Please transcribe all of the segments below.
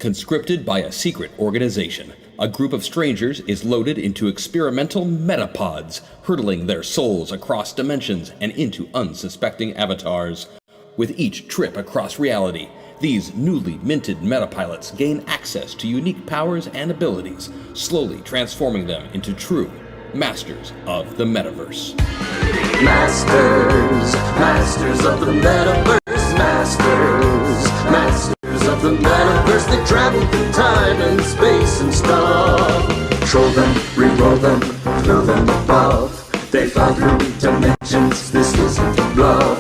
Conscripted by a secret organization, a group of strangers is loaded into experimental metapods, hurtling their souls across dimensions and into unsuspecting avatars. With each trip across reality, these newly minted metapilots gain access to unique powers and abilities, slowly transforming them into true masters of the Metaverse. Masters of the Metaverse, masters of the Metaverse. They travel through time and space and stuff. Control them, re-roll them, throw them above. They fly through dimensions, this isn't a bluff.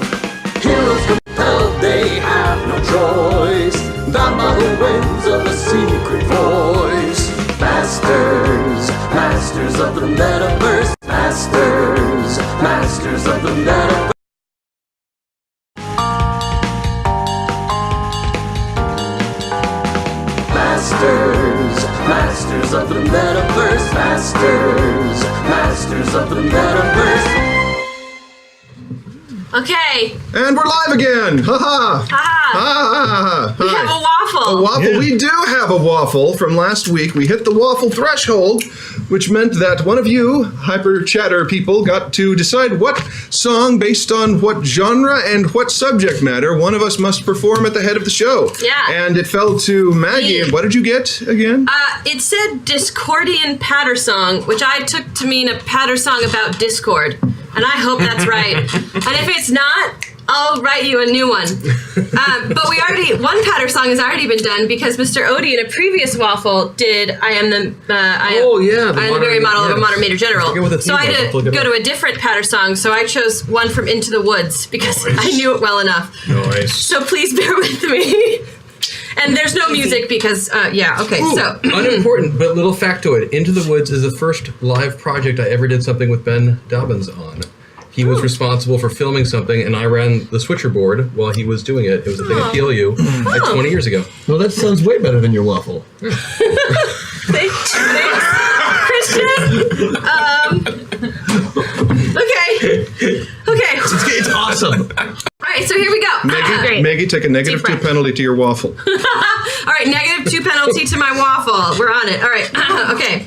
Heroes compelled, they have no choice. Bound by the winds of a secret voice. Masters of the Metaverse, masters of the Metaverse. Masters of the Metaverse, masters of the Metaverse. Okay. And we're live again! Ha-ha! Ha-ha! We have a waffle. A waffle. Yeah. We do have a waffle from last week. We hit the waffle threshold, which meant that one of you, hyper chatter people, got to decide what song based on what genre and what subject matter one of us must perform at the head of the show. Yeah. And it fell to Maggie. And what did you get again? It said Discordian patter song, which I took to mean a patter song about Discord. And I hope that's right. And if it's not, I'll write you a new one. But one patter song has already been done because Mr. Odie in a previous waffle did I am the very model of a modern major general. So I had to go to a different patter song, so I chose one from Into the Woods because I knew it well enough. Nice. So please bear with me. And there's no music because, so. Unimportant, but little factoid. Into the Woods is the first live project I ever did something with Ben Dobbins on. He was responsible for filming something, and I ran the switcher board while he was doing it. It was a thing at PLU like 20 years ago. Well, that sounds way better than your waffle. Thanks, Christian. Okay. It's awesome. All right, so here we go. Maggie, take a -2 penalty to your waffle. All right, -2 penalty to my waffle. We're on it. All right, okay.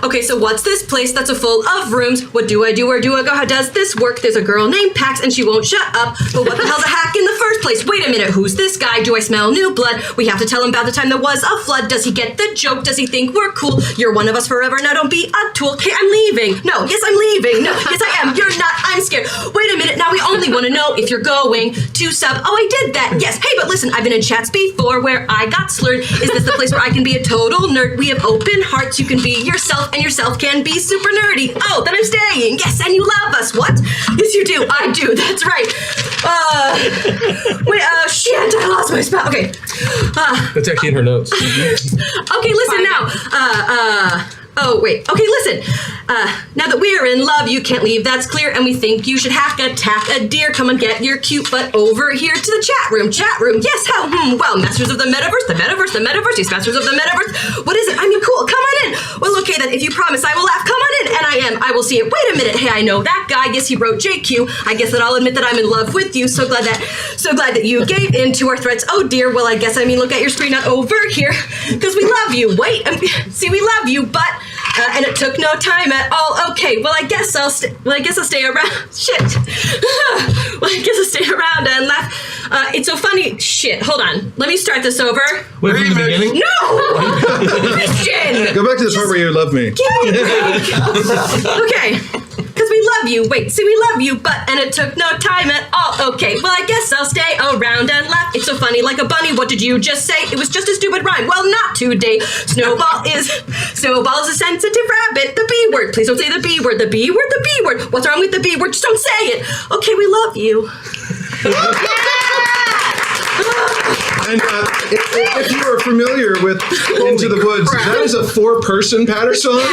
Okay, so what's this place that's full of rooms? What do I do? Where do I go? How does this work? There's a girl named Pax and she won't shut up. But what the hell's a hack in the first place? Wait a minute, who's this guy? Do I smell new blood? We have to tell him about the time there was a flood. Does he get the joke? Does he think we're cool? You're one of us forever. Now don't be a tool. Okay, I'm leaving. No, yes, I'm leaving. No, yes, I am. You're not. I'm scared. Wait a minute. Now we only want to know if you're going to sub. Oh, I did that. Yes. Hey, but listen, I've been in chats before where I got slurred. Is this the place where I can be a total nerd? We have open hearts. You can be yourself and yourself can be super nerdy. Oh, then I'm staying. Yes, and you love us. What? Yes, you do. I do. That's right. Shit, I lost my spot. Okay. That's actually in her notes. Okay, listen now. Okay, listen. Now that we're in love, you can't leave, that's clear, and we think you should attack a deer. Come and get your cute butt over here to the chat room. Yes, how? Well, masters of the Metaverse, yes, masters of the Metaverse. What is it? I mean, cool, come on in. Well, okay, then, if you promise I will laugh, come on in, and I am. I will see it. Wait a minute, hey, I know that guy. Yes, he wrote JQ. I guess that I'll admit that I'm in love with you. So glad that you gave in to our threats. Oh, dear, well, I guess, look at your screen, not over here, because we love you. Wait, see, we love you, but... and it took no time at all. Okay, well, I guess I'll stay around. Shit. Well, I guess I'll stay around and laugh. It's so funny. Shit, hold on. Let me start this over. Wait, from the beginning? No! Christian! Go back to the part where you love me. Okay. Because we love you. Wait, see, we love you, and it took no time at all. Okay, well, I guess I'll stay around and laugh. It's so funny, like a bunny. What did you just say? It was just a stupid rhyme. Well, not today. Snowball is a sensitive rabbit. The B word. Please don't say the B word. The B word, the B word. What's wrong with the B word? Just don't say it. Okay, we love you. And if you are familiar with Into the Woods, that is a 4-person patter song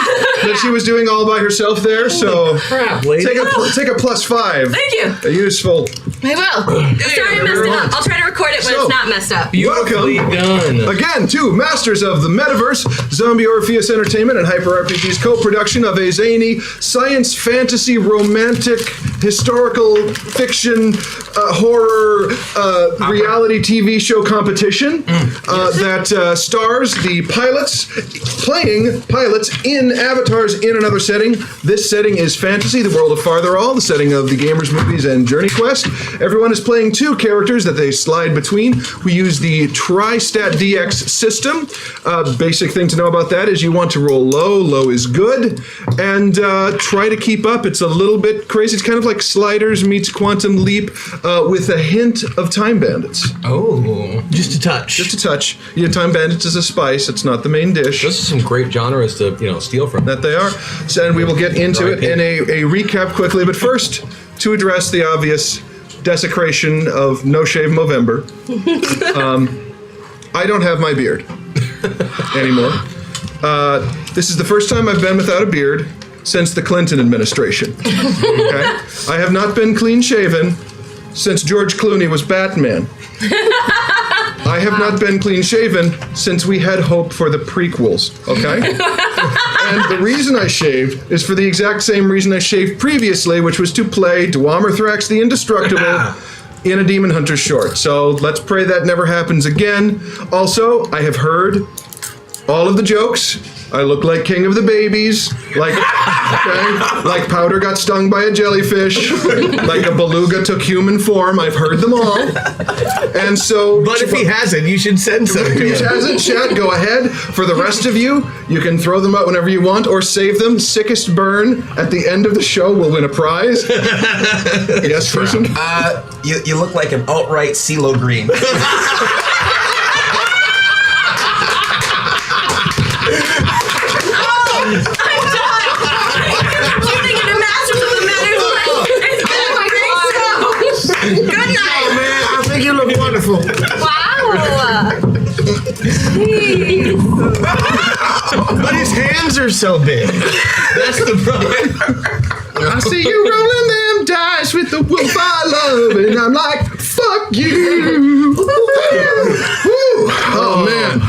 that she was doing all by herself there. So crap, lady. Take a +5. Thank you. A useful I will. Sorry I messed it up. I'll try to record it when it's not messed up. Beautifully done. Again, to Masters of the Metaverse, Zombie Orpheus Entertainment and Hyper RPG's co-production of a zany science fantasy romantic historical fiction horror reality TV show competition that stars the pilots playing pilots in avatars in another setting. This setting is fantasy, the world of Fartherall, the setting of the Gamers Movies and Journey Quest. Everyone is playing two characters that they slide between. We use the Tri-Stat DX system. Basic thing to know about that is you want to roll low. Low is good. And try to keep up. It's a little bit crazy. It's kind of like Sliders meets Quantum Leap with a hint of Time Bandits. Oh. Just a touch. Just a touch. Yeah, Time Bandits is a spice. It's not the main dish. Those are some great genres to, steal from. That they are. So, and we will get into it in a recap quickly. But first, to address the obvious desecration of No Shave Movember. I don't have my beard anymore. This is the first time I've been without a beard since the Clinton administration. Okay? I have not been clean shaven since George Clooney was Batman. I have not been clean shaven since we had hope for the prequels, okay? And the reason I shaved is for the exact same reason I shaved previously, which was to play Duamorthrax the Indestructible in a Demon Hunter short. So let's pray that never happens again. Also, I have heard all of the jokes. I look like King of the Babies, like Powder got stung by a jellyfish, like a beluga took human form. I've heard them all. And so... But if he hasn't, you should send some to If he him. hasn't, chat, go ahead. For the rest of you, you can throw them out whenever you want or save them. Sickest burn at the end of the show will win a prize. Yes, person? You look like an alt-right CeeLo Green. Good night. Oh, man, I think you look wonderful. Wow. But his hands are so big. That's the problem. I see you rolling them dice with the wolf I love, and I'm like, fuck you. Oh, man.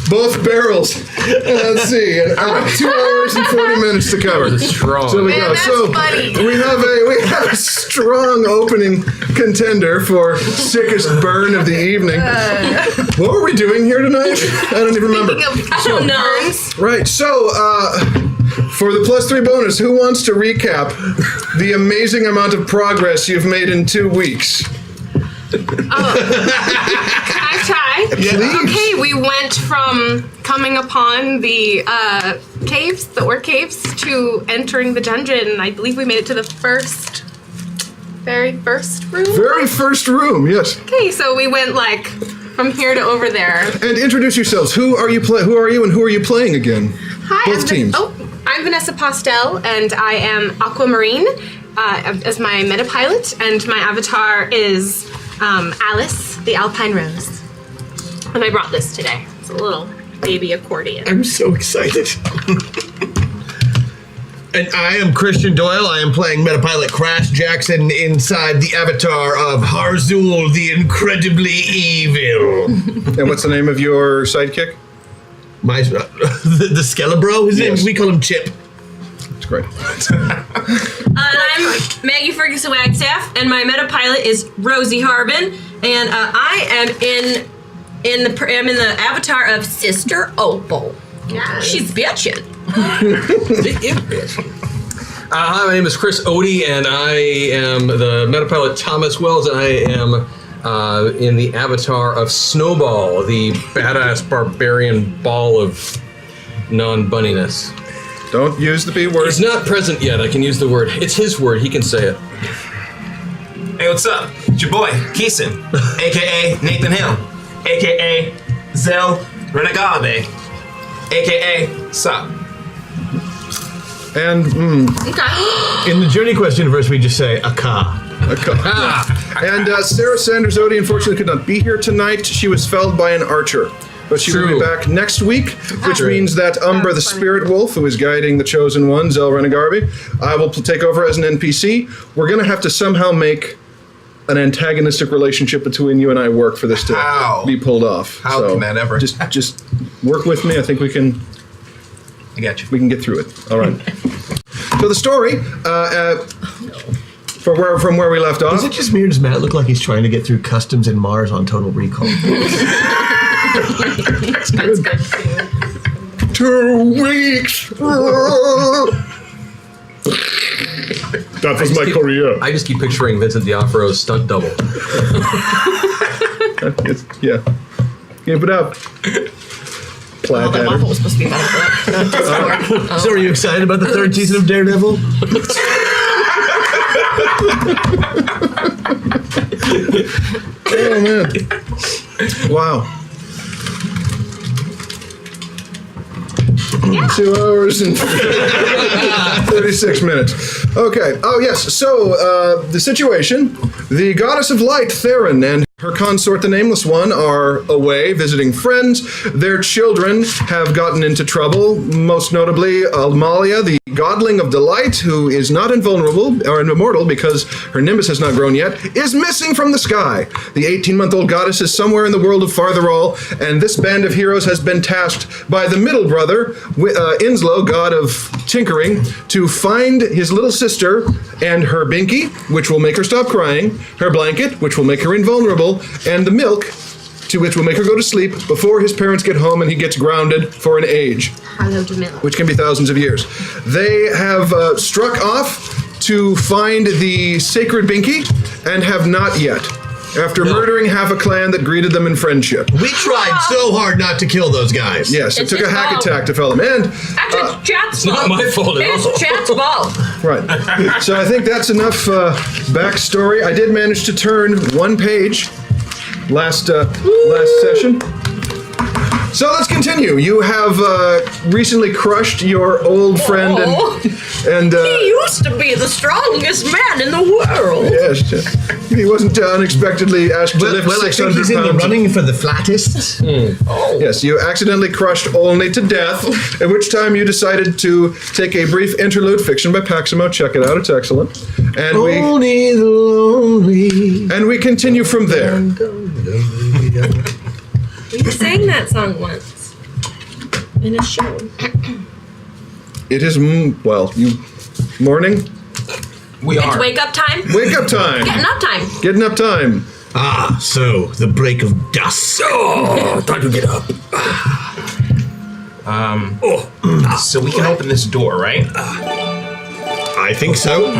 Both barrels. Let's see. 2 hours and 40 minutes to cover. Strong. So we go. So we have a strong opening contender for sickest burn of the evening. What were we doing here tonight? I don't even remember. I don't know. Right. So for the +3 bonus, who wants to recap the amazing amount of progress you've made in 2 weeks? Can I try? Please. Okay, we went from coming upon the caves, the orc caves, to entering the dungeon. I believe we made it to the very first room. Very first room, yes. Okay, so we went like from here to over there. And introduce yourselves. Who are you and who are you playing again? Hi, Both teams. I'm Vanessa Postel, and I am Aquamarine as my meta pilot, and my avatar is Alice, the Alpine Rose. And I brought this today. It's a little baby accordion. I'm so excited. And I am Christian Doyle. I am playing Metapilot Crash Jackson inside the avatar of Harzul, the incredibly evil. And what's the name of your sidekick? The Skelebro? His name, we call him Chip. That's great. And I'm Maggie Ferguson Wagstaff, and my meta pilot is Rosie Harbin, and I am in the avatar of Sister Opal. Yeah. She's bitchin'. Hi, my name is Chris Odie, and I am the Metapilot Thomas Wells, and I am in the avatar of Snowball, the badass barbarian ball of non-bunniness. Don't use the B word. It's not present yet. I can use the word. It's his word. He can say it. Hey, what's up? It's your boy, Keeson, a.k.a. Nathan Hill, a.k.a. Zel Renegade, a.k.a. Sup. And, In the Journey Quest universe, we just say Aka. and Sarah Sanders Odie unfortunately could not be here tonight. She was felled by an archer. But she will be back next week, which means that Umbra, the spirit wolf, who is guiding the chosen one, Zel Renegarby, will take over as an NPC. We're going to have to somehow make an antagonistic relationship between you and I work for this to be pulled off. How can that ever? Just work with me. I think we can. I got you. We can get through it. All right. So the story, from where we left off. Is it just me or does Matt look like he's trying to get through customs in Mars on Total Recall? That's good too. 2 weeks. That was my career. I just keep picturing Vincent D'Onofrio's stunt double. Yeah. Give it up. Plaid that Waffle was supposed to be better. So are you excited about the 3rd season of Daredevil? Oh, man. Wow. 2 hours and 36 minutes. Okay. Oh, yes. So, the situation. The goddess of light, Theron, and her consort, the Nameless One, are away visiting friends. Their children have gotten into trouble, most notably Amalia, the godling of delight, who is not invulnerable or immortal because her nimbus has not grown yet, is missing from the sky. The 18-month-old goddess is somewhere in the world of Fartherall, and this band of heroes has been tasked by the middle brother, Inslow, god of tinkering, to find his little sister and her binky, which will make her stop crying, her blanket, which will make her invulnerable, and the milk, to which will make her go to sleep before his parents get home and he gets grounded for an age, which can be thousands of years. They have struck off to find the sacred binky and have not yet, after murdering half a clan that greeted them in friendship. We tried so hard not to kill those guys. Yes, it took a hack attack to fell them. And Actually, Chat's Not my fault at all. It's Chat's fault. right. So I think that's enough backstory. I did manage to turn 1 page last session. So let's continue. You have recently crushed your old friend and He used to be the strongest man in the world. yes, he wasn't unexpectedly asked to lift Well, I 600 think he's in the pounds. running for the flattest. Yes, you accidentally crushed Olney to death, at which time you decided to take a brief interlude, fiction by Paximo. Check it out, it's excellent. And Only the lonely. we continue from there. You sang that song once in a show. It is, morning? We It's are. wake up time. Wake up time. Getting up time. Getting up time. Ah, so the break of dusk. Oh, time to get up. So we can open this door, right? I think so.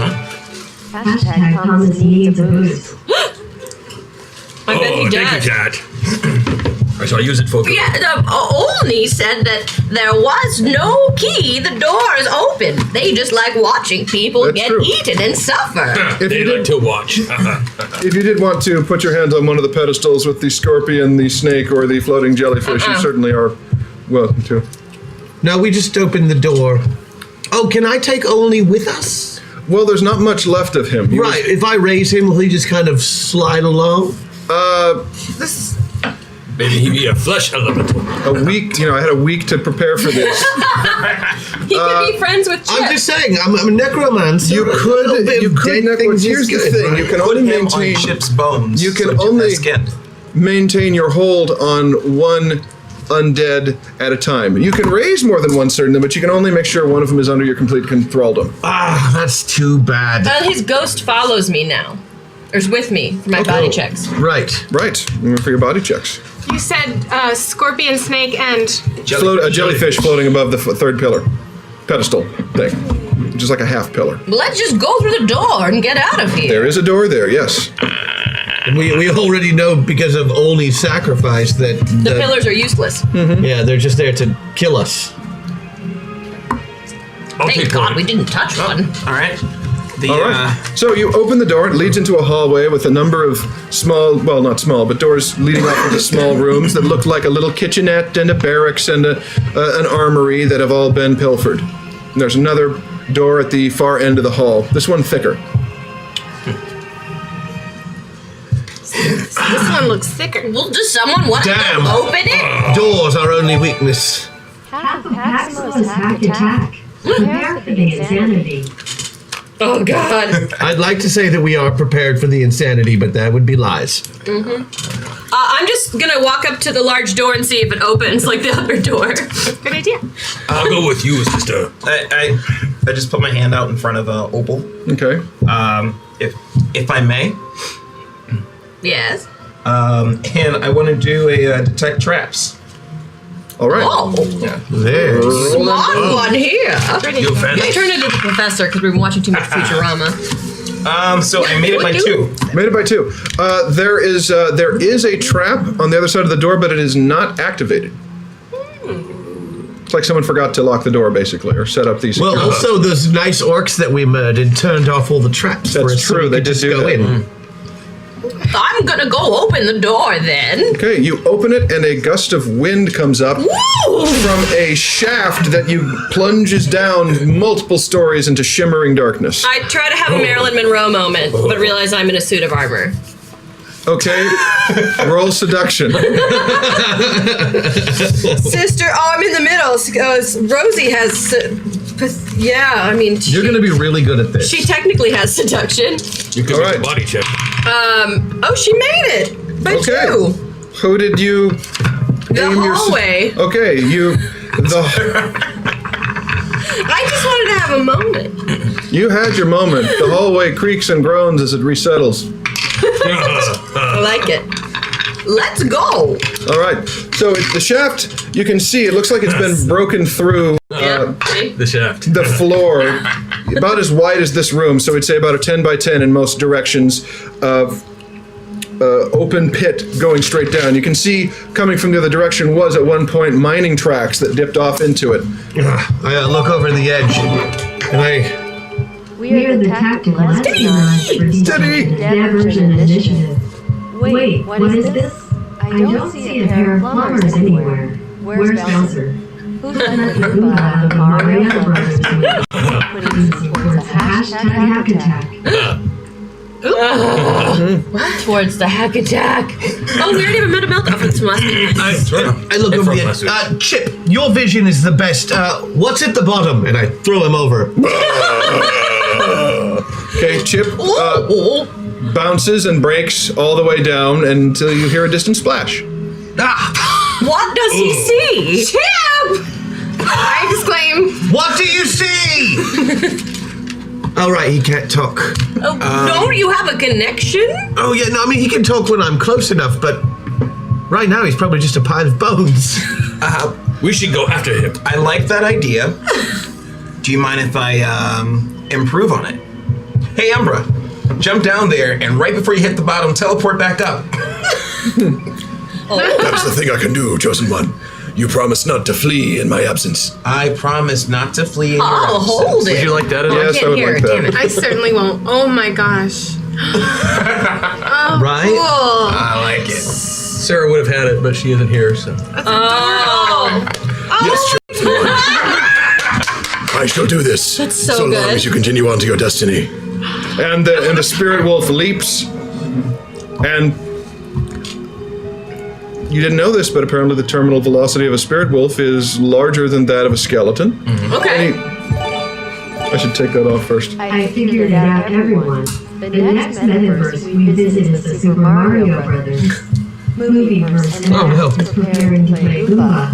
Hashtag Thomas needs a boost. I bet he thank does. you, Cat. I shall use it for good. Yeah, Olney said that there was no key. The door is open. They just like watching people That's get true. eaten and suffer. If They you, like did, to watch. if you did want to put your hands on one of the pedestals with the scorpion, the snake, or the floating jellyfish, you certainly are welcome to. No, we just opened the door. Oh, can I take Olney with us? Well, there's not much left of him. He was- Right, if I raise him, will he just kind of slide along? Maybe he be a flesh elemental. a week, I had a week to prepare for this. He could be friends with Chip. I'm just saying, I'm a necromancer. You A could, little bit you of could, dead things here's is the good, thing, right? you can Put only him maintain, on Chip's bones. you can so Chip only- has skin. maintain your hold on one undead at a time. You can raise more than one certain, but you can only make sure one of them is under your complete thraldom. Ah, that's too bad. His ghost follows me now. Or is with me for my body checks. Right. Right, for your body checks. You said scorpion, snake, and A jellyfish floating above the third pillar. Pedestal thing. Just like a half pillar. Let's just go through the door and get out of here. There is a door there, yes. We already know because of Olney's sacrifice that The pillars are useless. Yeah, they're just there to kill us. Thank God we didn't touch one. All right. All right. So you open the door. It leads into a hallway with a number of small, well, not small, but doors leading off into small rooms that look like a little kitchenette and a barracks and an armory that have all been pilfered. And there's another door at the far end of the hall. This one thicker. this one looks thicker. Well, does someone want Damn. to open it? Doors are only weakness. Half of Paximo's hack attack. Prepare for the insanity. Oh, God. I'd like to say that we are prepared for the insanity, but that would be lies. I'm just going to walk up to the large door and see if it opens like the other door. Good idea. I'll go with you, sister. I just put my hand out in front of Opal. Okay. If I may. Yes. And I want to do a detect traps. All right. Oh, There's. smart one here. You fancy? You turned into the professor because we've been watching too much Futurama. So I made it by 2. Made it by 2. There is a trap on the other side of the door, but it is not activated. It's like someone forgot to lock the door, basically, or set up these. Well, also those nice orcs that we murdered turned off all the traps. That's for us, so true, we they could did just do go that. in. I'm gonna go open the door then. Okay, you open it, and a gust of wind comes up from a shaft that you plunges down multiple stories into shimmering darkness. I try to have a Marilyn Monroe moment, but realize I'm in a suit of armor. Okay, roll seduction. Sister, I'm in the middle. Rosie has. You're going to be really good at this. She technically has seduction. You could All make right. a body check. She made it by Okay. 2. Who did you The aim your? hallway. Okay, you. I just wanted to have a moment. You had your moment. The hallway creaks and groans as it resettles. I like it. Let's go. All right. So the shaft, you can see, it looks like it's been broken through The shaft. the floor, about as wide as this room. So we'd say about a 10 by 10 in most directions of open pit going straight down. You can see coming from the other direction was at one point mining tracks that dipped off into it. I look over the edge, and I. We are the tactical espionage for Steady. diversion initiative. Wait, what is this? I don't see a pair of plumbers anywhere. Where's Bouncer? Who's the Goomba of Mario Brothers movie? Putting towards the hashtag hack attack. Towards the hack attack. Oh, we already have a meta meltdown from this last week. I look over the edge. Chip, your vision is the best. What's at the bottom? And I throw him over. Okay, Chip bounces and breaks all the way down until you hear a distant splash. What does he see? Chip! I exclaim. What do you see? All right, he can't talk. Don't you have a connection? Oh yeah, no, I mean he can talk when I'm close enough, but right now he's probably just a pile of bones. We should go after him. I like that idea. Do you mind if I improve on it? Hey, Umbra, jump down there and right before you hit the bottom, teleport back up. That's the thing I can do, Chosen One. You promise not to flee in my absence. I promise not to flee in your I'll absence. hold it. Would you like that? Yes, I would like that. I certainly won't. Oh my gosh. Right? Cool. I like it. Sarah would have had it, but she isn't here, so. Yes, Chosen One. I shall do this. That's so long good. as you continue on to your destiny. And the spirit wolf leaps, and you didn't know this, but apparently the terminal velocity of a spirit wolf is larger than that of a skeleton. Okay. I should take that off first. I figured it out, everyone. The next Metaverse we visit is the Super Mario Brothers movieverse, and Max is preparing to play Goomba.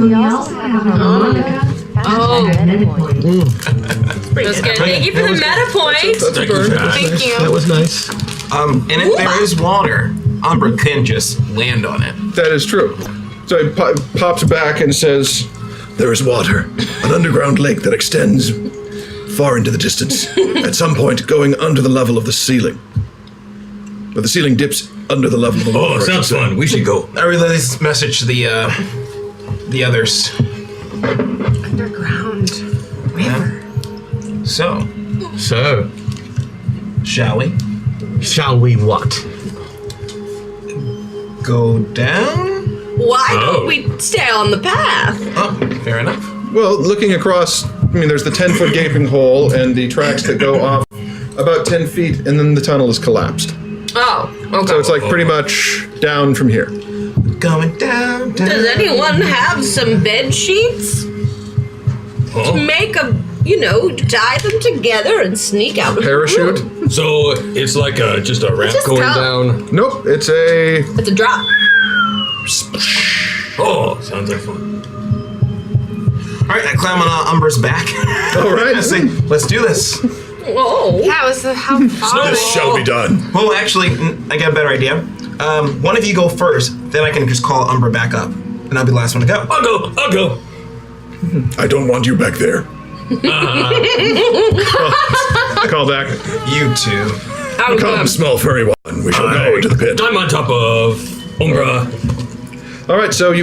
We also have a harmonica. MetaPoint. That's good. Thank you for the meta point. Thank you. That was nice. And if there is water, Umbra can just land on it. That is true. So he pops back and says, There is water, an underground lake that extends far into the distance, at some point going under the level of the ceiling. But the ceiling dips under the level of the water. Oh, sounds fun. We should go. I relay this message to the others. Underground river. So, So, shall we shall we what? go down? Why don't we stay on the path? Oh, fair enough. well, looking across, I mean, there's the 10-foot gaping hole and the tracks that go off about 10 feet, and then the tunnel is collapsed. Oh, okay. So it's like pretty much down from here. Going down, down. Does anyone have some bed sheets? To make a, tie them together and sneak out of Parachute? the room. So it's like just a ramp Just going go. down. Nope, it's a... It's a drop. Oh, sounds like fun. All right, I climb on Umbra's back. All right. I say, let's do this. Whoa. Yeah, it was how far? This shall be done. Well, actually, I got a better idea. One of you go first, then I can just call Umbra back up, and I'll be the last one to go. I'll go. I don't want you back there. Call back. You two. Come, small furry one. We shall go into the pit. I'm on top of Umbra. All right, so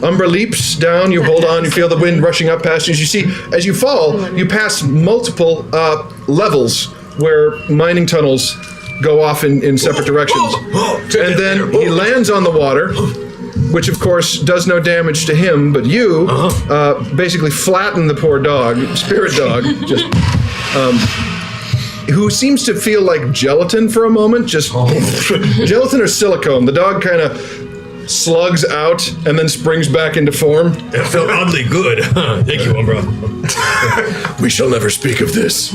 Umbra leaps down, you hold on, you feel the wind rushing up past you. As you see, as you fall, you pass multiple levels where mining tunnels go off in separate directions. And then he lands on the water, which of course does no damage to him, but you basically flatten the poor dog, spirit dog, just who seems to feel like gelatin for a moment, just gelatin or silicone. The dog kind of slugs out and then springs back into form. It felt oddly good. Thank you, Umbra. We shall never speak of this.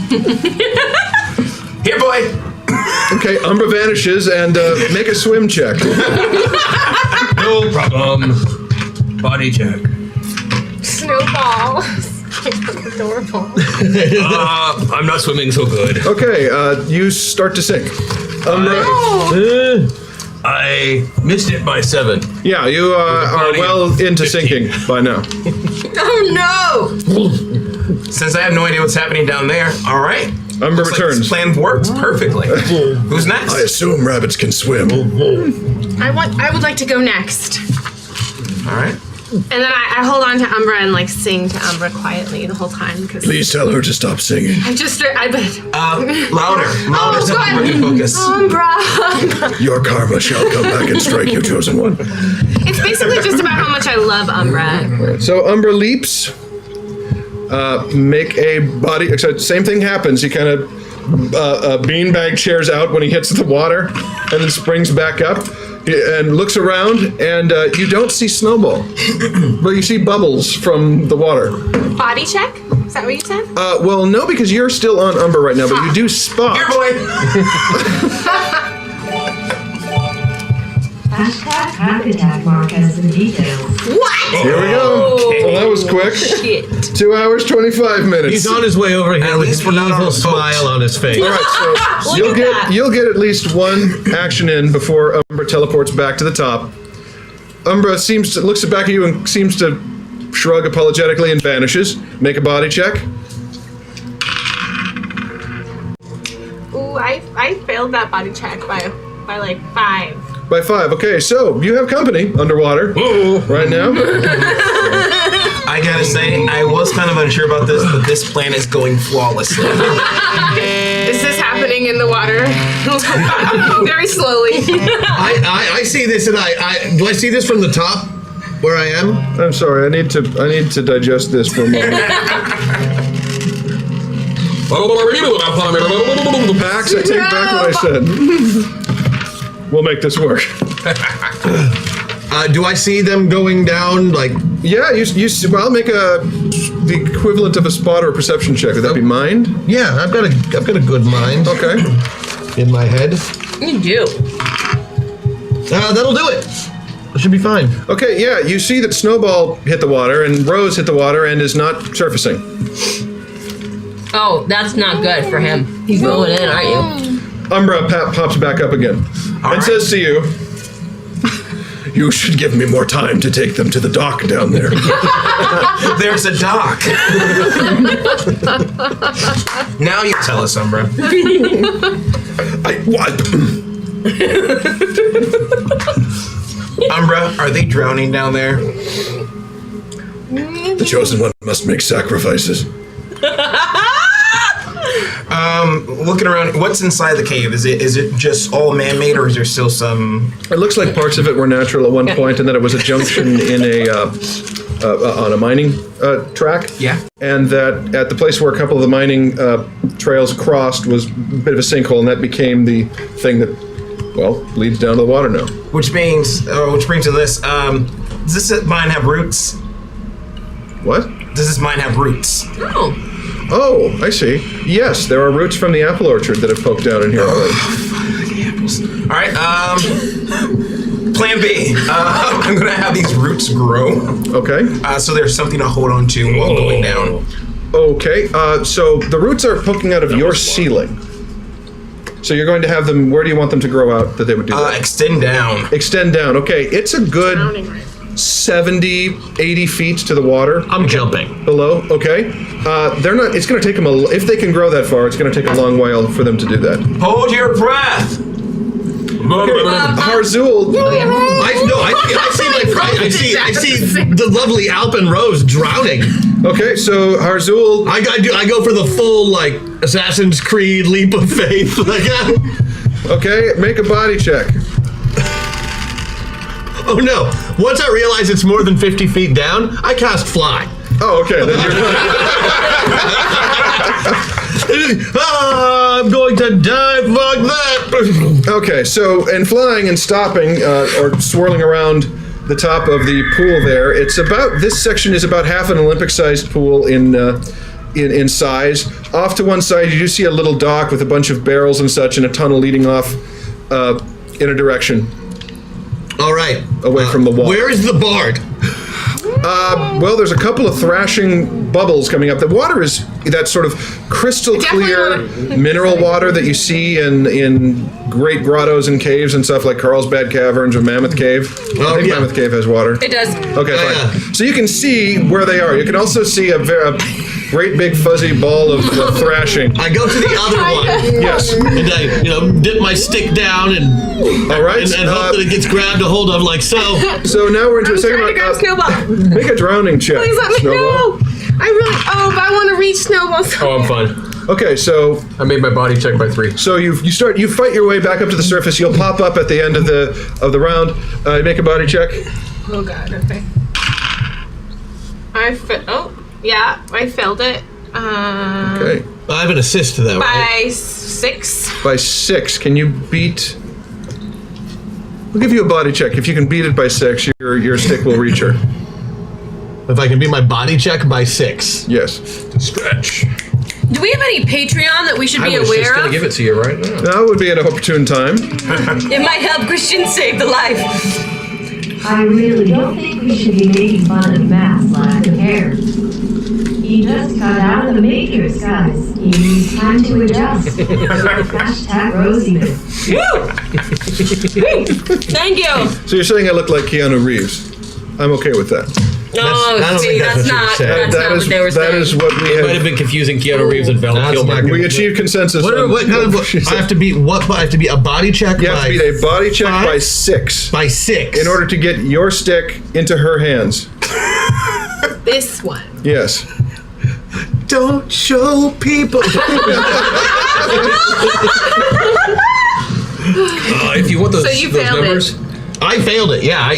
Here, boy. Okay, Umbra vanishes and make a swim check. No problem. Body check. Snowball. Adorable. I'm not swimming so good. Okay, you start to sink. Umbra, I missed it by 7. yeah, you are well into 15. Sinking by now. Oh no! Since I have no idea what's happening down there, all right. Umbra Looks like returns. this plan works perfectly. Who's next? I assume rabbits can swim. I would like to go next. All right. And then I hold on to Umbra and like sing to Umbra quietly the whole time because Please tell her to stop singing. Louder. Oh, So go Umbra ahead. can focus. Umbra. Your karma shall come back and strike you, chosen one. It's basically just about how much I love Umbra. So Umbra leaps. Make a body. Except same thing happens. He kind of beanbag chairs out when he hits the water, and then springs back up and looks around. And you don't see Snowball, but you see bubbles from the water. Body check? Is that what you said? Well, no, because you're still on Umbra right now, but you do spot. Here, boy. Hashtag hack attack mark has some details. What? Here we go. Well, that was quick. Shit. 2 hours 25 minutes. He's on his way over here At with least an we're not on evil a boat. smile on his face. All right, so Look at that. you'll get at least one action in before Umbra teleports back to the top. Umbra looks back at you and seems to shrug apologetically and vanishes. Make a body check. Ooh, I failed that body check by like 5. By 5. Okay, so you have company underwater right now. I gotta say, I was kind of unsure about this, but this plan is going flawlessly. Is this happening in the water? Very slowly. I see this, and do I see this from the top where I am? I'm sorry, I need to digest this for a moment. Max, I take back what I said. We'll make this work. Do I see them going down like? Yeah, well, make the equivalent of a spot or a perception check. Would that be mind? Yeah, I've got a good mind. Okay. In my head. You do. That'll do it. It should be fine. Okay, yeah, you see that Snowball hit the water and Rose hit the water and is not surfacing. Oh, that's not good for him. He's going in, aren't you? Umbra pops back up again and says to you, You should give me more time to take them to the dock down there. There's a dock. Now you tell us, Umbra. What? Umbra, are they drowning down there? The chosen one must make sacrifices. Looking around, what's inside the cave? Is it just all man-made, or is there still some? it looks like parts of it were natural at one point, and that it was a junction in on a mining track. Yeah. And that at the place where a couple of the mining trails crossed was a bit of a sinkhole, and that became the thing that, well, leads down to the water now. Which brings to this. Does this mine have roots? What? Does this mine have roots? Oh. Oh, I see. Yes, there are roots from the apple orchard that have poked down in here already. All right. Plan B. I'm gonna have these roots grow. Okay. So there's something to hold on to while going down. Okay. So the roots are poking out of your ceiling. So you're going to have them. Where do you want them to grow out that they would do that? Extend down. Extend down. Okay. It's a good 70, 80 feet to the water. I'm jumping. Below. Okay. They're not. It's going to take them if they can grow that far. It's going to take a long while for them to do that. Hold your breath. Harzul. I see the lovely Alpen Rose drowning. Okay, so Harzul. I go for the full like Assassin's Creed leap of faith. Okay, make a body check. Oh no! Once I realize it's more than 50 feet down, I cast fly. Oh, okay. Then I'm going to die. Fuck that. Okay, so in flying and stopping or swirling around the top of the pool there, this section is about half an Olympic-sized pool in size. Off to one side, you do see a little dock with a bunch of barrels and such, and a tunnel leading off in a direction. All right. Away from the wall. Where is the bard? Well, there's a couple of thrashing bubbles coming up. The water is that sort of crystal clear mineral water that you see in great grottos and caves and stuff like Carlsbad Caverns or Mammoth Cave. I think Mammoth Cave has water. It does. Okay, fine. So you can see where they are. You can also see a great big fuzzy ball of thrashing. I go to the other one. Yes. And I, dip my stick down and all right, and hope that it gets grabbed a hold of like so. So now we're into a second round. Snowball. Make a drowning check. Please let me know. But I want to reach Snowball. Oh, I'm fine. Okay, so I made my body check by 3. So you fight your way back up to the surface. You'll pop up at the end of the round. Make a body check. Oh god. Okay. I failed it. Okay. I have an assist to that. By 6. By 6. Can you beat? We'll give you a body check. If you can beat it by 6, your stick will reach her. If I can beat my body check by 6. Yes. Stretch. Do we have any Patreon that we should be I was aware just gonna of? give it to you right now. That would be at an opportune time. It might help Christian save the life. I really don't think we should be making fun of Matt's lack of hair. He just got out of the Matrix, guys. He needs time to adjust. Hashtag Rosiness. Thank you. So you're saying I look like Keanu Reeves? I'm okay with that. No, see, that's not what they were saying. That is what we It might have. have been confusing Keanu Reeves and Val Kilmer. We achieved consensus. What kind of? I have to beat what? I have to beat a body check. You have to beat a body check 5? by 6. By 6. In order to get your stick into her hands. This one. Yes. Don't show people. If you want those, So you those failed numbers, I failed it. Yeah.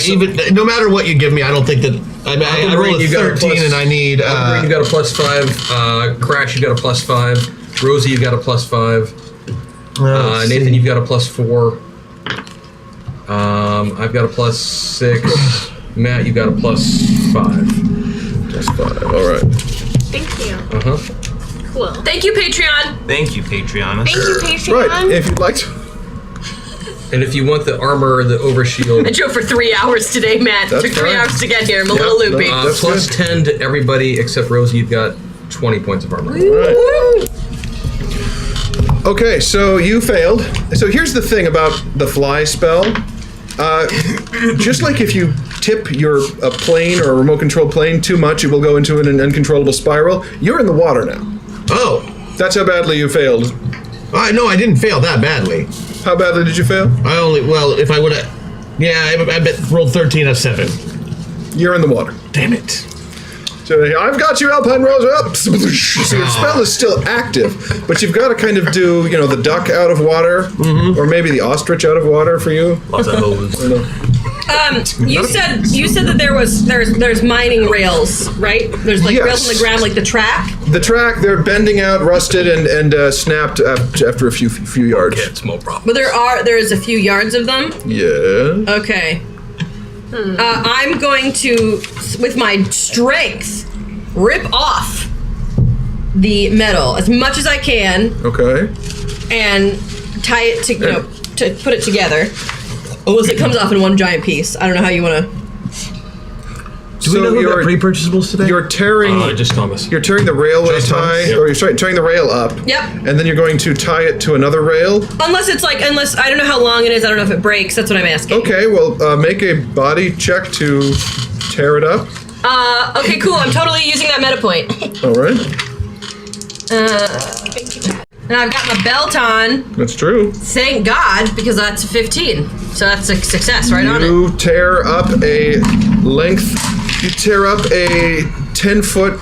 No matter what you give me, I don't think that. I rolled a 13 and I need. Green, you got a +5. Crash, you got a +5. Rosie, you got a +5. Nathan, you've got a +4. I've got a +6. Matt, you got a +5. +5. All right. Thank you. Cool. Thank you, Patreon. Thank you, Patreon. Thank you, Patreon. Right. If you'd like to. And if you want the armor, the overshield, I drove for 3 hours today, Matt. That's Took 3 fine. hours to get here. I'm a little loopy. That's plus good. 10 to everybody except Rosie. You've got 20 points of armor. Okay, so you failed. So here's the thing about the fly spell. Just like if you tip a plane or a remote control plane too much, it will go into an uncontrollable spiral. You're in the water now. Oh. That's how badly you failed. No, I didn't fail that badly. How badly did you fail? If I would have, I bet rolled 13 out of 7. You're in the water. Damn it. So I've got you, Alpine Rose. Up. So your spell is still active, but you've got to kind of do, the duck out of water, or maybe the ostrich out of water for you. Lots of hose. You said that there's mining rails, right? There's like rails on the ground, like the track. The track, they're bending out, rusted, and snapped after a few yards. Okay, it's no problem. But there is a few yards of them. Yeah. Okay. I'm going to, with my strength, rip off the metal as much as I can Okay. and tie it to, to put it together. Unless it comes off in one giant piece. I don't know how you want to. Do we know who got pre-purchasables today? You're tearing. Just Thomas. You're tearing the railway Just tie, Thomas? or you're tearing the rail up. Yep. And then you're going to tie it to another rail. Unless I don't know how long it is. I don't know if it breaks. That's what I'm asking. Okay. Well, make a body check to tear it up. Okay, cool. I'm totally using that meta point. All right. And I've got my belt on. That's true. Thank God, because that's a 15. So that's a success right on it. You tear up a length. You tear up a 10-foot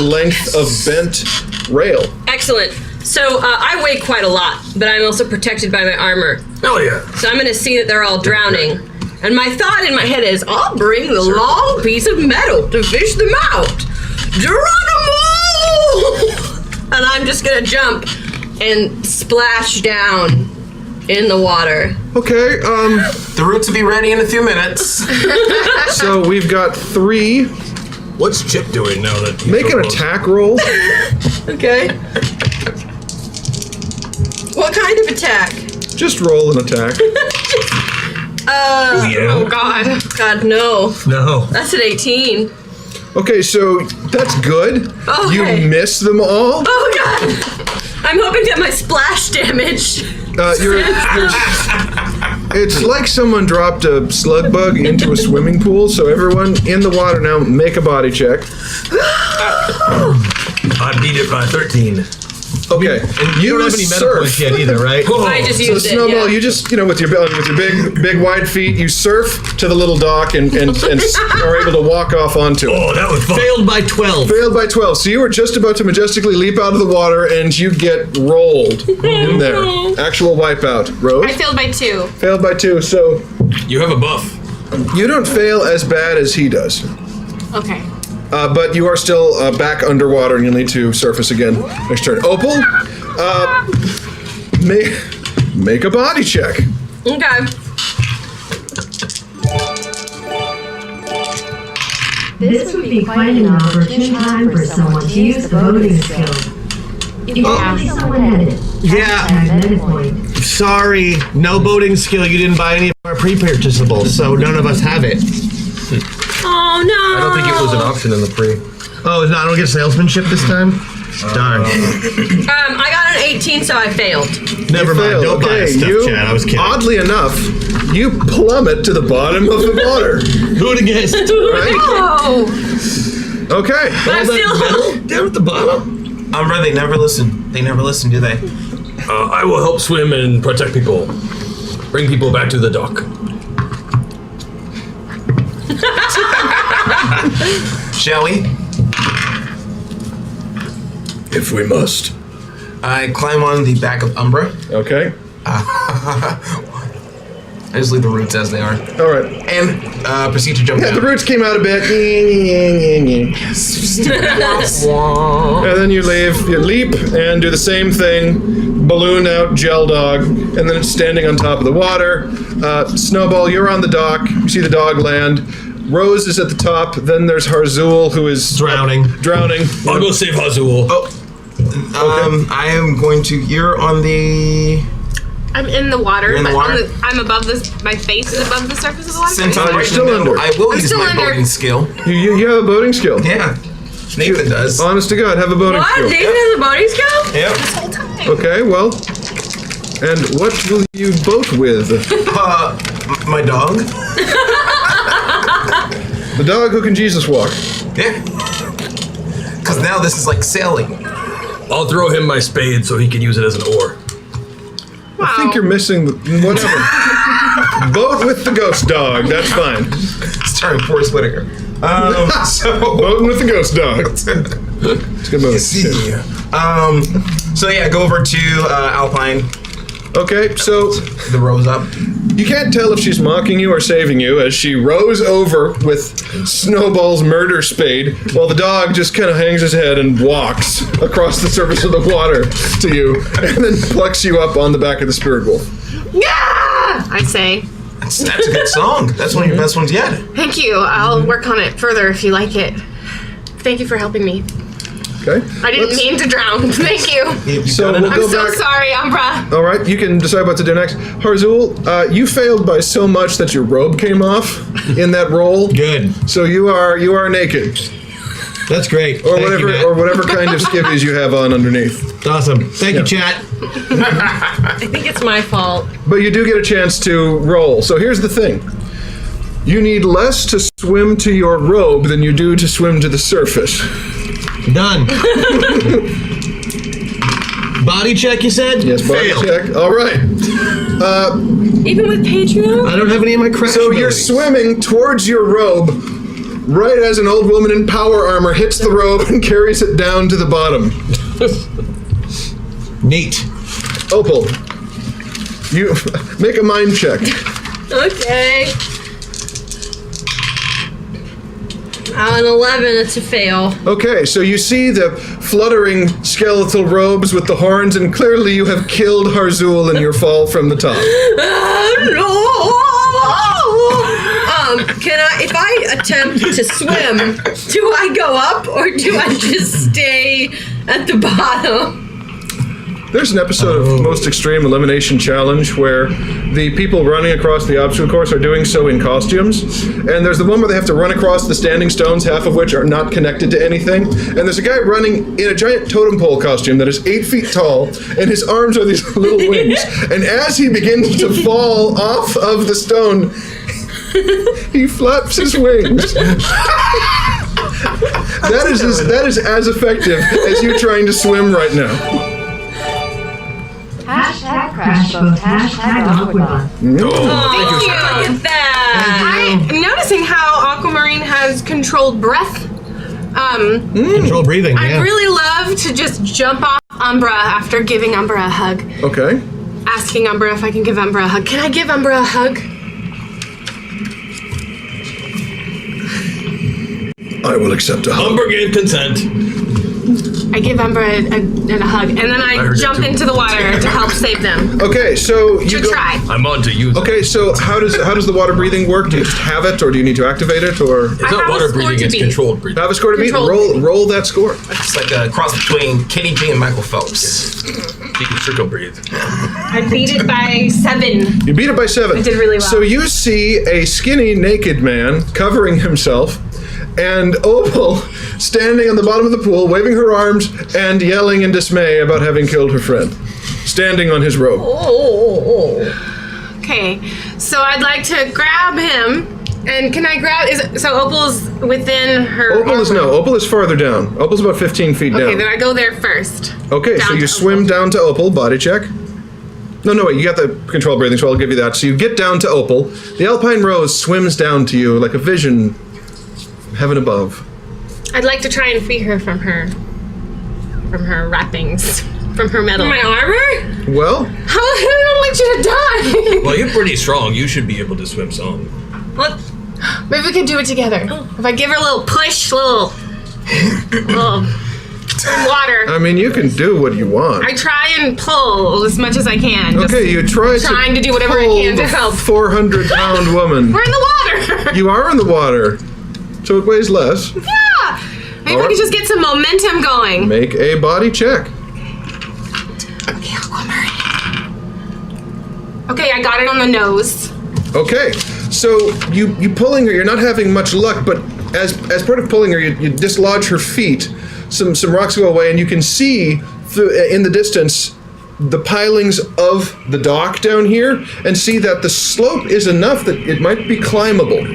length of bent rail. Excellent. So I weigh quite a lot, but I'm also protected by my armor. Hell yeah. So I'm going to see that they're all drowning. And my thought in my head is, I'll bring the long piece of metal to fish them out. Geronimo! And I'm just going to jump and splash down in the water. Okay. The roots will be ready in a few minutes. So we've got 3. What's Chip doing now that? Make an attack roll. Okay. What kind of attack? Just roll an attack. Oh God. God, no. No. That's an 18. Okay, so that's good. Okay. You miss them all. Oh God. I'm hoping that my splash damage. It's like someone dropped a slug bug into a swimming pool. So everyone in the water now, make a body check. I beat it by 13. Okay, And you don't have any meta points yet either, right? I just So used it. Snowball, Yeah. you just with your big wide feet, you surf to the little dock and are able to walk off onto it. Oh, that was fun. Failed by 12. Failed by 12. So you were just about to majestically leap out of the water and you get rolled in there. Actual wipeout. Rose? I failed by 2. Failed by 2. So You have a buff. you don't fail as bad as he does. Okay. But you are still back underwater and you'll need to surface again next turn. Opal, make a body check. Okay. This would be quite an opportune time for someone to use the voting skill. If only someone had it. Yeah. #MetaPoint. Sorry, no boating skill. You didn't buy any of our pre-purchasables, so none of us have it. Oh no. I don't think it was an option in the pre. Oh, I don't get salesmanship this time? Darn. I got an 18, so I failed. Never mind. Failed. Don't buy us stuff, Chad. I was kidding. Oddly enough, you plummet to the bottom of the water. Who would have guessed? Right? Oh. Okay. But I'm still. Down at the bottom. Umbra, they never listen. They never listen, do they? I will help swim and protect people. Bring people back to the dock. Shall we? If we must. I climb on the back of Umbra. Okay. I just leave the roots as they are. All right. And proceed to jump Yeah, down. the roots came out a bit. And then you leap and do the same thing. Balloon out gel dog, and then it's standing on top of the water. Snowball, you're on the dock. You see the dog land. Rose is at the top. Then there's Harzul, who is Drowning. I'll go save Hazul. Oh, I am going to. You're on the. I'm in the water. You're in the but water? I'm above this. My face is above the surface of the water. Since I'm you're right still in the middle, under. I will I'm use still my under. boating skill. You have a boating skill. Yeah, Nathan does. Honest to God, have a boating What? skill. Nathan has a boating skill? Yep. This whole time. Okay, well. And what will you boat with? My dog. The dog who can Jesus walk. Yeah. Because now this is like sailing. I'll throw him my spade so he can use it as an oar. I think you're missing whatever. Boat with the ghost dog. That's fine. Starring Forrest Whitaker. Boating with the ghost dog. It's a good movie. So yeah, go over to Alpine. Okay, so The rose up. you can't tell if she's mocking you or saving you as she rows over with Snowball's murder spade while the dog just kind of hangs his head and walks across the surface of the water to you and then plucks you up on the back of the spirit wolf. Yeah! I say. That's a good song. That's one of your best ones yet. Thank you. I'll work on it further if you like it. Thank you for helping me. Okay. I didn't mean to drown. Thank you. So we'll I'm go so back. sorry, Umbra. All right, you can decide what to do next. Harzul, you failed by so much that your robe came off in that roll. Good. So you are naked, That's great. or Thank you, Matt. whatever kind of skivvies you have on underneath. Awesome. Thank you, chat. I think it's my fault. But you do get a chance to roll. So here's the thing. You need less to swim to your robe than you do to swim to the surface. Done. Body check, you said? Yes, body Fail. check. All right. Even with Patreon? I don't have any of my crash So you're abilities. swimming towards your robe right as an old woman in power armor hits the robe and carries it down to the bottom. Neat. Opal, you make a mind check. Okay. An 11, it's a fail. Okay, so you see the fluttering skeletal robes with the horns, and clearly you have killed Harzul in your fall from the top. No! Can I, if I attempt to swim, do I go up or do I just stay at the bottom? There's an episode of Most Extreme Elimination Challenge where the people running across the obstacle course are doing so in costumes. And there's the one where they have to run across the standing stones, half of which are not connected to anything. And there's a guy running in a giant totem pole costume that is 8 feet tall, and his arms are these little wings. And as he begins to fall off of the stone, he flaps his wings. That is as effective as you trying to swim right now. Hashtag Crashboat, hashtag Awkwardbot. Thank you. Look at that! I'm noticing how Aquamarine has controlled breath. Control breathing, I'd yeah. really love to just jump off Umbra after giving Umbra a hug. Okay. Asking Umbra if I can give Umbra a hug. Can I give Umbra a hug? I will accept a hug. Umber gave consent. I give Umbra a hug, and then I jump into the water to help save them. Okay, so you To try. I'm on to you. Okay, so how does the water breathing work? Do you just have it, or do you need to activate it, or It's I not have a water score breathing, to it's beat. controlled breathing. have a score to beat? Control. Roll that score. It's like a cross between Kenny G and Michael Phelps. You can trickle breathe. I beat it by 7. You beat it by 7. I did really well. So you see a skinny, naked man covering himself, and Opal standing on the bottom of the pool, waving her arms and yelling in dismay about having killed her friend, standing on his robe. Okay, so I'd like to grab him. And can I grab? So Opal's within her. Opal is armor. no. Opal is farther down. Opal's about 15 feet Okay, down. then I go there first. Okay, so down you to swim Opal. down to Opal, body check. No, wait, you got the control breathing, so I'll give you that. So you get down to Opal. The Alpine Rose swims down to you like a vision, heaven above. I'd like to try and free her from her wrappings, from her metal. My armor? Well, How? I don't want you to die. Well, you're pretty strong. You should be able to swim some. What? Maybe we could do it together. If I give her a little push, little water. I mean, you can do what you want. I try and pull as much as I can. Just Okay, you try trying to do whatever I pull can to the help. 400-pound woman. We're in the water. You are in the water, so it weighs less. Yeah. Maybe we Alright. could just get some momentum going. Make a body check. Okay, Aquamarine. Okay, I got it on the nose. Okay, so you pulling her. You're not having much luck, but as part of pulling her, you dislodge her feet. Some rocks go away, and you can see in the distance the pilings of the dock down here, and see that the slope is enough that it might be climbable.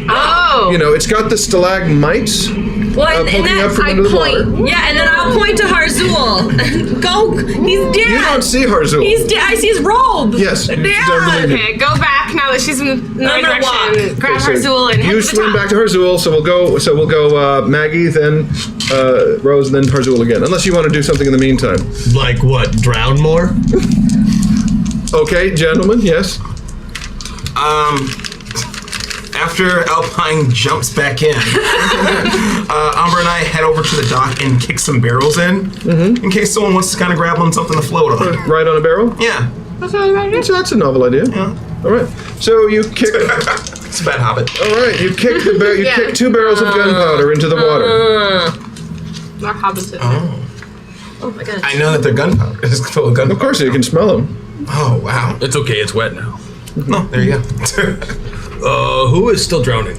Oh. You know, it's got the stalagmites Well, and poking that up from I under the point. water. Yeah, and then I'll point to Harzul. Go. He's dead. You don't see Harzul. He's dead. I see his robe. Yes, Dead. don't believe you. Okay, go back now that she's in the right I'm gonna direction. Grab Okay, Harzul and head you to the swim top. back to Harzul, so we'll go Maggie, then Rose, then Harzul again. Unless you want to do something in the meantime. Like what? Drown more? Okay, gentlemen, yes. After Alpine jumps back in, Umber and I head over to the dock and kick some barrels in case someone wants to kind of grab on something to float on. Right on a barrel? Yeah. That's a novel idea. Yeah. All right. So you kick. It's a bad habit. All right. You kick kick 2 barrels of gunpowder into the water. Our hobbits in there. Oh my god. I know that they're gunpowder. It's full of gunpowder. Of course, you can smell them. Oh, wow. It's okay, it's wet now. Oh, there you go. Who is still drowning?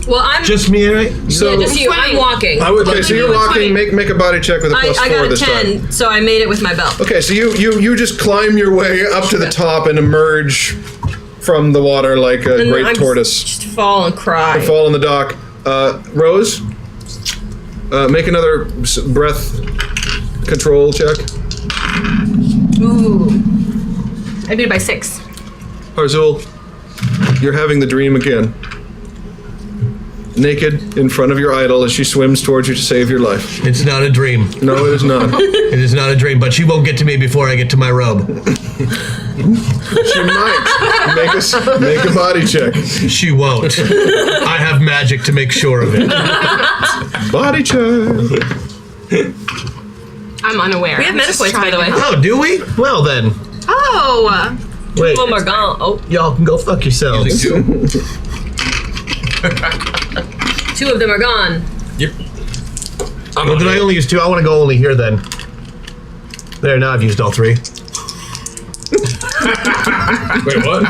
Well, I'm Just me, right? So, yeah, just you. I'm walking. okay, so you're walking. Make a body check with a +4 I got a this 10, time. so I made it with my belt. Okay, so you just climb your way up to the top and emerge from the water like a And great I tortoise. Just fall and cry. Fall on the dock. Rose, make another breath control check. Ooh. I beat it by 6. Harzul, you're having the dream again. Naked in front of your idol as she swims towards you to save your life. It's not a dream. No, it is not. It is not a dream, but she won't get to me before I get to my robe. She might. Make a body check. She won't. I have magic to make sure of it. Body check. I'm unaware. We have I'm meta just points, by trying the way. to- Oh, do we? Well then. Oh! Wait. Oh my god. Oh, Y'all can go fuck yourselves. 2. 2 of them are gone. Yep. Well, did I only use 2? I want to go only here then. There, now I've used all 3. Wait, what?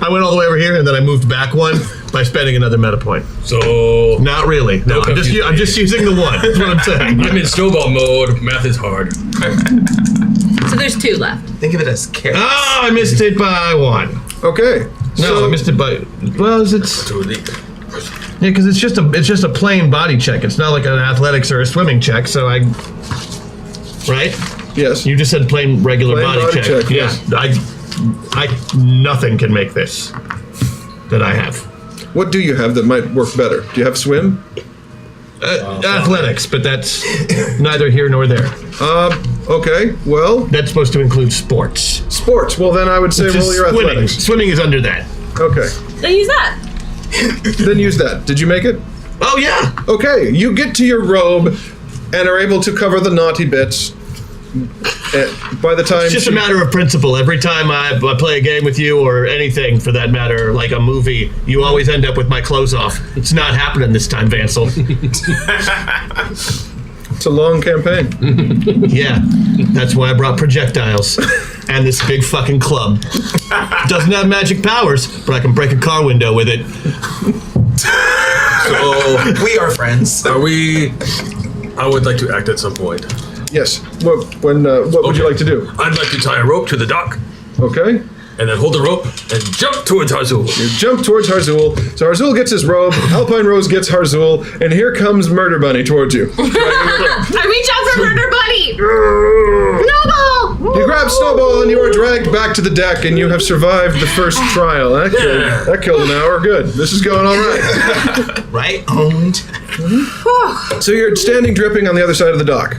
I went all the way over here and then I moved back 1 by spending another meta point. So Not really. No, I'm just using the 1. That's what I'm saying. I'm in snowball mode. Math is hard. So there's 2 left. Think of it as carrots. Oh, I missed it by 1. Okay. No, I missed it by. Well, it's Too deep. yeah, because it's just a plain body check. It's not like an athletics or a swimming check. So I, right? Yes. You just said plain regular Plain body, body check. check, yes. I nothing can make this that I have. What do you have that might work better? Do you have swim? Athletics, but that's neither here nor there. Okay. Well, That's supposed to include sports. sports. Well, then I would say Which roll is your swimming. athletics. Swimming is under that. Okay. Then use that. Then use that. Did you make it? Oh yeah. Okay. You get to your robe and are able to cover the naughty bits. By the time It's just a matter of principle. Every time I play a game with you, or anything for that matter, like a movie, you always end up with my clothes off. It's not happening this time, Vansel. It's a long campaign. Yeah, that's why I brought projectiles and this big fucking club. Doesn't have magic powers, but I can break a car window with it. So We are friends. are we? I would like to act at some point. Yes. What would you like to do? I'd like to tie a rope to the dock Okay. and then hold the rope and jump towards Harzul. You jump towards Harzul. So Harzul gets his robe. Alpine Rose gets Harzul, and here comes Murder Bunny towards you. I reach out for Murder Bunny! Snowball! You grab Snowball and you are dragged back to the deck, and you have survived the first trial. That killed an hour. Good. This is going all right. Right? Owned. So you're standing dripping on the other side of the dock.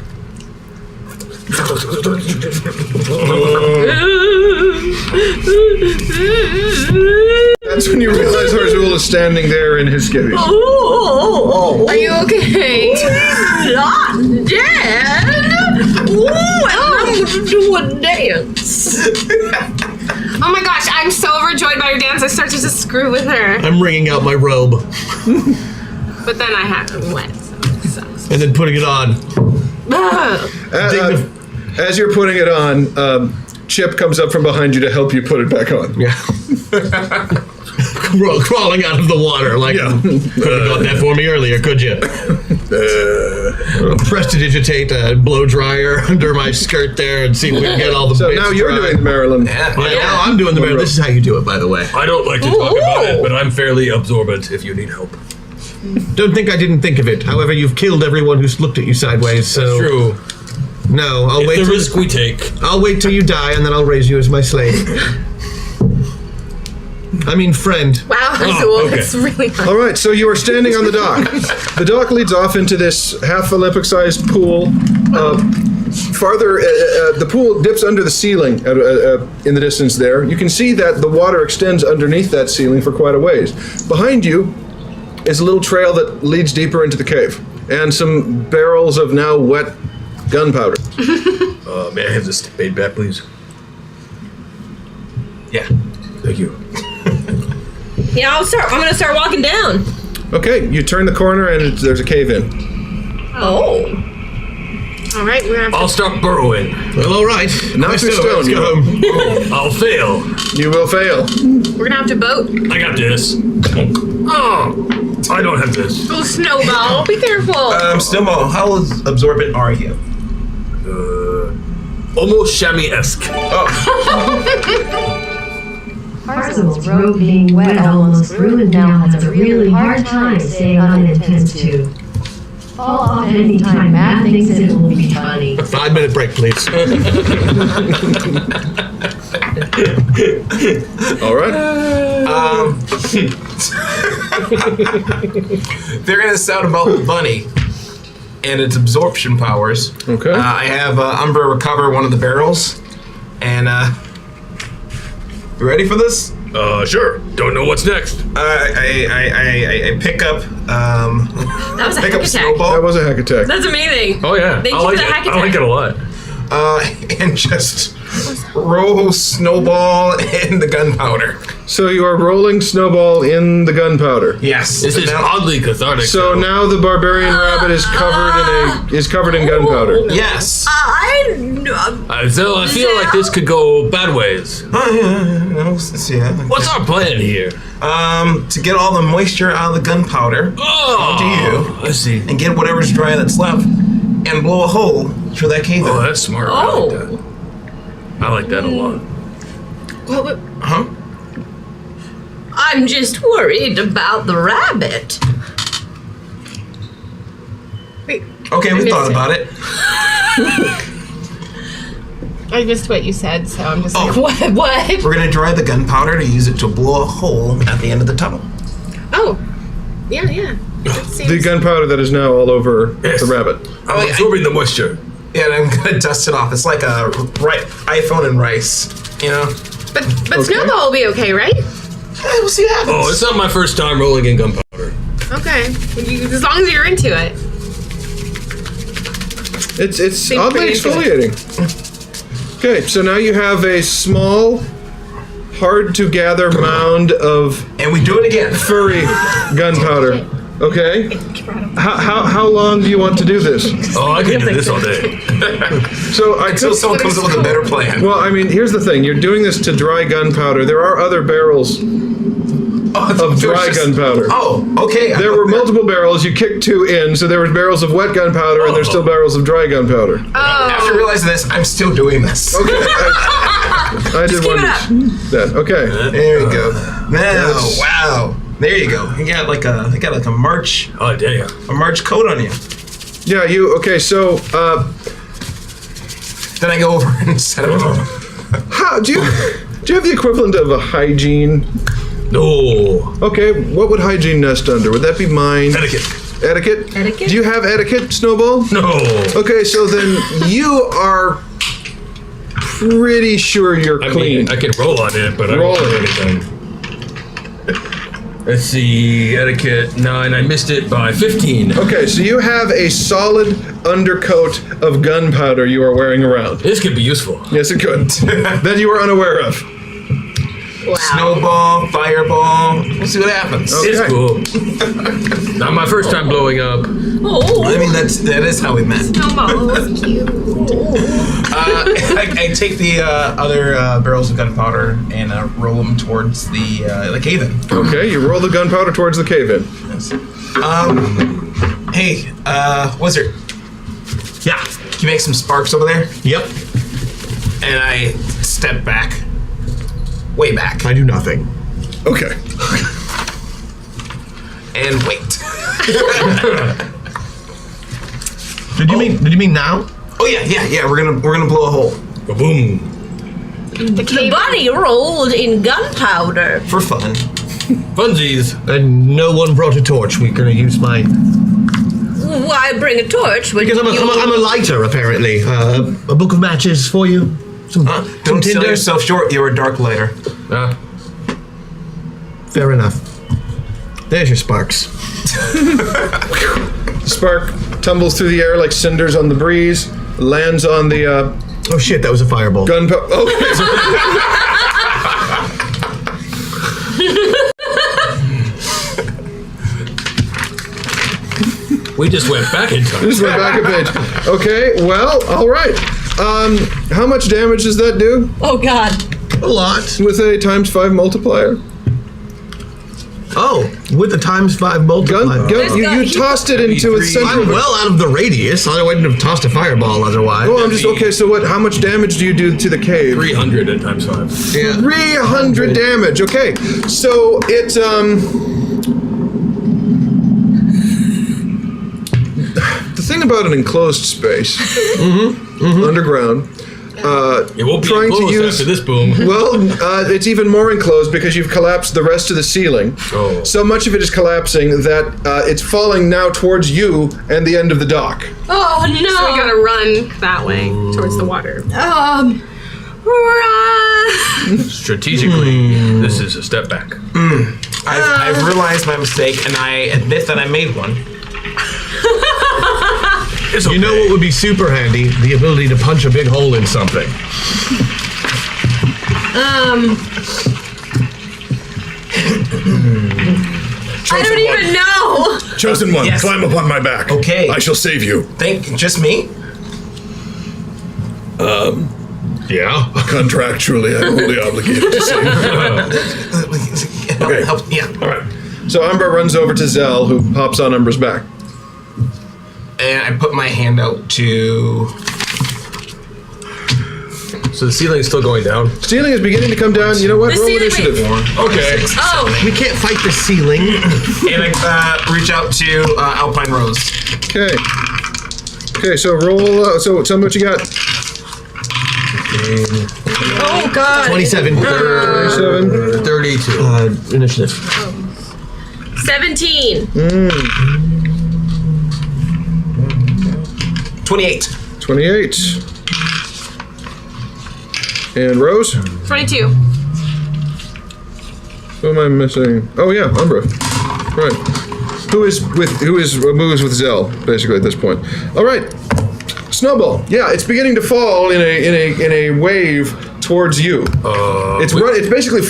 That's when you realize Harzul is standing there in his skivvies. Are you okay? Not dead. Ooh, I'm gonna do a dance. Oh my gosh, I'm so overjoyed by your dance. I start to just screw with her. I'm wringing out my robe But then I have it wet, so it sucks. and then putting it on. As you're putting it on, Chip comes up from behind you to help you put it back on. Yeah. Crawling out of the water, like, couldn't have got that for me earlier, could you? Prestidigitate a blow dryer under my skirt there and see if we can get all the So bits now you're dry. doing the Maryland. Yeah, now I'm doing the Maryland. This is how you do it, by the way. I don't like to talk about it, but I'm fairly absorbent if you need help. Don't think I didn't think of it. However, you've killed everyone who's looked at you sideways, so... True. No, I'll wait The till... risk we take. I'll wait till you die, and then I'll raise you as my slave. I mean, friend. Wow, Oh, okay. it's really hard. All right, so you are standing on the dock. The dock leads off into this half Olympic-sized pool. Farther, the pool dips under the ceiling in the distance there. You can see that the water extends underneath that ceiling for quite a ways. Behind you is a little trail that leads deeper into the cave, and some barrels of now wet gunpowder. May I have this spade back, please? Yeah. Thank you. Yeah, I'm gonna start walking down. Okay, you turn the corner and there's a cave in. Oh. All right, we're gonna I'll have start burrowing. Well, all right. Not too stone. Let's go home. I'll fail. You will fail. we're gonna have to boat. I got this. Oh, I don't have this. Oh, Snowball, be careful. Snowball, how absorbent are you? Almost chamois-esque. Parzel's robe being wet almost ruined now has a really hard time staying on it intends to. Fall off anytime Matt thinks it will be funny. 5-minute break, please. All right. They're gonna sound about the bunny and its absorption powers. Okay. I have Umbra recover one of the barrels, and you ready for this? Sure. Don't know what's next. I pick up That was a pick heck up attack. Snowball. That was a heck attack. That's amazing. Oh yeah, Thank I you like for the it. hack I like attack. it a lot. And just roll Snowball in the gunpowder. So you are rolling Snowball in the gunpowder. Yes. This is oddly cathartic. So now the barbarian rabbit is covered in gunpowder. Yes. So I feel like this could go bad ways. What's our plan here? To get all the moisture out of the gunpowder onto you, I see. and get whatever's dry that's left, and blow a hole through that cave. Oh, that's smart. Oh. I like that a lot. Huh? I'm just worried about the rabbit. Wait, Okay, we missed thought it. about it. I missed what you said, so I'm just like, Oh. what? We're gonna dry the gunpowder to use it to blow a hole at the end of the tunnel. Oh, yeah. That The seems- gunpowder that is now all over Yes. the rabbit. I'm absorbing the moisture. Yeah, and I'm gonna dust it off. It's like a iPhone and rice, you know? But Snowball will be okay, right? Yeah, we'll see what happens. Oh, it's not my first time rolling in gunpowder. Okay. As long as you're into it. It's Seems oddly pretty exfoliating. Okay, so now you have a small, hard to gather mound of And we do it again. furry gunpowder. Okay. How long do you want to do this? Oh, I can do this all day. So Until someone comes up with a better plan. Well, I mean, here's the thing. You're doing this to dry gunpowder. There are other barrels of dry gunpowder. Oh, okay. There were multiple barrels. You kicked 2 in, so there was barrels of wet gunpowder, and there's still barrels of dry gunpowder. After realizing this, I'm still doing this. Okay. I did keep it wonder up. that. Okay. There you go. Now, Yes. wow. There you go. You got like a March Oh, damn. a March coat on you. Yeah, you okay, so Then I go over and set it up. how do you have the equivalent of a hygiene? No. Okay, what would hygiene nest under? Would that be mine? Etiquette. Etiquette? Etiquette? Do you have etiquette, Snowball? No. Okay, so then you are pretty sure you're I clean. mean, I can roll on it, but Roll I don't do it. anything. Let's see, etiquette 9. I missed it by 15. Okay, so you have a solid undercoat of gunpowder you are wearing around. This could be useful. Yes, it could. That you are unaware of. Snowball, fireball. We'll see what happens. Okay. It's cool. Not my first time blowing up. Oh, I mean, that is how we met. Snowball was cute. I take the other barrels of gunpowder and roll them towards the cave-in. Okay, you roll the gunpowder towards the cave-in. Hey, wizard. Yeah. Can you make some sparks over there? Yep. And I step back. Way back. I do nothing. Okay. And wait. Did you mean now? Oh yeah. We're gonna blow a hole. Boom. the bunny rolled in gunpowder. For fun. Funsies. And no one brought a torch. We're gonna use my Why bring a torch when because I'm a lighter apparently. A book of matches for you. Some Don't sell tinder. yourself short. You're a dark lighter. Fair enough. There's your sparks. Spark tumbles through the air like cinders on the breeze, lands on the Oh shit, that was a fireball. gunpowder. Oh. We just went back in time. Just went back a page. Okay, well, all right. How much damage does that do? Oh, God. A lot. With a ×5 multiplier? Oh, with the ×5 multiplier. You tossed it into its center. I'm well out of the radius. I wouldn't have tossed a fireball otherwise. Oh, I'm just okay. So what? How much damage do you do to the cave? 300 at ×5. Yeah. 300 damage. Okay, so it the thing about an enclosed space, underground. It won't be trying to enclosed use after this boom. Well, it's even more enclosed because you've collapsed the rest of the ceiling. Oh. So much of it is collapsing that it's falling now towards you and the end of the dock. Oh, no. So we gotta run that way towards the water. Run. Strategically, this is a step back. I've realized my mistake, and I admit that I made one. It's okay. You know what would be super handy? The ability to punch a big hole in something. I don't even know. Chosen one, Yes. climb upon my back. Okay. I shall save you. Just me? Yeah. Contractually, I'm only obligated to save you. Okay. Help, yeah. All right. So Umbra runs over to Zell, who hops on Umbra's back. And I put my hand out to... So the ceiling's still going down. Ceiling is beginning to come down. You know what? The Roll ceiling- initiative. Okay. Oh, We can't fight the ceiling. And I reach out to Alpine Rose. Okay. Okay, so roll. So tell me what you got. oh God. 27. 27. 32. Initiative. 17. 28. 28. And Rose? 22. Who am I missing? Oh yeah, Umbra. Right. Who moves with Zell, basically at this point. Alright. Snowball. Yeah, it's beginning to fall in a wave towards you. It's basically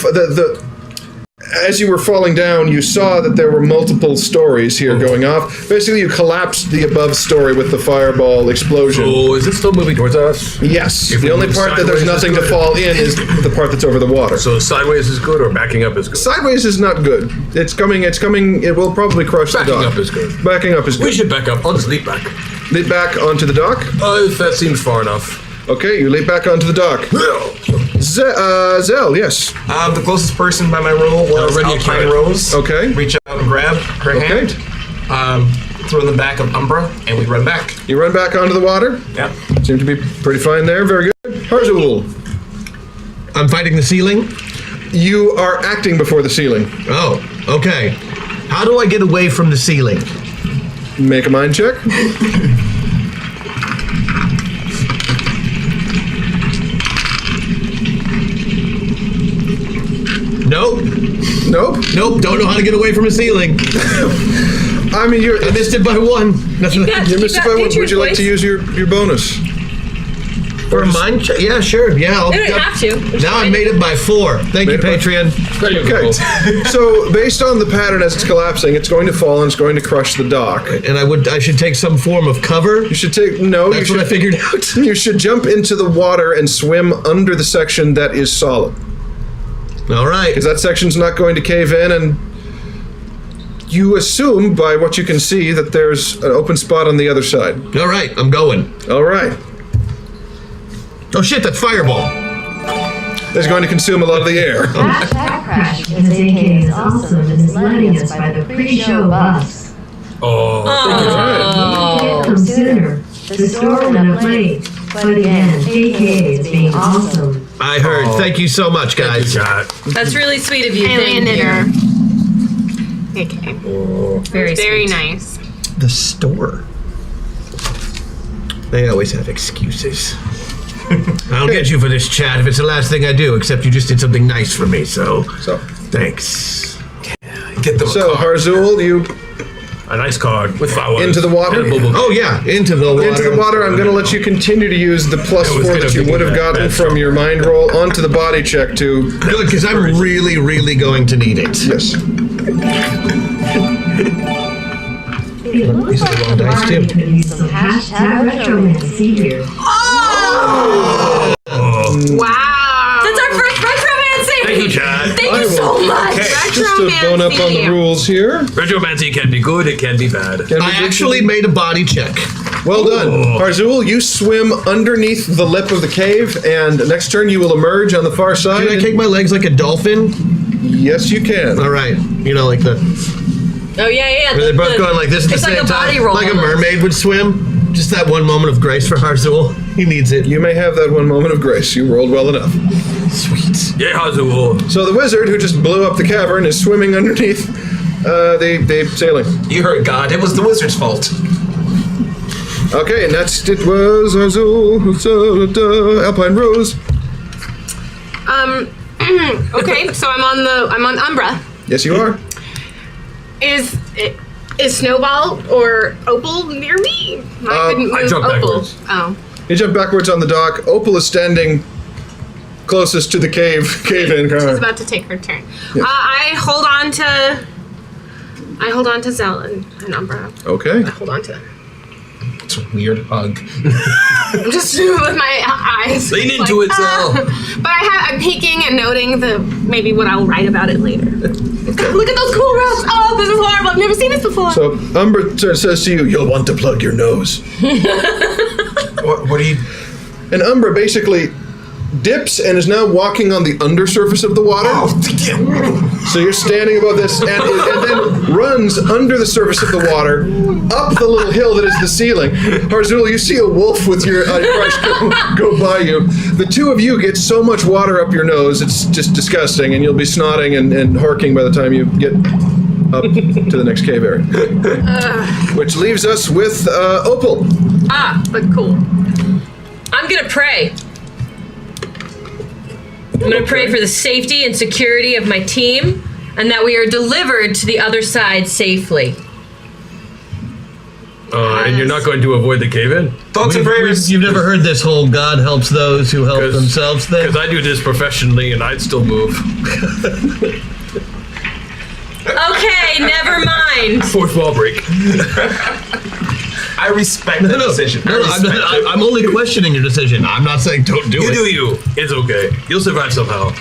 as you were falling down, you saw that there were multiple stories here going off. Basically, you collapsed the above story with the fireball explosion. Oh, is it still moving towards us? Yes. If The we only move part that there's sideways, nothing it's to good. fall in is the part that's over the water. So sideways is good or backing up is good? Sideways is not good. It's coming. It will probably crush Backing the dock. up is good. Backing up is good. We should back up. I'll just leap back. Leap back onto the dock. If that seems far enough. Okay, you leap back onto the dock. Zell, yes. The closest person by my roll was Already a Alpine carrot. Rose. Okay. Reach out and grab her hand. Throw in the back of Umbra, and we run back. You run back onto the water. Yeah. Seem to be pretty fine there. Very good. Harzul, I'm fighting the ceiling? you are acting before the ceiling. Oh, okay. How do I get away from the ceiling? Make a mind check. Nope. Nope. Nope. Don't know how to get away from a ceiling. I mean, I missed it by one. You got by one. Would you like to use your bonus? For a mind check? Yeah, sure. Yeah. You don't have to. Now I made it by 4. Thank you, Patreon. Okay. So based on the pattern as it's collapsing, it's going to fall and it's going to crush the dock. And I should take some form of cover. You should take no. That's you what I should, figured out. You should jump into the water and swim under the section that is solid. All right. Because that section's not going to cave in, and you assume by what you can see that there's an open spot on the other side. All right. I'm going. All right. Oh shit! That's fireball. That's going to consume a lot of the air. Hashtag Crash because AK is also misleading us by the pre-show bus. Oh, Get them sooner. The store went up late. But again, AK is being awesome. I heard. Thank you so much, guys. That's really sweet of you. Alien Thank you. knitter. Okay. Very Very sweet. nice. The store. They always have excuses. I'll get you for this chat if it's the last thing I do, except you just did something nice for me, so thanks. Get them. So Harzul, you a nice card with flowers. into the water. Oh yeah, into the water. Into the water. I'm going to let you continue to use the +4 that you would have gotten from your mind roll onto the body check to. Good, because I'm really, really going to need it. Yes. It looks like the party could use some hashtag retromancy here. Oh! Wow! That's our first retromancy! Thank you, Chad. Thank you so much! Just to bone up on the rules here. Retromancy can be good, it can be bad. I actually made a body check. Well done. Harzul, you swim underneath the lip of the cave, and next turn you will emerge on the far side. Can I kick my legs like a dolphin? Yes, you can. All right. You know, like the... Oh, yeah. Where they're both going like this at the it's same like a time. body roll. Like a mermaid would swim. Just that one moment of grace for Harzul. He needs it. You may have that one moment of grace. You rolled well enough. Sweet. Yeah, Hazuo. So the wizard who just blew up the cavern is swimming underneath the sailing. You heard God. It was the wizard's fault. Okay, and next it was Harzul, Alpine Rose. Okay, so I'm on Umbra. Yes, you are. Is Snowball or Opal near me? I couldn't move jumped Opal. backwards. Oh. You jump backwards on the dock. Opal is standing closest to the cave in. She's about to take her turn. Yes. I hold on to Zell and Umbra. Okay. I hold on to them. It's a weird hug. I'm just with my eyes. Lean into it, Zell. But I'm peeking and noting maybe what I'll write about it later. Look at those cool ropes. Oh, this is horrible. I've never seen this before. So Umbra says to you, "You'll want to plug your nose." What do you... And Umbra basically dips and is now walking on the undersurface of the water. So you're standing above this and then runs under the surface of the water, up the little hill that is the ceiling. Harzul, you see a wolf with your crush go by you. The two of you get so much water up your nose, it's just disgusting, and you'll be snotting and harking by the time you get up to the next cave area. Which leaves us with Opal. But cool. I'm gonna pray. I'm gonna pray for the safety and security of my team, and that we are delivered to the other side safely. And you're not going to avoid the cave-in? Thoughts and prayers. You've never heard this whole God helps those who help themselves thing? Because I do this professionally and I'd still move. Okay, never mind. Fourth wall break. I respect the decision. I'm only questioning your decision. I'm not saying don't do it. You do you. It's okay. You'll survive somehow.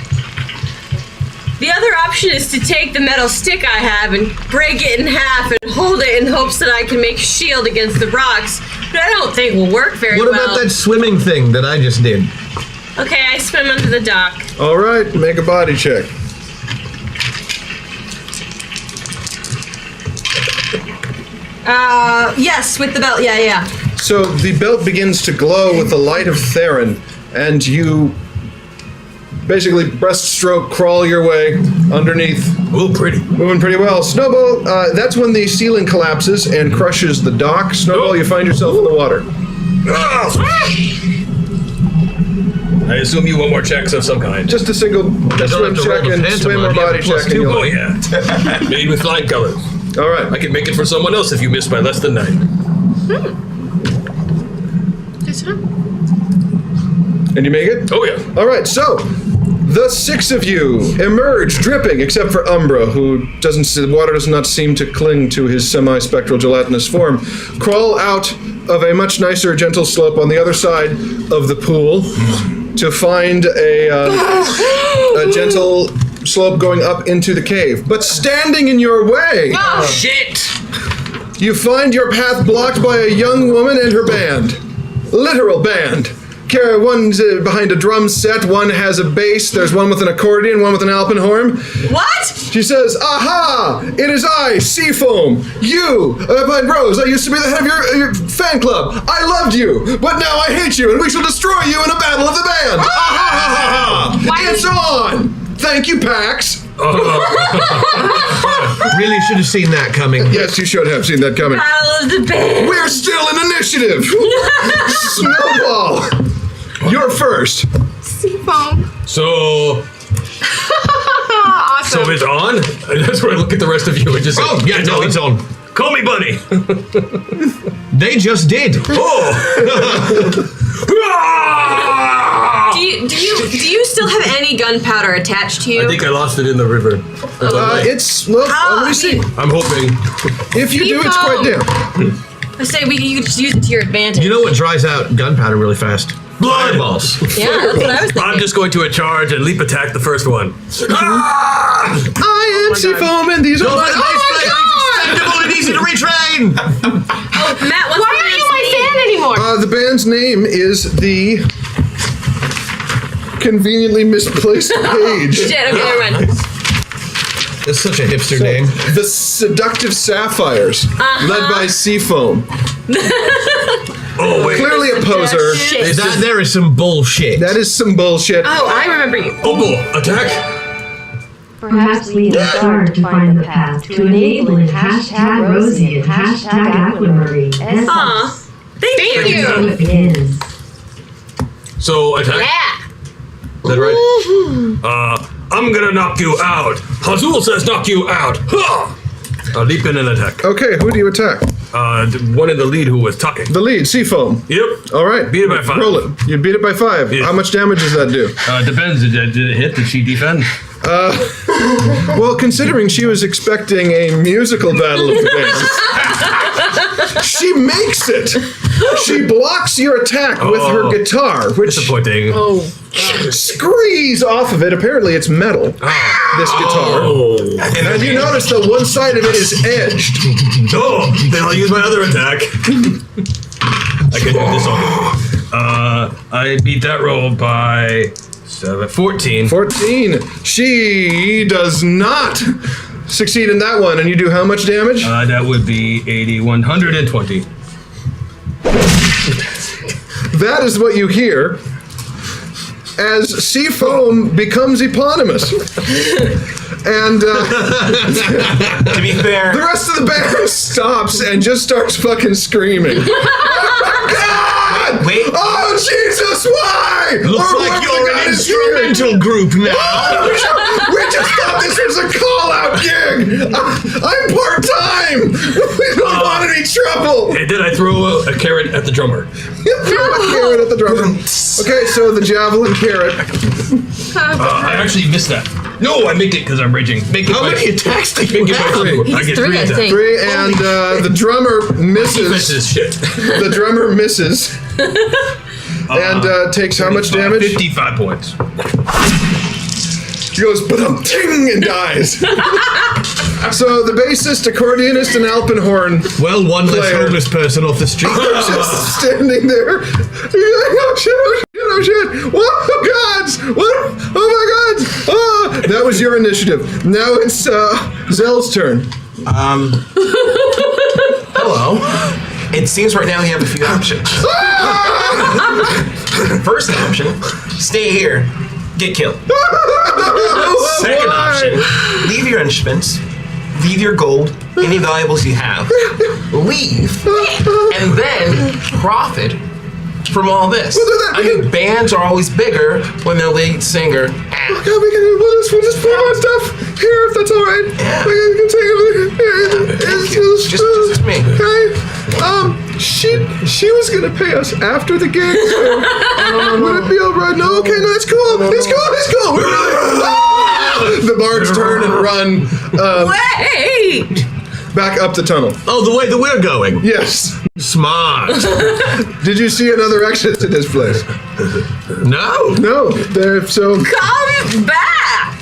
The other option is to take the metal stick I have and break it in half and hold it in hopes that I can make a shield against the rocks, but I don't think will work very well. What about that swimming thing that I just did? Okay, I swim under the dock. All right, make a body check. Yes, with the belt. Yeah. So the belt begins to glow with the light of Theron, and you basically breaststroke crawl your way underneath. Moving pretty well. Snowball, that's when the ceiling collapses and crushes the dock. Snowball, you find yourself in the water. I assume you want more checks of some kind. Just a single swim check and swim or body check. And Oh, yeah. Made with flying colors. All right. I can make it for someone else if you miss by less than 9. And you make it? Oh, yeah. All right, so the 6 of you emerge dripping, except for Umbra, who the water does not seem to cling to his semi-spectral gelatinous form. Crawl out of a much nicer, gentle slope on the other side of the pool to find a gentle slope going up into the cave. But standing in your way, shit! You find your path blocked by a young woman and her band. Literal band. One's behind a drum set, one has a bass, there's one with an accordion, one with an alpenhorn. What? She says, "Aha! It is I, Seafoam. You, Alpine Rose, I used to be the head of your fan club. I loved you, but now I hate you, and we shall destroy you in a battle of the band. And so on. Thank you, Pax." Really should have seen that coming. Yes, you should have seen that coming. Battle of the band. We're still in initiative. Snowball, you're first. Seafoam. So Awesome. it's on? That's where I look at the rest of you and just say, it's on. Call me buddy. They just did. Do you still have any gun gunpowder attached to you? I think I lost it in the river. It's, well, let me see. I'm hoping. If you do, it's quite dim. I say you could just use it to your advantage. You know what dries out gunpowder really fast? Blood! Fireballs. Yeah, that's what I was thinking. I'm just going to charge and leap attack the first one. I am Seafoam, and these are my... Acceptable and easy to retrain! Matt, what's Why aren't you my fan anymore? The band's name is the conveniently misplaced page. Shit, okay, never mind. That's such a hipster name. The Seductive Sapphires, led by Seafoam. Oh, wait. Clearly a poser. That there is some bullshit. That is some bullshit. Oh, I remember you. Opal, attack! Perhaps we have started to find the path to enabling hashtag Rosie and hashtag Aquamarine. Aw, thank you. Begins. So, attack? Yeah. Is that right? I'm gonna knock you out. Hazul says knock you out. Ha! I'll leap in and attack. Okay, who do you attack? One in the lead who was talking. The lead, Seafoam. Yep. All right. Beat it by 5. Roll it. You beat it by 5. Yeah. How much damage does that do? Depends. Did it hit? Did she defend? Well, considering she was expecting a musical battle of the bands, she makes it. She blocks your attack with her guitar, which Disappointing. screes off of it. Apparently, it's metal. This guitar. And you notice that one side of it is edged. Oh, then I'll use my other attack. I can do this on. I beat that roll by 14. 14. She does not succeed in that one. And you do how much damage? That would be 120. That is what you hear as Seafoam becomes eponymous. And To be fair, the rest of the band stops and just starts fucking screaming. God! Wait. Oh, Jesus, why? Looks Our like work you're God an is here. instrumental group now. We just thought this was a call-out gig. I'm part-time. We don't want any trouble. And then I throw a carrot at the drummer. Throw a carrot at the drummer. Okay, so the javelin carrot. I actually missed that. No, I made it because I'm raging. How many attacks do you Make it by have? 3. I get 3 I attacks. think. 3, and the drummer misses. This is shit. The drummer misses. And takes how much damage? 55 points. He goes, ba-dum-ting, and dies. So the bassist, accordionist, and alpenhorn Well, one less Player. homeless person off the street. are just standing there. He's like, oh shit, oh shit, oh shit. What? Oh gods! What? Oh my gods! Oh! That was your initiative. Now it's Zell's turn. hello. It seems right now we have a few options. First option, stay here, get killed. Second option, leave your instruments, leave your gold, any valuables you have, leave, and then profit from all this. We'll do that. I mean, bands are always bigger when their lead singer. God, we'll just put our stuff here if that's all right. Yeah. We can take it. Thank you. Just me. Okay. She was gonna pay us after the gig. So would it be all right? No. Okay. No. It's cool. It's cool. It's cool. We're really, the bards turn and run Wait! back up the tunnel. Oh, the way that we're going. Yes. Smart. Did you see another exit to this place? No. No. They're so Come back!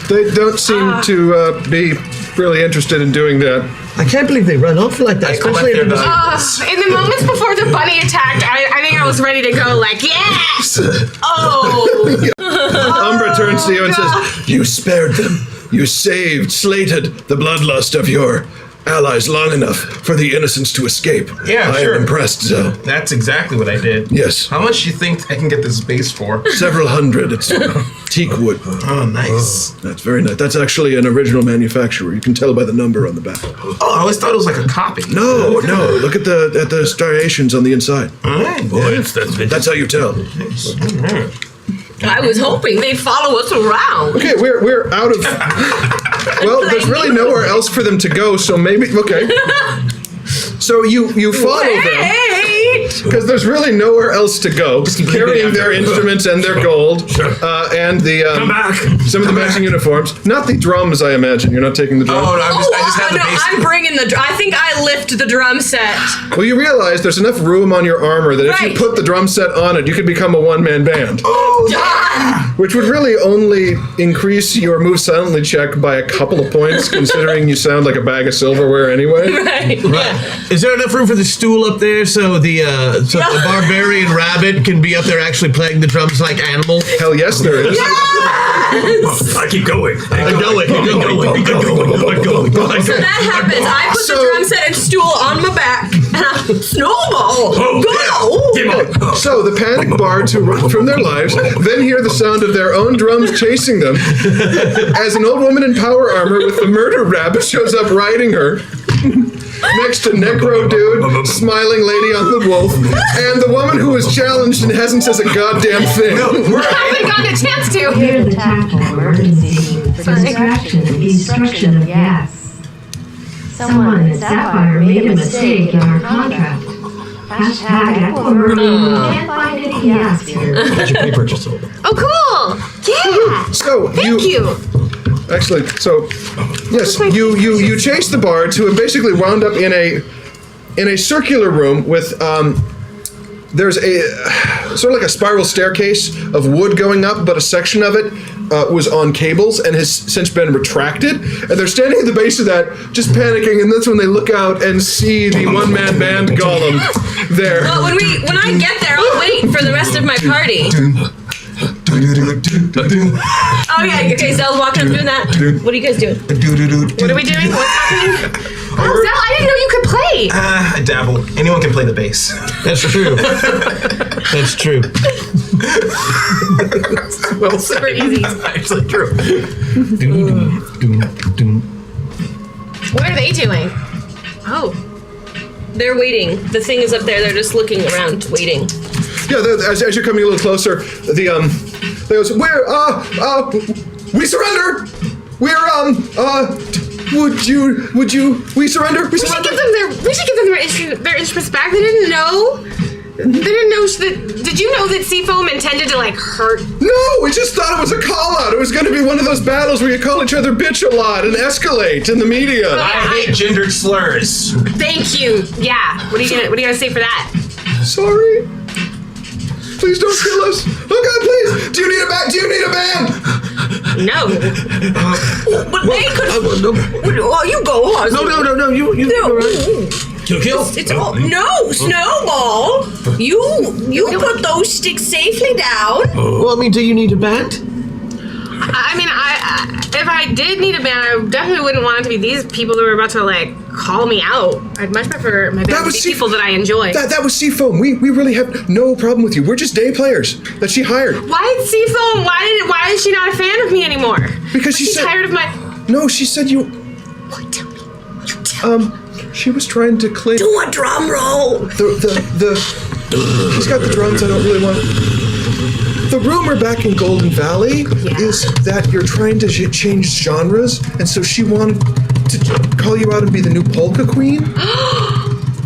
they don't seem to be really interested in doing that. I can't believe they run off like that. I collect Especially their if it was- valuables. In the moments before the bunny attacked, I think I was ready to go like, yes! Oh! Umbra turns to you and says, "You spared them. You saved, slated the bloodlust of your allies long enough for the innocents to escape. Yeah, I sure. am impressed, Zell. That's exactly what I did. Yes. How much do you think I can get this base for? Several hundred. It's teak wood. Oh, nice. That's very nice. That's actually an original manufacturer. You can tell by the number on the back. Oh, I always thought it was like a copy. No. Look at the striations on the inside. All right. Boy, that's vintage. That's how you tell. I was hoping they'd follow us around. Okay, we're out of. Well, there's really nowhere else for them to go, so maybe okay. So you follow them. Wait! because there's really nowhere else to go. Carrying their instruments and their gold, and the some of the matching uniforms. Not the drums, I imagine. You're not taking the drums. Oh, no, I just have the bass. I'm bringing I think I lift the drum set. Well, you realize there's enough room on your armor that if you put the drum set on it, you could become a one-man band. Done! Which would really only increase your move silently check by a couple of points, considering you sound like a bag of silverware anyway. Right. Yeah. Is there enough room for the stool up there so the barbarian rabbit can be up there actually playing the drums like animal? Hell yes, there is. I keep going. I know it. So that happens. I put the drum set and stool on my back, and I snowball. Go! So the panic bards who run from their lives then hear the sound of their own drums chasing them as an old woman in power armor with the murder rabbit shows up riding her. Next to Necro Dude, Smiling Lady on the Wolf, and the woman who was challenged and hasn't said a goddamn thing. I haven't gotten a chance to. Clear the tactile emergency for distraction and destruction of gas. Someone at Sapphire made a mistake in our contract. Hashtag Aquamarine can't find any gas here. That's your paper just sold. Oh, cool. Yeah. So Thank you. Actually, so yes, you chase the bards who have basically wound up in a circular room with there's a sort of like a spiral staircase of wood going up, but a section of it was on cables and has since been retracted. And they're standing at the base of that, just panicking. And that's when they look out and see the one-man band golem there. Well, when I get there, I'll wait for the rest of my party. Oh yeah, okay, Zel's walking up doing that. What are you guys doing? What are we doing? What's happening? Oh, Zel, I didn't know you could play. I dabble. Anyone can play the bass. That's true. That's true. Well, super easy. That's actually true. What are they doing? Oh. They're waiting. The thing is up there. They're just looking around, waiting. Yeah, as you're coming a little closer, they goes, we surrender. We surrender. We should give them their instruments back. They didn't know. Did you know that Seafoam intended to hurt? No, we just thought it was a call out. It was going to be one of those battles where you call each other bitch a lot and escalate in the media. I hate gendered slurs. Thank you. Yeah. What are you gonna say for that? Sorry. Please don't kill us. Oh God, please. Do you need a band? No. But they could. Oh, you go on. No. You. Kill. It's all no Snowball. You put those sticks safely down. Well, I mean, do you need a band? I mean, if I did need a band, I definitely wouldn't want it to be these people that were about to call me out. I'd much prefer my band to be people that I enjoy. That was Seafoam. We really have no problem with you. We're just day players that she hired. Why is Seafoam? Why is she not a fan of me anymore? Because she's tired of my. No, she said you. What? Tell me. You tell me. She was trying to claim. Do a drum roll. She's got the drums. I don't really want. The rumor back in Golden Valley is that you're trying to change genres, and so she wanted to call you out and be the new polka queen.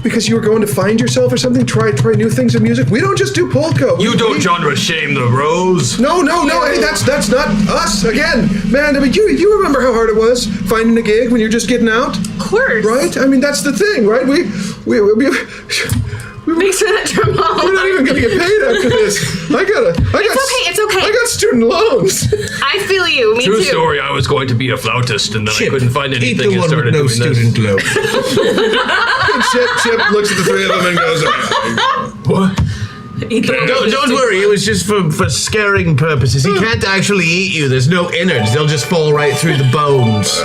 Because you were going to find yourself or something, try new things in music. We don't just do polka. You don't genre shame the rose. No. Hey, that's not us. Again, man. I mean, you remember how hard it was finding a gig when you're just getting out? Of course. Right. I mean, that's the thing, right? We Thanks for that drum roll. We're not even gonna get paid after this. It's okay. I got student loans. I feel you. Me True too. story. I was going to be a flautist, and then I couldn't find anything and started no doing student this. loan. Chip looks at the three of them and goes, What? Don't worry, it was just for scaring purposes. He can't actually eat you. There's no innards. They'll just fall right through the bones.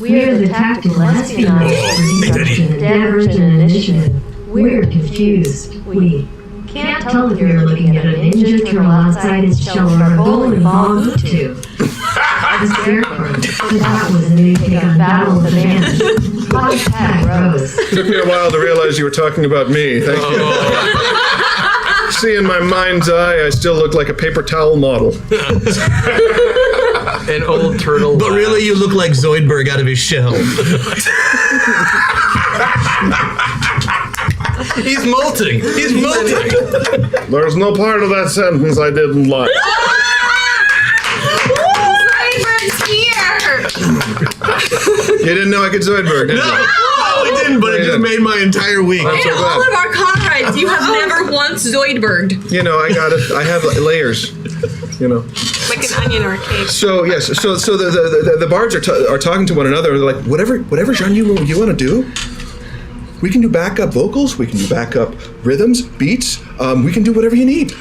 We are the tactical espionage for deduction and diversion initiative. We're confused. We can't tell if you're looking at a ninja turtle outside its shell or a bowling ball hoop tube. The scarecrow. That was a new take on Battle of the Bands. Hashtag Rose. Took me a while to realize you were talking about me. Thank you. See, in my mind's eye, I still look like a paper towel model. An old turtle. But really, you look like Zoidberg out of his shell. He's molting. He's molting. There's no part of that sentence I didn't like. You didn't know I could Zoidberg, did you? No, I didn't, but it just made my entire week. In all of our comrades, you have never once Zoidberged. You know, I got it. I have layers. You know. Like an onion or a cake. So yes, so the bards are talking to one another. They're like, whatever genre you want to do, we can do backup vocals, we can do backup rhythms, beats. We can do whatever you need.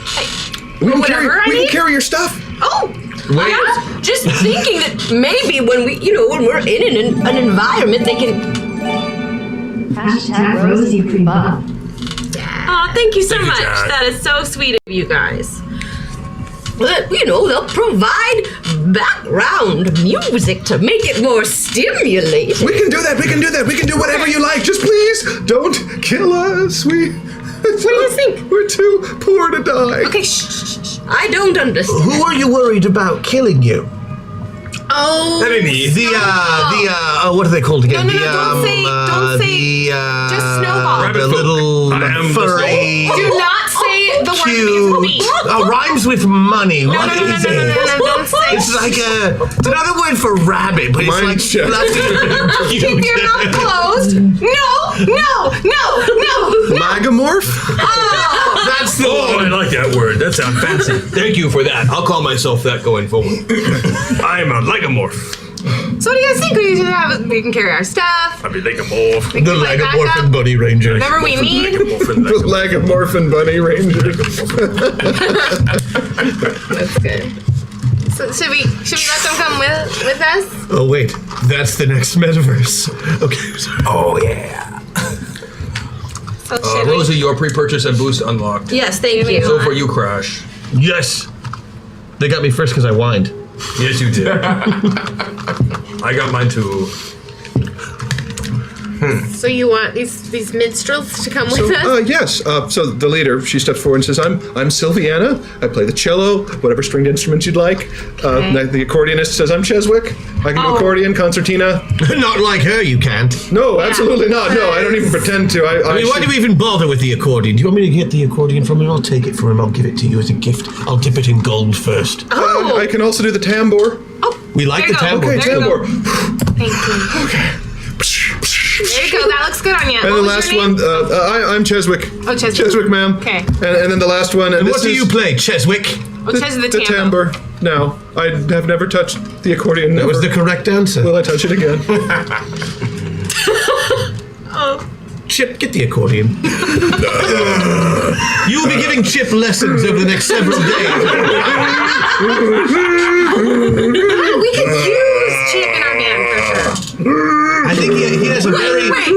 We can carry your stuff. Oh, yeah. Just thinking that maybe when we're in an environment, they can. Hashtag Rosie pre-buff. Oh, thank you so much. That is so sweet of you guys. But, they'll provide background music to make it more stimulating. We can do that. We can do whatever you like. Just please don't kill us. What do you think? We're too poor to die. Okay, shh. I don't understand. Who are you worried about killing you? Oh, That ain't me. What are they called again? No, don't say, just Snowball. The little I am the furry. Do not say the word Cute. Rhymes with money. What No, is it? don't say. It's like it's another word for rabbit, but it's like fluffy. Keep your mouth closed. No. Megamorph? That's the Oh, I like that word. That sounds fancy. Thank you for that. I'll call myself that going forward. I'm a Legomorph. So what do you guys think? We can carry our stuff. I'm a Legomorph. We can the play Legomorph backup. and Bunny Ranger. Whatever we need. The Legomorph and Bunny Ranger. That's good. So should we let them come with us? Oh wait, that's the next metaverse. Okay. Sorry. Oh yeah. So should we? Rosie, your pre-purchase and boost unlocked. Yes, thank you. So for you, Crash. Yes. They got me first because I whined. Yes, you did. I got mine too. So you want these minstrels to come with us? Yes. So the leader, she steps forward and says, I'm Sylviana. I play the cello, whatever stringed instrument you'd like. The accordionist says, I'm Cheswick. I can do accordion, concertina. Not like her, you can't. No, absolutely not. No, I don't even pretend to. I mean, why do we even bother with the accordion? Do you want me to get the accordion from him? I'll take it for him. I'll give it to you as a gift. I'll dip it in gold first. I can also do the tambour. We like the tambour. Okay, There you tambour. Thank you. Okay. There you go. That looks good on you. And the last one, I'm Cheswick. Oh, Cheswick. Cheswick, ma'am. Okay. And then the last one. And what do you play, Cheswick? Oh, Cheswick the tambour. No, I have never touched the accordion. That was the correct answer. Will I touch it again? Chip, get the accordion. You'll be giving Chip lessons over the next several days. We could use Chip in our band for sure. I think he has a very... Wait,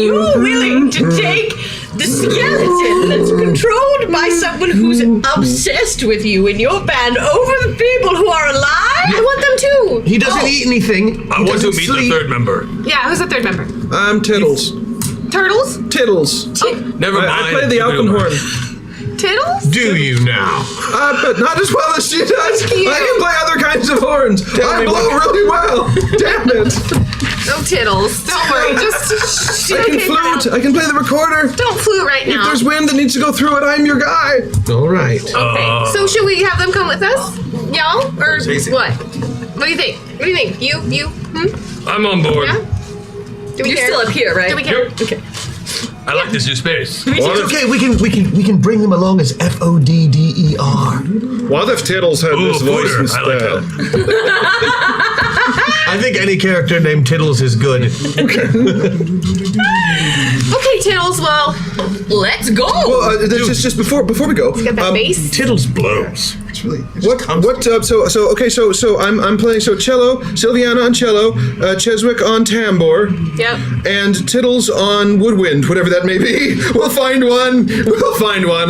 you willing to take the skeleton that's controlled by someone who's obsessed with you in your band over the people who are alive? I want them too. He doesn't eat anything. I want to meet the third member. Yeah, who's the third member? I'm Tittles. Turtles? Tittles. Never mind. I play the alpenhorn. Tittles? Do you now? But not as well as she does. I can play other kinds of horns. I blow really well. Damn it. No tittles. Don't worry. Just I can flute. I can play the recorder. Don't flute right If now. there's wind that needs to go through it, I'm your guy. All right. Okay. So should we have them come with us? Y'all? Or what? What do you think? What do you think? You? I'm on board. Yeah? Do we You're care? still up here, right? Do we care? Okay. I like this new space. It's okay. We can bring them along as FODDER. What if Tittles had this voice Fooder. instead? I like that. I think any character named Tittles is good. Okay, Tittles. Well, Let's go. Well, just before we go, get that bass. Tittles blows. it's really what so I'm playing cello, Sylviana on cello, Cheswick on tambour, Yep. and Tittles on woodwind, whatever that may be. We'll find one.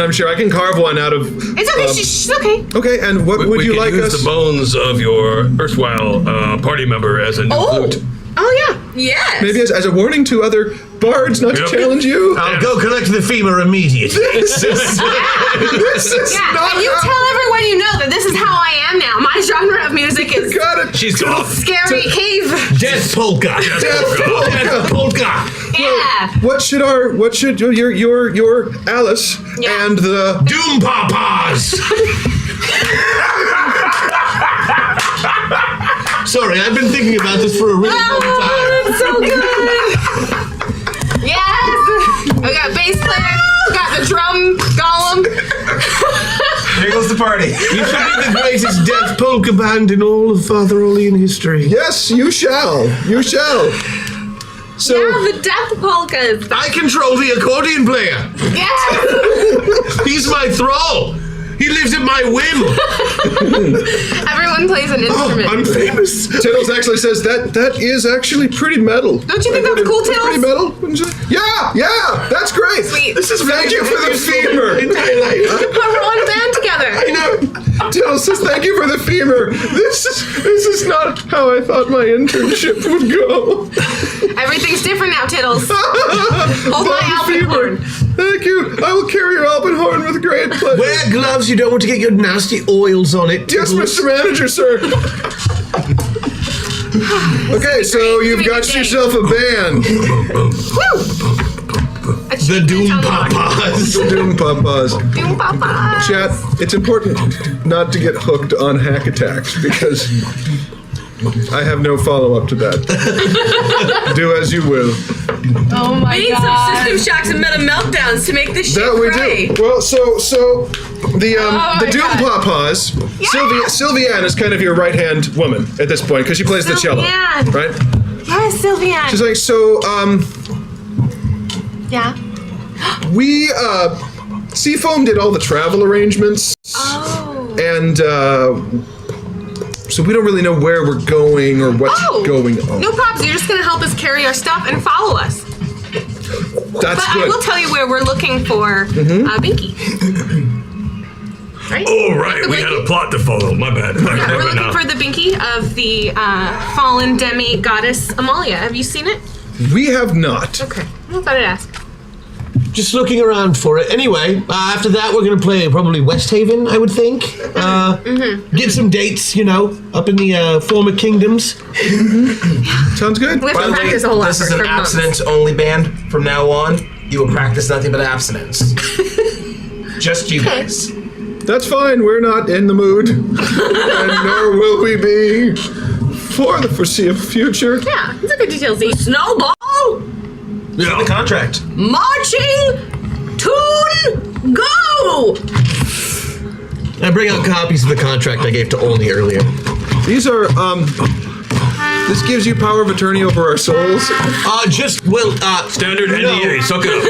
I'm sure I can carve one out of. It's okay. She's okay. Okay, and what would we you could like use us? the bones of your erstwhile party member as a new flute. Oh yeah. Yes. Maybe as a warning to other bards not to Yep. challenge you. I'll go collect the femur immediately. This is Yeah. not And you how- tell everyone you know that this is how I am now. My genre of music is Got it. She's gone. scary cave. Death polka. Death polka. Yeah. What should your Alice Yeah. and the Doom Papas. Sorry, I've been thinking about this for a really long time. That's so good. Yes. We got bass player. We got the drum golem. There goes the party. You should be the greatest death polka band in all of Fartherallian history. Yes, you shall. You shall. So Yeah, the death polkas. I control the accordion player. Yes. He's my thrall. He lives at my whim. Everyone plays an instrument. I'm famous. Tittles actually says that is actually pretty metal. Don't you think that's cool, Tittles? Pretty metal? Wouldn't you? Yeah, that's great. Sweet. This is Thank you for the femur. But we're on a band together. I know. Tittles says thank you for the femur. This is not how I thought my internship would go. Everything's different now, Tittles. Hold my alpenhorn. Thank you. I will carry your alpenhorn with great pleasure. Wear gloves. You don't want to get your nasty oils on it. Yes, Tittles. Mr. Manager, sir. Okay, so you've got yourself a band. The Doom Papas. The Doom Papas. Doom Papa. Chat, it's important not to get hooked on hack attacks because I have no follow-up to that. Do as you will. Oh my we need some system shocks and meta meltdowns to make this shit That we cray. do. Well, so the Doom Papas, Sylviane is kind of your right-hand woman at this point because she plays the cello, Sylviane. right? Yes, Sylviane. She's like, so, Yeah. we, Seafoam did all the travel arrangements. Oh. And, so we don't really know where we're going or what's going on. No problems. You're just going to help us carry our stuff and follow us. That's But good. I will tell you where we're looking for Binky. Right? Oh, right. The We had a Binky? plot to follow. My bad. I Yeah, we're remember looking now. for the Binky of the fallen demi-goddess Amalia. Have you seen it? We have not. Okay. I thought I'd ask. Just looking around for it. Anyway, after that, we're going to play probably West Haven, I would think. Get some dates, up in the former kingdoms. Sounds good. We have By to the way, practice a whole lot this is for an months. abstinence-only band. From now on, you will practice nothing but abstinence. Just you guys. That's fine. We're not in the mood. And nor will we be for the foreseeable future. Yeah, it's a good detail, Z. Snowball, Yeah. The contract. marching, tune, go! I bring out copies of the contract I gave to Olney earlier. These are, this gives you power of attorney over our souls. Standard NDA. Suck it up.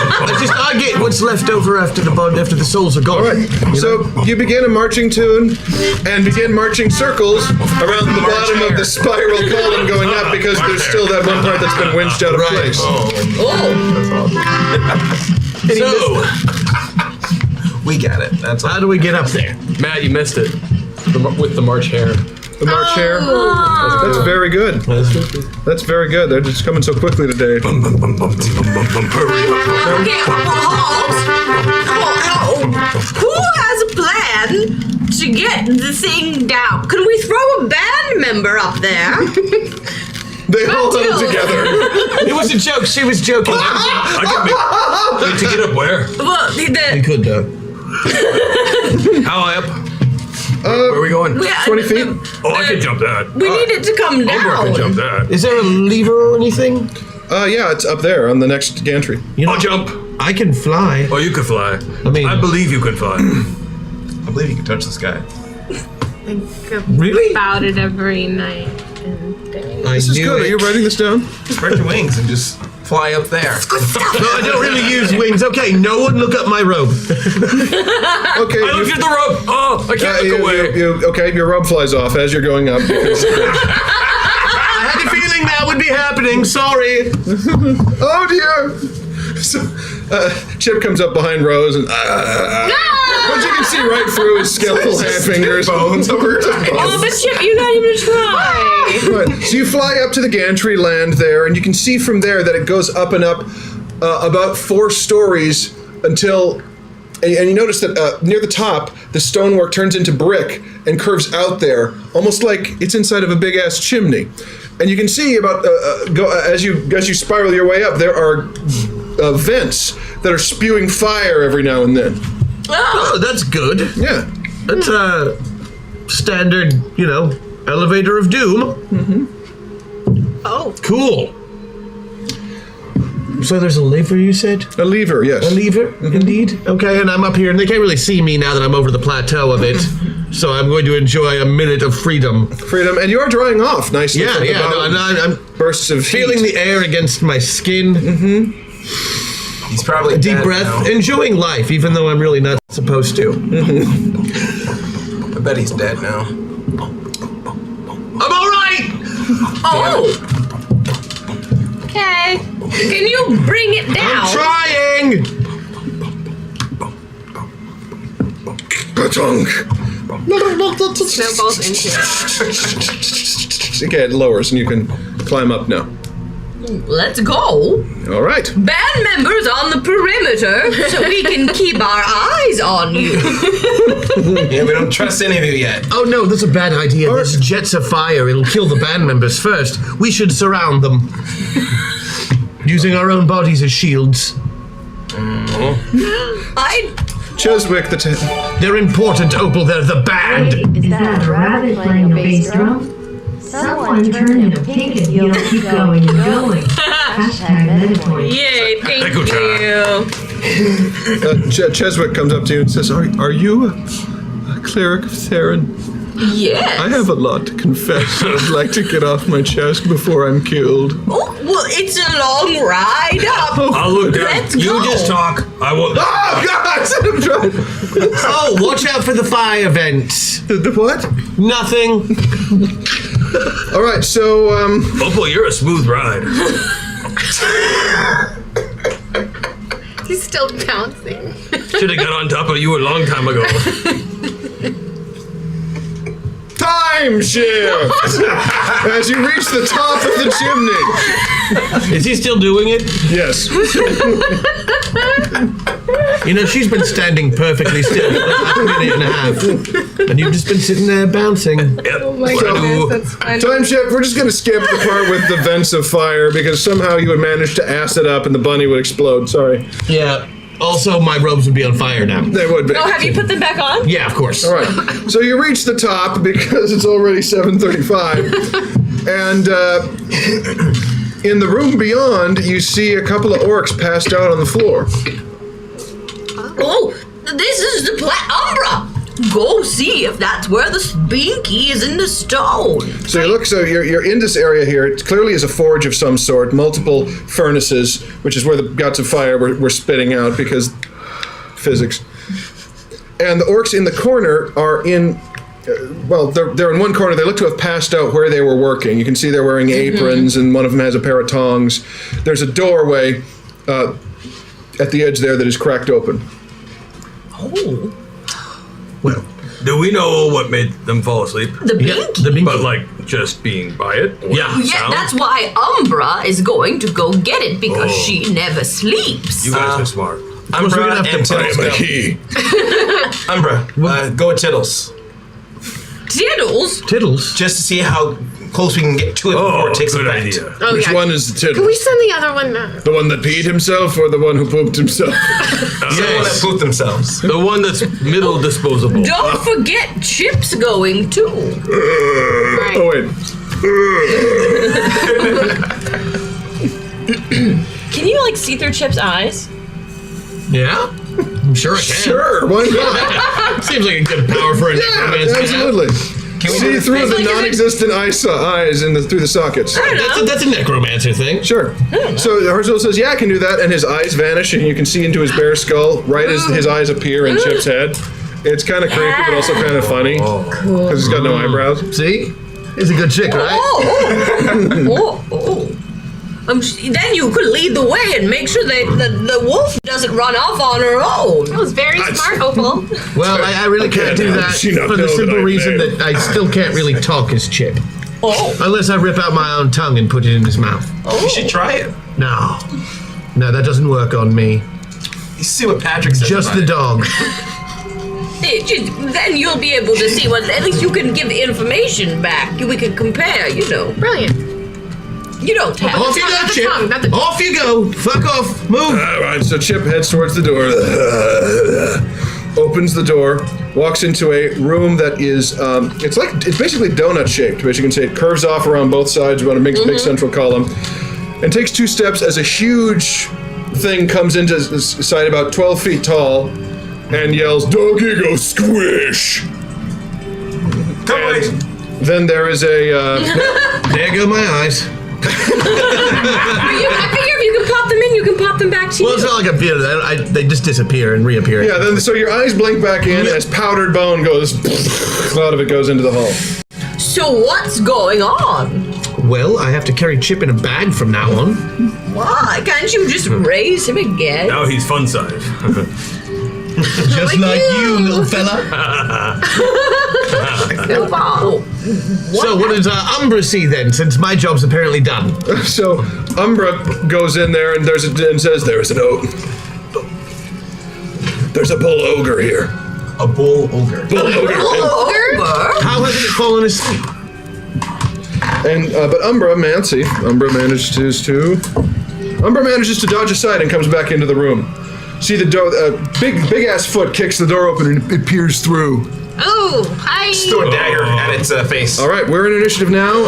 I get what's left over after the souls are gone. All right. So you begin a marching tune and begin marching circles around the bottom of the spiral column going up because there's still that one part that's been winched out of place. So, We got it. That's all. how do we get up there? Matt, you missed it. With the March hare. The march hare. That's very good. That's very good. They're just coming so quickly today. Hurry up. Okay, who has a plan to get the thing down? Can we throw a band member up there? They all huddle Matilda. together. It was a joke. She was joking. I can make. To get up where? Well, You could, though. How high up? Where are we going? 20 feet. Oh, I can jump that. we need it to come Ogre can jump down. that. Is there a lever or anything? Yeah, it's up there on the next gantry. I'll jump. I can fly. Oh, you can fly. I mean- I believe you can fly. I believe you can touch the sky. Really? About it every night and day. This is good. Are you writing this down? Spread your wings and just fly up there. No, I don't really use wings. Okay, no one look up my robe. Okay. I looked at the rope. Oh, I can't look away. Okay, your robe flies off as you're going up. Because, I had a feeling that would be happening. Sorry. oh dear. So, Chip comes up behind Rose and but you can see right through his skeletal hand fingers. Bones over Oh, but Chip, you got even try. Right. So you fly up to the gantry land there, and you can see from there that it goes up and up about 4 stories until And you notice that near the top, the stonework turns into brick and curves out there, almost like it's inside of a big-ass chimney. And you can see about as you spiral your way up, there are vents that are spewing fire every now and then. Oh, that's good. Yeah. That's a standard, elevator of doom. Mm-hmm. Oh. Cool. So there's a lever, you said? A lever, yes. A lever, indeed. Okay, and I'm up here, and they can't really see me now that I'm over the plateau of it. So I'm going to enjoy a minute of freedom. Freedom, and you are drying off nicely. Yeah, I'm bursts of feeling heat. the air against my skin. Mm-hmm. He's probably a deep breath, now. Enjoying life, even though I'm really not supposed to. I bet he's dead now. I'm all right. Oh. Okay. Can you bring it down? I'm trying. Snowballs into it. Okay, it lowers, and you can climb up now. Let's go. All right. Band members on the perimeter so we can keep our eyes on you. Yeah, we don't trust any of you yet. Oh no, that's a bad idea. There's jets of fire. It'll kill the band members first. We should surround them. Using our own bodies as shields. Cheswick, they're important, Opal. They're the band. Wait, is that a rabbit playing a bass drum? Someone turn into pink and he'll keep going and going. #Metapoint. Yay, thank you. Cheswick comes up to you and says, Are you a cleric of Theron? Yes. I have a lot to confess. I'd like to get off my chest before I'm killed. Oh, well, it's a long ride up. I'll look down. Let's You go. just talk. I will. Oh, God! I'm trying. Oh, watch out for the fire vents. The what? Nothing. All right, so, Opal, you're a smooth ride. He's still bouncing. Should have got on top of you a long time ago. Time shift! As you reach the top of the chimney. Is he still doing it? Yes. She's been standing perfectly still for a minute and a half. And you've just been sitting there bouncing. Yep. Oh my goodness, that's fun. Time shift, we're just going to skip the part with the vents of fire because somehow you would manage to ass it up and the bunny would explode. Sorry. Yeah. Also, my robes would be on fire now. They would be. Oh, have you put them back on? Yeah, of course. All right. So you reach the top because it's already 7:35. And in the room beyond, you see a couple of orcs passed out on the floor. Oh, this is the Umbra. Go see if that's where the binky is in the stone. So you look. So you're in this area here. It clearly is a forge of some sort. Multiple furnaces, which is where the gods of fire were spitting out because physics. And the orcs in the corner are in. Well, they're in one corner. They look to have passed out where they were working. You can see they're wearing aprons, and one of them has a pair of tongs. There's a doorway at the edge there that is cracked open. Oh. Well, do we know what made them fall asleep? The binky? But just being by it? Or Yeah, sound? that's why Umbra is going to go get it because she never sleeps. You guys are smart. Umbra and Tittles go. Key. Umbra, go with Tittles. Tittles? Tittles? Just to see how close we can get to it before it takes good effect. idea. Oh, Which yeah. one is the Can we tittle? send the other one now? The one that peed himself or the one who pooped himself? Someone that pooped themselves. The one that's middle disposable. Don't forget Chip's going too. Right. Oh wait. Can you see through Chip's eyes? Yeah? I'm sure I can. Sure. Why not? Seems like a good power for a necromancer. Absolutely. Can we See through the like, is it- non-existent eyes through the sockets. That's a necromancer thing. Sure. So Harzul says, "Yeah, I can do that," and his eyes vanish, and you can see into his bare skull right as his eyes appear in Chip's head. It's kind of creepy, but also kind of funny because he's got no eyebrows. See? He's a good chick, right? Oh. Then you could lead the way and make sure that the wolf doesn't run off on her own. That was very smart, Opal. Well, I really can't do that She not for the know simple that I'm reason there. that I still can't really talk as Chip. Oh. Unless I rip out my own tongue and put it in his mouth. You should try it. No, that doesn't work on me. You see what Patrick says. Just the dog. Then you'll be able to see what. At least you can give information back. We can compare. Brilliant. You don't have. Off you go, Chip. Off you go. Fuck off. Move. All right, so Chip heads towards the door, opens the door, walks into a room that is, it's basically donut shaped, but as you can see, it curves off around both sides around a big central column, and takes 2 steps as a huge thing comes into sight about 12 feet tall, and yells, "Doggy, go squish!" Come away. Then there is a, there go my eyes. I figure if you can pop them in, you can pop them back to you. Well, it's not like a beard. They just disappear and reappear. yeah, then so your eyes blink back in as powdered bone goes, a cloud of it goes into the hall. So what's going on? Well, I have to carry Chip in a bag from now on. Why can't you just raise him again? Now he's fun size. Just like you, little fella. Wow. So what does Umbra see then, since my job's apparently done? So Umbra goes in there and says, "There's a bull ogre here." A bull ogre. Bull ogre. How hasn't it fallen asleep? And but Umbra manages to dodge aside and comes back into the room. See the door, big ass foot kicks the door open and it peers through. Oh, hi. Just throw a dagger at its face. All right, we're in initiative now.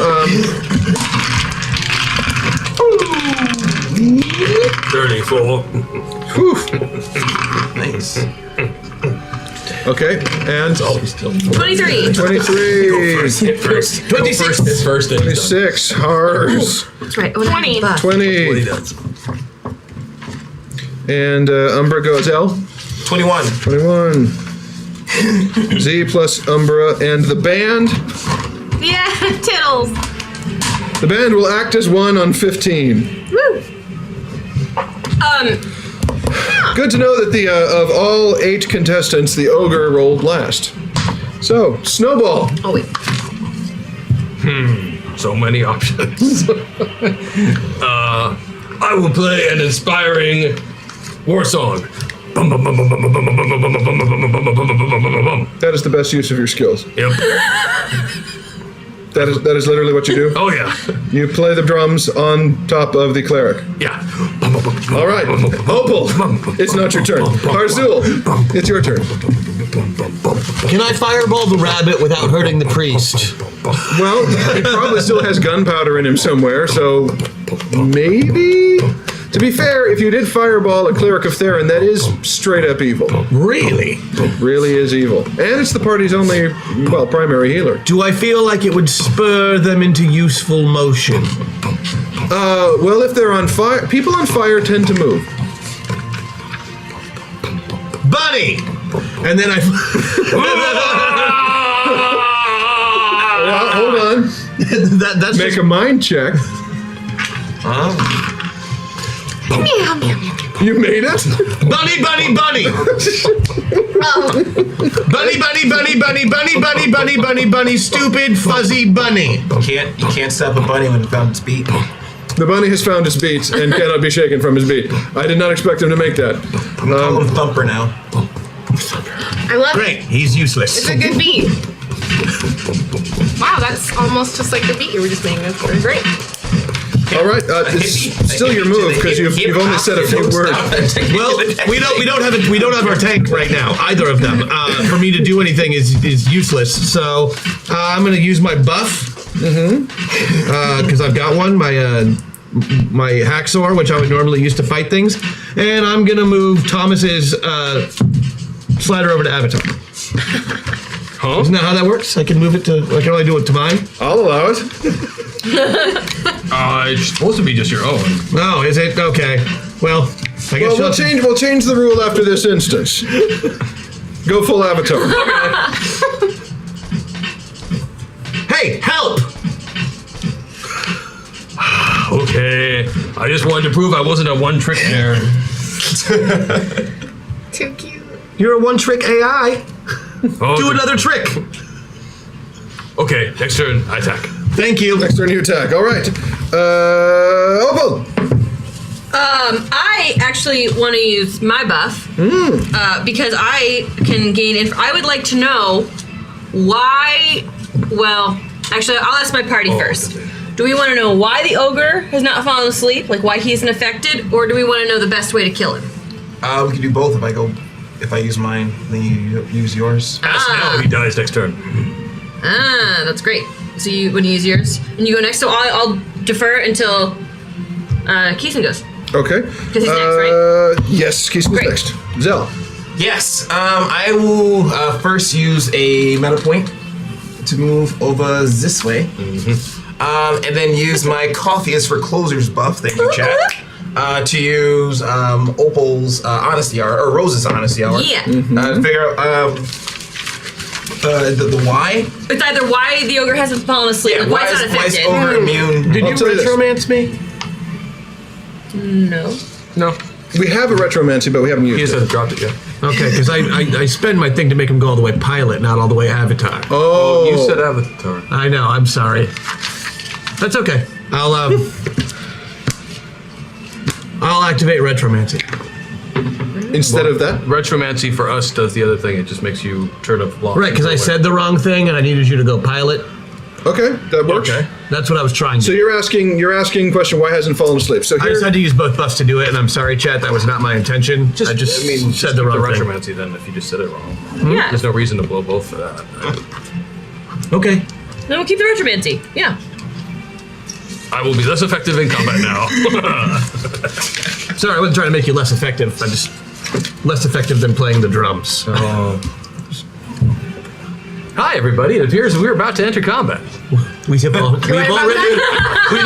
34. Nice. Okay, and 23. 23. Hit first. 26. Hit first. 26. Hars. That's right. 20. 20. And Umbra goes L. 21. 21. Z plus Umbra and the band. Yeah, tittles. The band will act as one on 15. Woo. Good to know that the of all 8 contestants, the ogre rolled last. So, Snowball. Oh wait. So many options. I will play an inspiring war song. That is the best use of your skills. Yep. That is literally what you do. Oh yeah. You play the drums on top of the cleric. Yeah. All right, Opal, it's not your turn. Harzul, it's your turn. Can I fireball the rabbit without hurting the priest? Well, he probably still has gunpowder in him somewhere, so maybe. To be fair, if you did fireball a cleric of Theron, that is straight up evil. Really? It really is evil, and it's the party's only primary healer. Do I feel like it would spur them into useful motion? Well, if they're on fire, people on fire tend to move. Bunny! And then I... Well, hold on. That's Make a mind check. Meow, meow, meow. You made it? Bunny, bunny, bunny! Bunny, bunny, bunny, bunny, bunny, bunny, bunny, bunny, bunny, stupid, fuzzy bunny. You can't stop a bunny when it found its beat. The bunny has found his beat and cannot be shaken from his beat. I did not expect him to make that. I'm gonna call him Thumper now. I love Great, it. he's useless. It's a good beat. Wow, that's almost just like the beat you were just making. That's very great. All right, it's still your move because you've only said a few words. Well, we don't have our tank right now. Either of them. For me to do anything is useless. So I'm going to use my buff because I've got one. My hacksaw, which I would normally use to fight things, and I'm going to move Thomas's slider over to Avatar. Huh? Isn't that how that works? I can move it to. I can only do it to mine. I'll allow it. It's supposed to be just your own. Oh, is it? Okay. Well, I guess Well, we'll change the rule after this instance. Go full Avatar. Hey, help! Okay. I just wanted to prove I wasn't a one-trick there. Too cute. You're a one-trick AI. Do another trick. Okay, next turn, I attack. Thank you. Next turn you attack. All right. Opal. I actually want to use my buff because I can gain. I would like to know why. Well, actually, I'll ask my party first. Do we want to know why the ogre has not fallen asleep, like why he isn't affected, or do we want to know the best way to kill him? We can do both. If I use mine, then you use yours. Ask now if he dies next turn. That's great. So you would use yours, and you go next. So I'll defer until Keeson goes. Okay. Because he's next, right? Yes, Keeson's next. Zell. Yes. I will first use a meta point to move over this way. And then use my Coffee is for Closers buff, thank you, chat, to use Opal's Honesty Hour, or Rose's Honesty Hour. Yeah. To figure out the why. It's either why the ogre hasn't fallen asleep, Yeah, like why it's not why is affected. ogre immune? Did you retromance me? No. No. We have a retromancy, but we haven't used He it. hasn't dropped it yet. Okay, because I spend my thing to make him go all the way pilot, not all the way avatar. Oh. You said Avatar. I know. I'm sorry. That's okay. I'll activate retromancy. Instead of that? Retromancy for us does the other thing. It just makes you turn up lost. Right, because I said the wrong thing and I needed you to go pilot. Okay, that works. Okay. That's what I was trying to So do. you're asking question why hasn't fallen asleep. So I here, just had to use both buffs to do it, and I'm sorry, chat. That was not my intention. I just said the wrong thing. retromancy then if you just said it wrong. Yeah. There's no reason to blow both for that. Okay. Then we'll keep the retromancy. Yeah. I will be less effective in combat now. Sorry, I wasn't trying to make you less effective. I'm just less effective than playing the drums. Hi, everybody. It appears we're about to enter combat. We've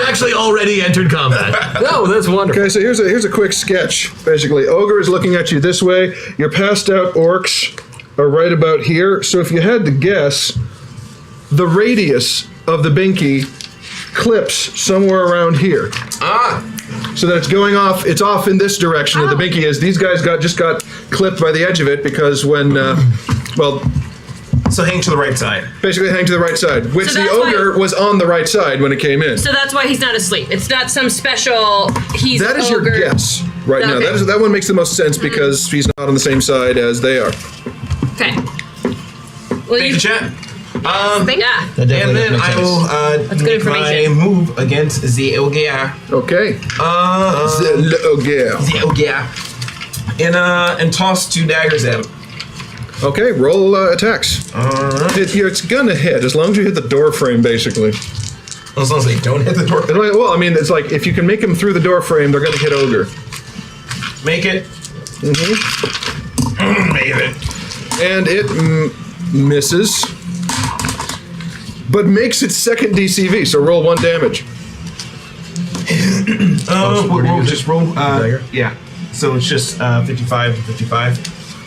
actually already entered combat. No, that's wonderful. okay, so here's a quick sketch. Basically, Ogre is looking at you this way. Your passed out orcs are right about here. So if you had to guess, the radius of the binky clips somewhere around here. So that it's going off. It's off in this direction that the binky is. These guys just got clipped by the edge of it because when So hang to the right side. basically hang to the right side, which So the that's why- ogre was on the right side when it came in. So that's why he's not asleep. It's not some special. He's That is your ogre. guess right now. Okay. That one makes the most sense because he's not on the same side as they are. Okay. Well, Thank you, chat. Yeah. And then I will good make my information. move against the ogre. Okay. The ogre. The ogre. And toss 2 daggers at him. Okay, roll attacks. It's gonna hit as long as you hit the door frame, basically. As long as they don't hit the door. Well, I mean, it's like if you can make them through the door frame, they're gonna hit ogre. Make it. Make it. And it misses, but makes its second DCV. So roll 1 damage. We'll just roll. Yeah. So it's just 55 to 55.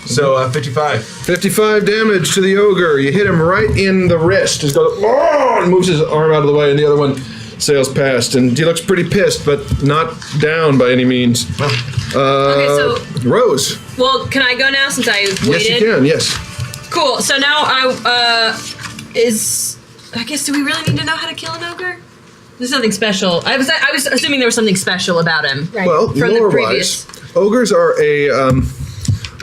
So 55. 55 damage to the ogre. You hit him right in the wrist. He goes, oh, and moves his arm out of the way, and the other one sails past. And he looks pretty pissed, but not down by any means. Okay, so Rose. well, can I go now since I waited? Yes, you can. Yes. Cool. So now I guess do we really need to know how to kill an ogre? There's nothing special. I was assuming there was something special about him. Right. Well, From the lore-wise, ogres are a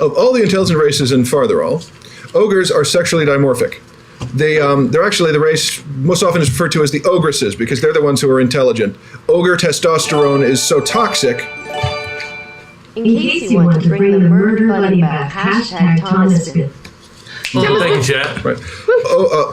of all the intelligent races in Fartherall, ogres are sexually dimorphic. They're actually the race most often is referred to as the ogresses because they're the ones who are intelligent. Ogre testosterone is so toxic. In case you want to bring the murder buddy back, hashtag Thomas Smith. Thank you, chat. Right.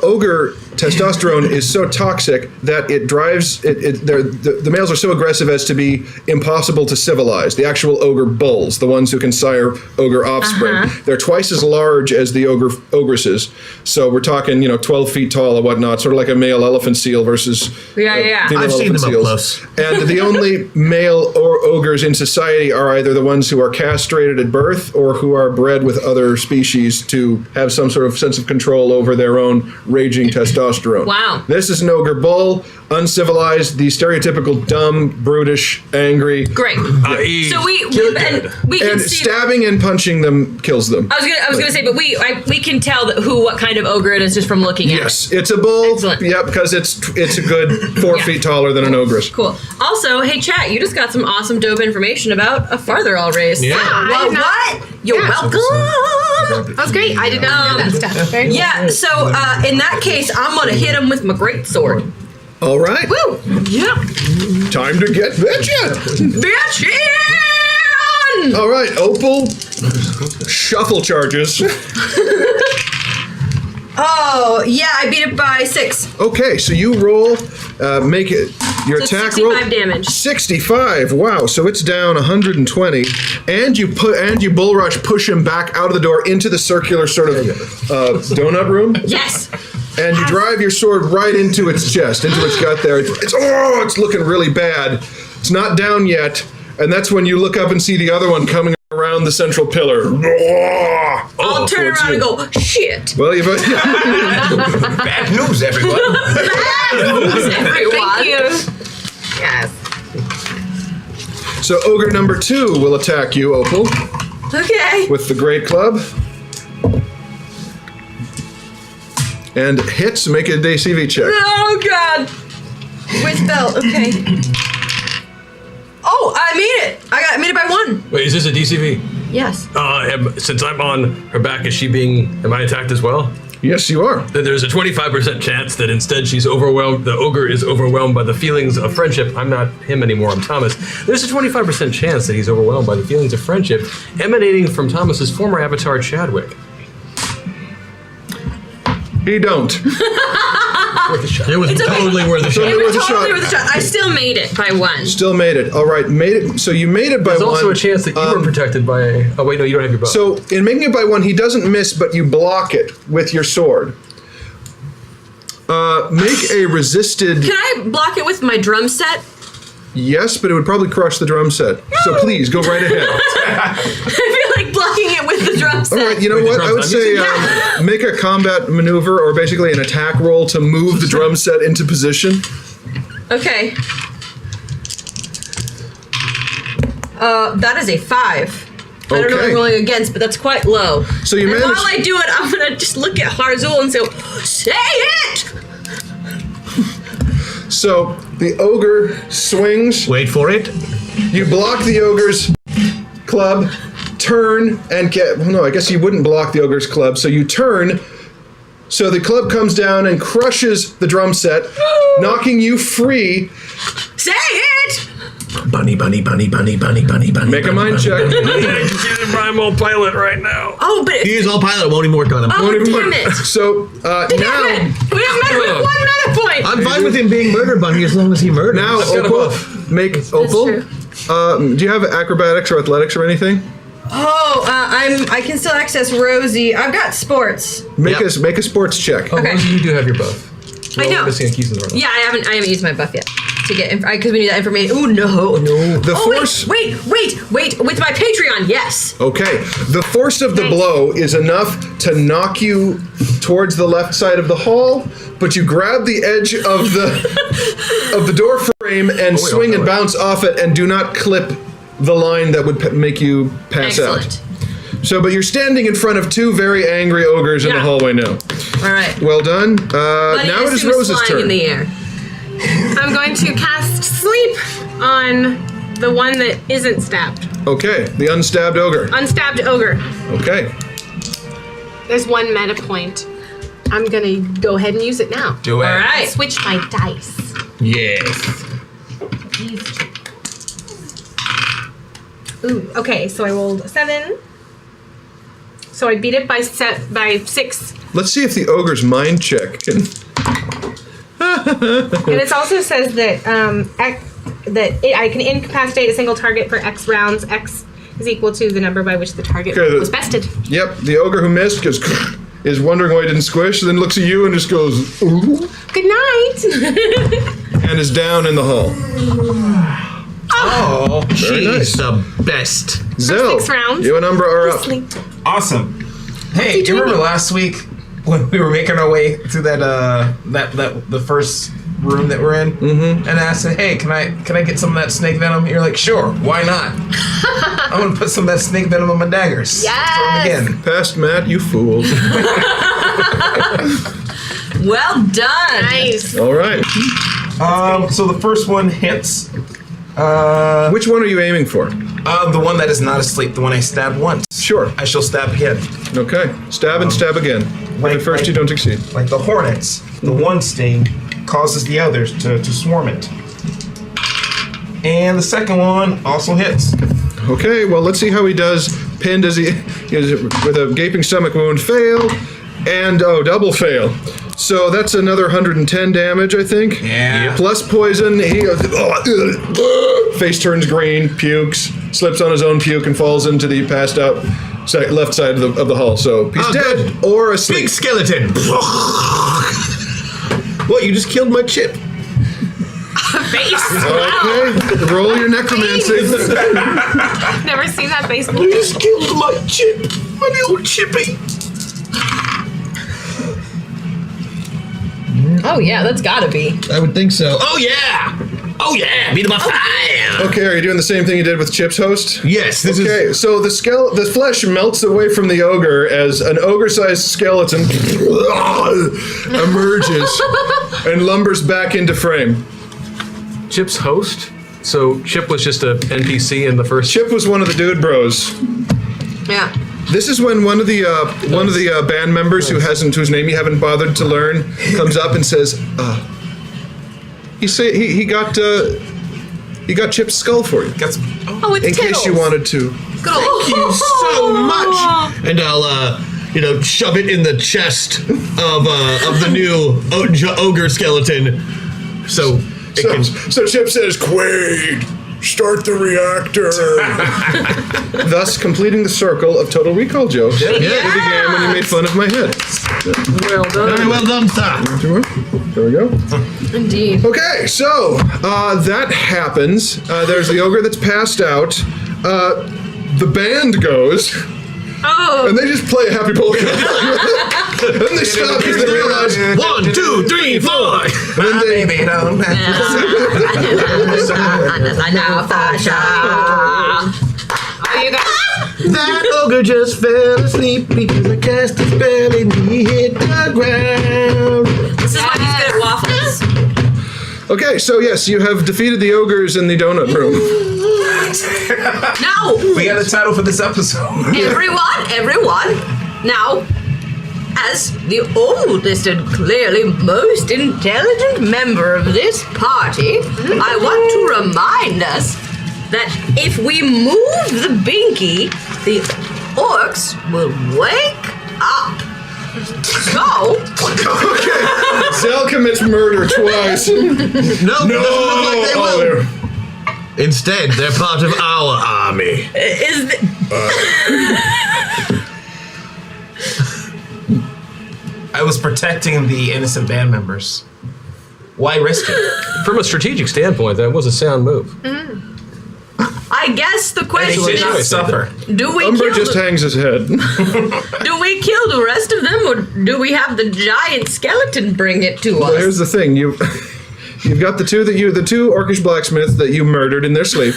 Ogre testosterone is so toxic that it drives the males are so aggressive as to be impossible to civilize. The actual ogre bulls, the ones who can sire ogre offspring, they're twice as large as the ogresses. So we're talking, 12 feet tall or whatnot, sort of like a male elephant seal versus Yeah. female I've seen elephant them up seals. close. And the only male ogres in society are either the ones who are castrated at birth or who are bred with other species to have some sort of sense of control over their own raging testosterone. testosterone. Wow. This is an ogre bull, uncivilized, the stereotypical dumb, brutish, angry. Great. So we can And see. stabbing and punching them kills them. I was gonna say, but we can tell what kind of ogre it is just from looking at it. Yes, it's a bull. Excellent. Yeah, because it's a good 4 feet taller than an ogress. Cool. Also, hey chat, you just got some awesome dope information about a Fartherall race. Yeah. I did not- What? You're welcome. That was great. I did not know that stuff. Very cool. Yeah. So in that case, I'm gonna hit him with my great sword. All right. Woo! Yeah. Time to get bitchin'. Bitchin'! All right, Opal. Shuffle charges. Oh yeah, I beat it by 6. Okay, so you roll, make it your So attack 65 roll. damage. 65. Wow. So it's down 120, and you bull rush push him back out of the door into the circular sort of donut room. Yes. And you drive your sword right into its chest, into its gut there. It's looking really bad. It's not down yet, and that's when you look up and see the other one coming around the central pillar. I'll turn towards around you. and go, shit. Well, you've Bad news, everyone. Thank you. Yes. So ogre number 2 will attack you, Opal, Okay. with the great club. And hits, make a DCV check. Oh god. With belt. Okay. Oh, I made it. I made it by 1. Wait, is this a DCV? Yes. Since I'm on her back, am I attacked as well? Yes, you are. Then there's a 25% chance that instead she's overwhelmed, the ogre is overwhelmed by the feelings of friendship. I'm not him anymore, I'm Thomas. There's a 25% chance that he's overwhelmed by the feelings of friendship emanating from Thomas's former avatar, Chadwick. He don't. Worth a shot. It was It's okay. totally worth a shot. It was worth a totally shot. worth a shot. I still made it by 1. Still made it. All right, made it. So you made it by There's 1. also a chance that you were protected by. Oh wait, no, you don't have your bow. So in making it by 1, he doesn't miss, but you block it with your sword. Make a resisted. Can I block it with my drum set? Yes, but it would probably crush the drum set. So please go right ahead. I feel like blocking it with the drum set. All right, you know Wait, the what? I would drums say I'm make a combat maneuver or basically an attack roll to move the drum set into position. Okay. That is a 5. I don't know what Okay. I'm rolling against, but that's quite low. So you and managed- while I do it, I'm gonna just look at Harzul and say it! So the ogre swings. Wait for it. You block the ogre's club, turn, and get. Well, no, I guess you wouldn't block the ogre's club. So you turn. So the club comes down and crushes the drum set, knocking you free. Say it! Bunny, bunny, bunny, bunny, bunny, bunny, bunny. Make a bunny, mind bunny, check. bunny. I'm on pilot right now. Oh, but He is all pilot. Won't even work on him. Oh, Won't even damn work. it. So now. We have met 1 meta point! I'm fine with him being murdered, Bunny, as long as he murders. Now, got a Opal, buff. make Opal. true. Do you have acrobatics or athletics or anything? Oh, I can still access Rosie. I've got sports. Make Yep. make a sports check. Oh, Okay. Rosie, you do have your buff. I know. Missing a keys in the room. Yeah, I haven't used my buff yet to get because we need that information. Oh no. The Oh force. wait! With my Patreon, yes. Okay, the force of the blow is enough to knock you towards the left side of the hall, but you grab the edge of the door frame and swing and bounce off it, and do not clip the line that would make you pass out. Excellent. So, but you're standing in front of 2 very angry ogres in the Yeah. hallway now. All right. Well done. Buddy, Now it is assume it's Rose's flying turn. in the air. I'm going to cast sleep on the one that isn't stabbed. Okay, the unstabbed ogre. Unstabbed ogre. Okay. There's 1 meta point. I'm gonna go ahead and use it now. Do it. All right. Switch my dice. Yes. Ooh, okay, so I rolled a 7. So I beat it by 6. Let's see if the ogre's mind check can. And it also says that I can incapacitate a single target for X rounds. X is equal to the number by which the target Okay, was bested. Yep, the ogre who missed is wondering why he didn't squish, then looks at you and just goes, ooh, Good night. and is down in the hall. Oh, Very nice. she's the best. Zell, 6 rounds. you and Umbra are up. Sleep. Awesome. Hey, do you remember last week when we were making our way through that the first room that we're in, and I said, "Hey, can I get some of that snake venom?" You're like, "Sure, why not?" I'm gonna put some of that snake venom on my daggers. Yes. Throw 'em again. Past Matt, you fool. Well done. Nice. All right. So the first one hits. Which one are you aiming for? The one that is not asleep. The one I stabbed once. Sure. I shall stab again. Okay. Stab and stab again. At first, you don't succeed. Like the hornets, the one sting causes the others to swarm it. And the second one also hits. Okay, well, let's see how he does. Pinned as he is with a gaping stomach wound, fail, and double fail. So that's another 110 damage, I think. Yeah. Plus poison. He goes, face turns green, pukes, slips on his own puke, and falls into the passed out left side of the hull. So he's dead or asleep. Big skeleton. What? You just killed my chip. Face. Okay, roll your necromancy. Never seen that face You before. just killed my chip. My little chippy. Oh yeah, that's gotta be. I would think so. Oh yeah. Oh yeah. Beat him up fire. Okay, are you doing the same thing you did with Chip's host? Yes. This Okay, is. so the flesh melts away from the ogre as an ogre-sized skeleton emerges and lumbers back into frame. Chip's host. So Chip was just a NPC in the first. Chip was one of the dude bros. Yeah. This is when one of the band members whose name you haven't bothered to learn comes up and says, he got Chip's skull for you. Oh, it's In case you wanted to. Thank you so much. And I'll shove it in the chest of the new ogre skeleton. So it can. So Chip says, Quaid, start the reactor. Thus completing the circle of Total Recall jokes that began when you made fun of my head. Well done. Very well done, sir. There we go. Indeed. Okay, so that happens. There's the ogre that's passed out. The band goes. Oh. And they just play a happy polka. Then they stop because they realize 1, 2, 3, 4. then they, Baby, don't Oh, you guys. That ogre just fell asleep because I cast a spell and he hit the ground. This is why he's good at waffles. Okay, so yes, you have defeated the ogres in the donut room. No! We got a title for this episode. Everyone! Now, as the oldest and clearly most intelligent member of this party, I want to remind us that if we move the binky, the orcs will wake up. So, Zell commits murder twice. No, it doesn't look like they will. there. Instead, they're part of our army. is the, I was protecting the innocent band members. Why risk it? From a strategic standpoint, that was a sound move. I guess the They question did not is, suffer. do we Umber kill just hangs his head. do we kill the rest of them, or do we have the giant skeleton bring it to Well, us? here's the thing: you've got the two orcish blacksmiths that you murdered in their sleep.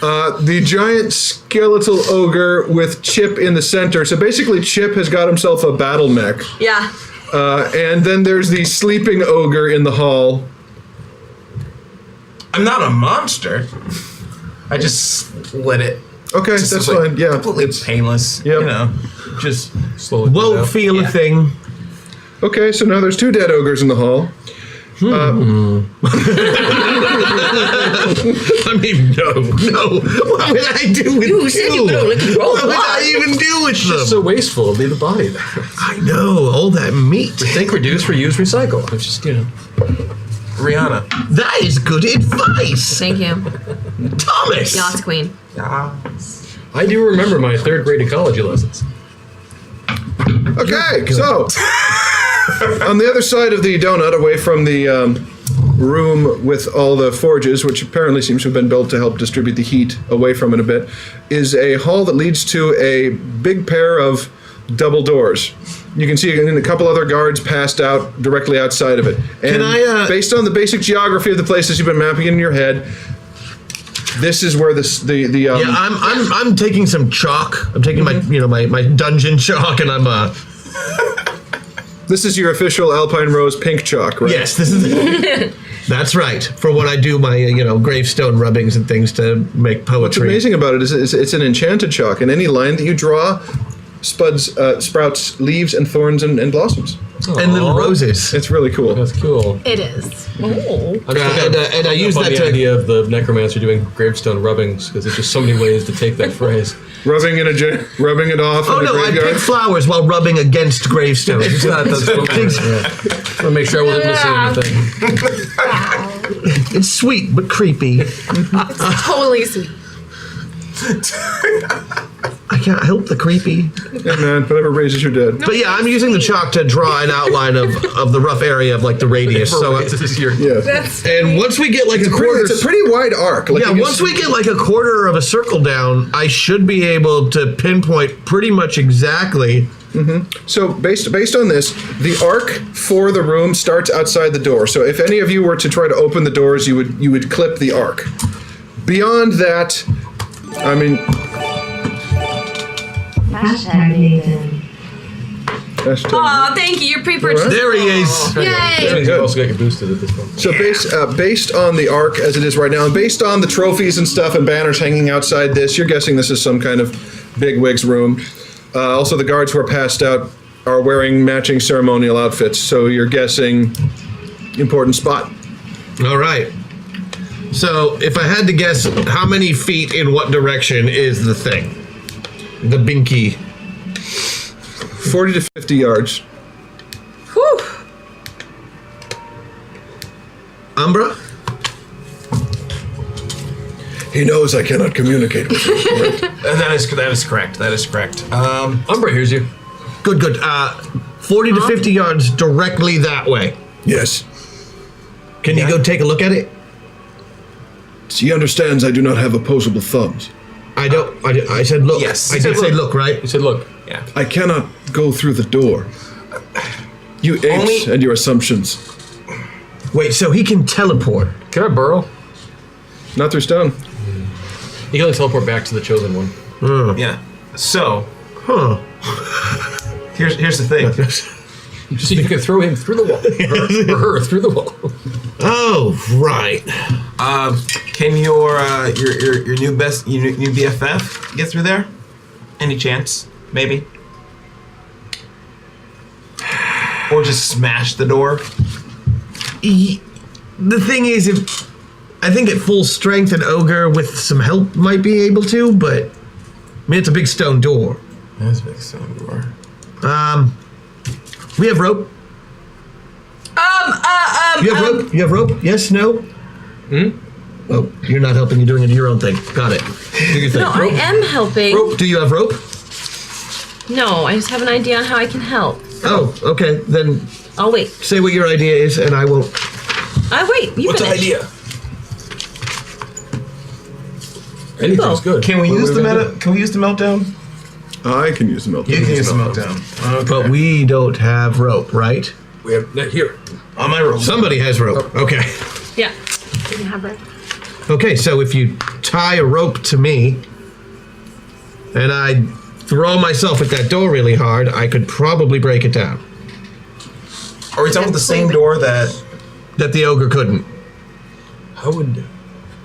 The giant skeletal ogre with Chip in the center. So basically, Chip has got himself a battle mech. Yeah. And then there's the sleeping ogre in the hall. I'm not a monster. I just let it. Okay, Just that's like fine. Yeah, completely painless. Yep. You know, just Slowly. Won't feel a thing. okay. So now there's two dead ogres in the hall. I mean, no. What would I do with You said you could only control What would I one. even do with them? So wasteful. Leave the body there. I know, all that meat. Think, reduce, reuse, recycle. It's just, Rihanna. That is good advice. Thank you. Thomas. Yas Queen. I do remember my third grade ecology lessons. Okay, so on the other side of the donut, away from the room with all the forges, which apparently seems to have been built to help distribute the heat away from it a bit, is a hall that leads to a big pair of double doors. You can see a couple other guards passed out directly outside of it. And Can I, based on the basic geography of the places you've been mapping in your head, this is where I'm taking some chalk. I'm taking my dungeon chalk, and I'm This is your official Alpine Rose pink chalk, right? Yes, this is. That's right. For when I do my gravestone rubbings and things to make poetry. What's amazing about it is it's an enchanted chalk, and any line that you draw sprouts leaves and thorns and blossoms. And little roses. It's really cool. That's cool. It is. And I use that the to idea of the necromancer doing gravestone rubbings because there's just so many ways to take that phrase. Rubbing it off. Oh in the no! I graveyard. pick flowers while rubbing against gravestones. That's what I want to make sure I wasn't missing anything. It's sweet but creepy. It's totally sweet. I can't help the creepy. Yeah, man, whatever raises your dead. But yeah, I'm using the chalk to draw an outline of the rough area of like the radius. So and once we get like a quarter, it's a pretty wide arc. Yeah, once we get like a quarter of a circle down, I should be able to pinpoint pretty much exactly. So based on this, the arc for the room starts outside the door. So if any of you were to try to open the doors, you would clip the arc. Beyond that, I mean. Hashtag Nathan. Aw, thank you. You're pre-purchased. There he is. Yay! You also get boosted at this point. So based on the arc as it is right now, and based on the trophies and stuff and banners hanging outside this, you're guessing this is some kind of bigwig's room. Also, the guards who are passed out are wearing matching ceremonial outfits, so you're guessing important spot. All right. So if I had to guess, how many feet in what direction is the thing? The binky. 40 to 50 yards. Whew. Umbra? He knows I cannot communicate with him. Right? That is correct. That is correct. Umbra hears you. Good. 40 to 50 yards directly that way. Yes. Can you go take a look at it? He understands I do not have opposable thumbs. I don't. I said look. Yes. I did say look, right? You said look. Yeah. I cannot go through the door. You apes and your assumptions. Wait, so he can teleport? Can I burrow? Not through stone. You can only teleport back to the chosen one. Yeah. So, Huh. here's the thing. So you can throw him through the wall. Or her through the wall. Oh, right. Can your new BFF get through there? Any chance? Maybe. Or just smash the door. The thing is, if I think at full strength, an ogre with some help might be able to, but I mean, it's a big stone door. That's a big stone door. We have rope. You have rope? You have rope? Yes? No? Oh, you're not helping. You're doing it your own thing. Got it. Do your thing. No, I am helping. Rope? Do you have rope? No, I just have an idea on how I can help. Oh, okay. Then I'll wait. say what your idea is, and I won't. Wait. You What's the finish. idea? Anything's good. Can we use the meltdown? I can use the meltdown. You can use the meltdown. Okay. But we don't have rope, right? We have here. On my rope. Somebody has rope. Okay. Yeah. You can have it. Okay, so if you tie a rope to me, and I throw myself at that door really hard, I could probably break it down. Are we talking about the same door that the ogre couldn't? How would?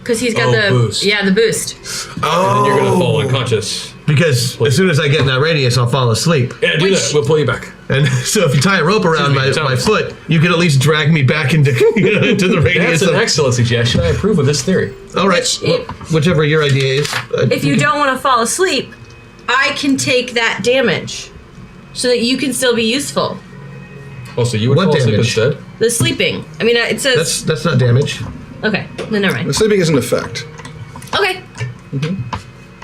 Because he's got the boost. Yeah, the boost. And then you're gonna fall unconscious. Because as soon as I get in that radius, I'll fall asleep. Yeah, do that. We'll pull you back. And so if you tie a rope around my foot, you can at least drag me back into the radius. That's an excellent suggestion. I approve of this theory. All right, whichever your idea is. If you don't want to fall asleep, I can take that damage, so that you can still be useful. Oh, so you would fall asleep instead? The sleeping. I mean, it says that's not damage. Okay, then never mind. The sleeping is an effect. Okay.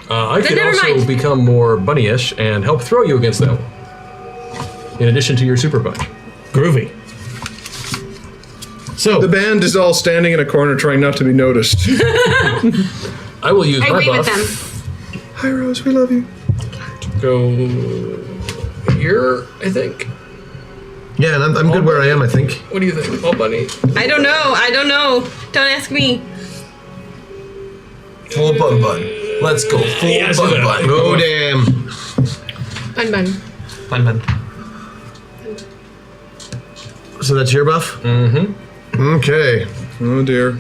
I Then can never also mind. become more bunny-ish and help throw you against that wall. In addition to your super punch. Groovy. So the band is all standing in a corner trying not to be noticed. I will use I my wave buff. at them. Hi, Rose. We love you. Go here, I think. Yeah, and I'm good where I am, I think. What do you think? Oh, bunny. I don't know. Don't ask me. Full bun. Let's go. Full bun. Oh, damn. Bun. So that's your buff? Mm-hmm. Okay. Oh dear.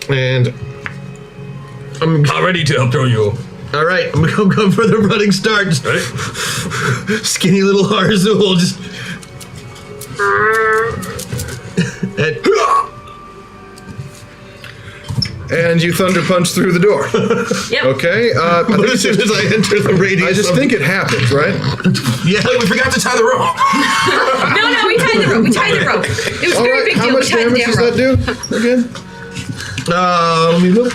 And I'm ready to help throw you. All right, I'm gonna go for the running start. Right. Skinny little Harzul just. And you thunder punch through the door. Yep. Okay. But as soon as I enter the radius, I just think it happens, right? Yeah. Wait, we forgot to tie the rope. No, we tied the rope. It was a very big How deal. much We tied the damage damn does rope. that do again? Let me look.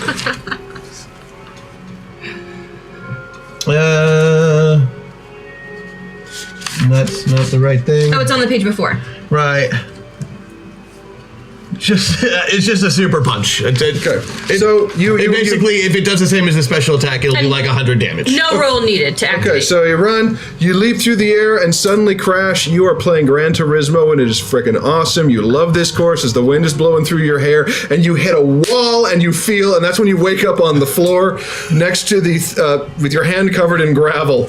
That's not the right thing. Oh, it's on the page before. Right. It's just a super punch. Okay. So you basically, if it does the same as the special attack, it'll do like 100 damage. No roll needed to activate. Okay, so you run, you leap through the air, and suddenly crash. You are playing Gran Turismo, and it is freaking awesome. You love this course as the wind is blowing through your hair, and you hit a wall, and you feel, and that's when you wake up on the floor next to the, with your hand covered in gravel.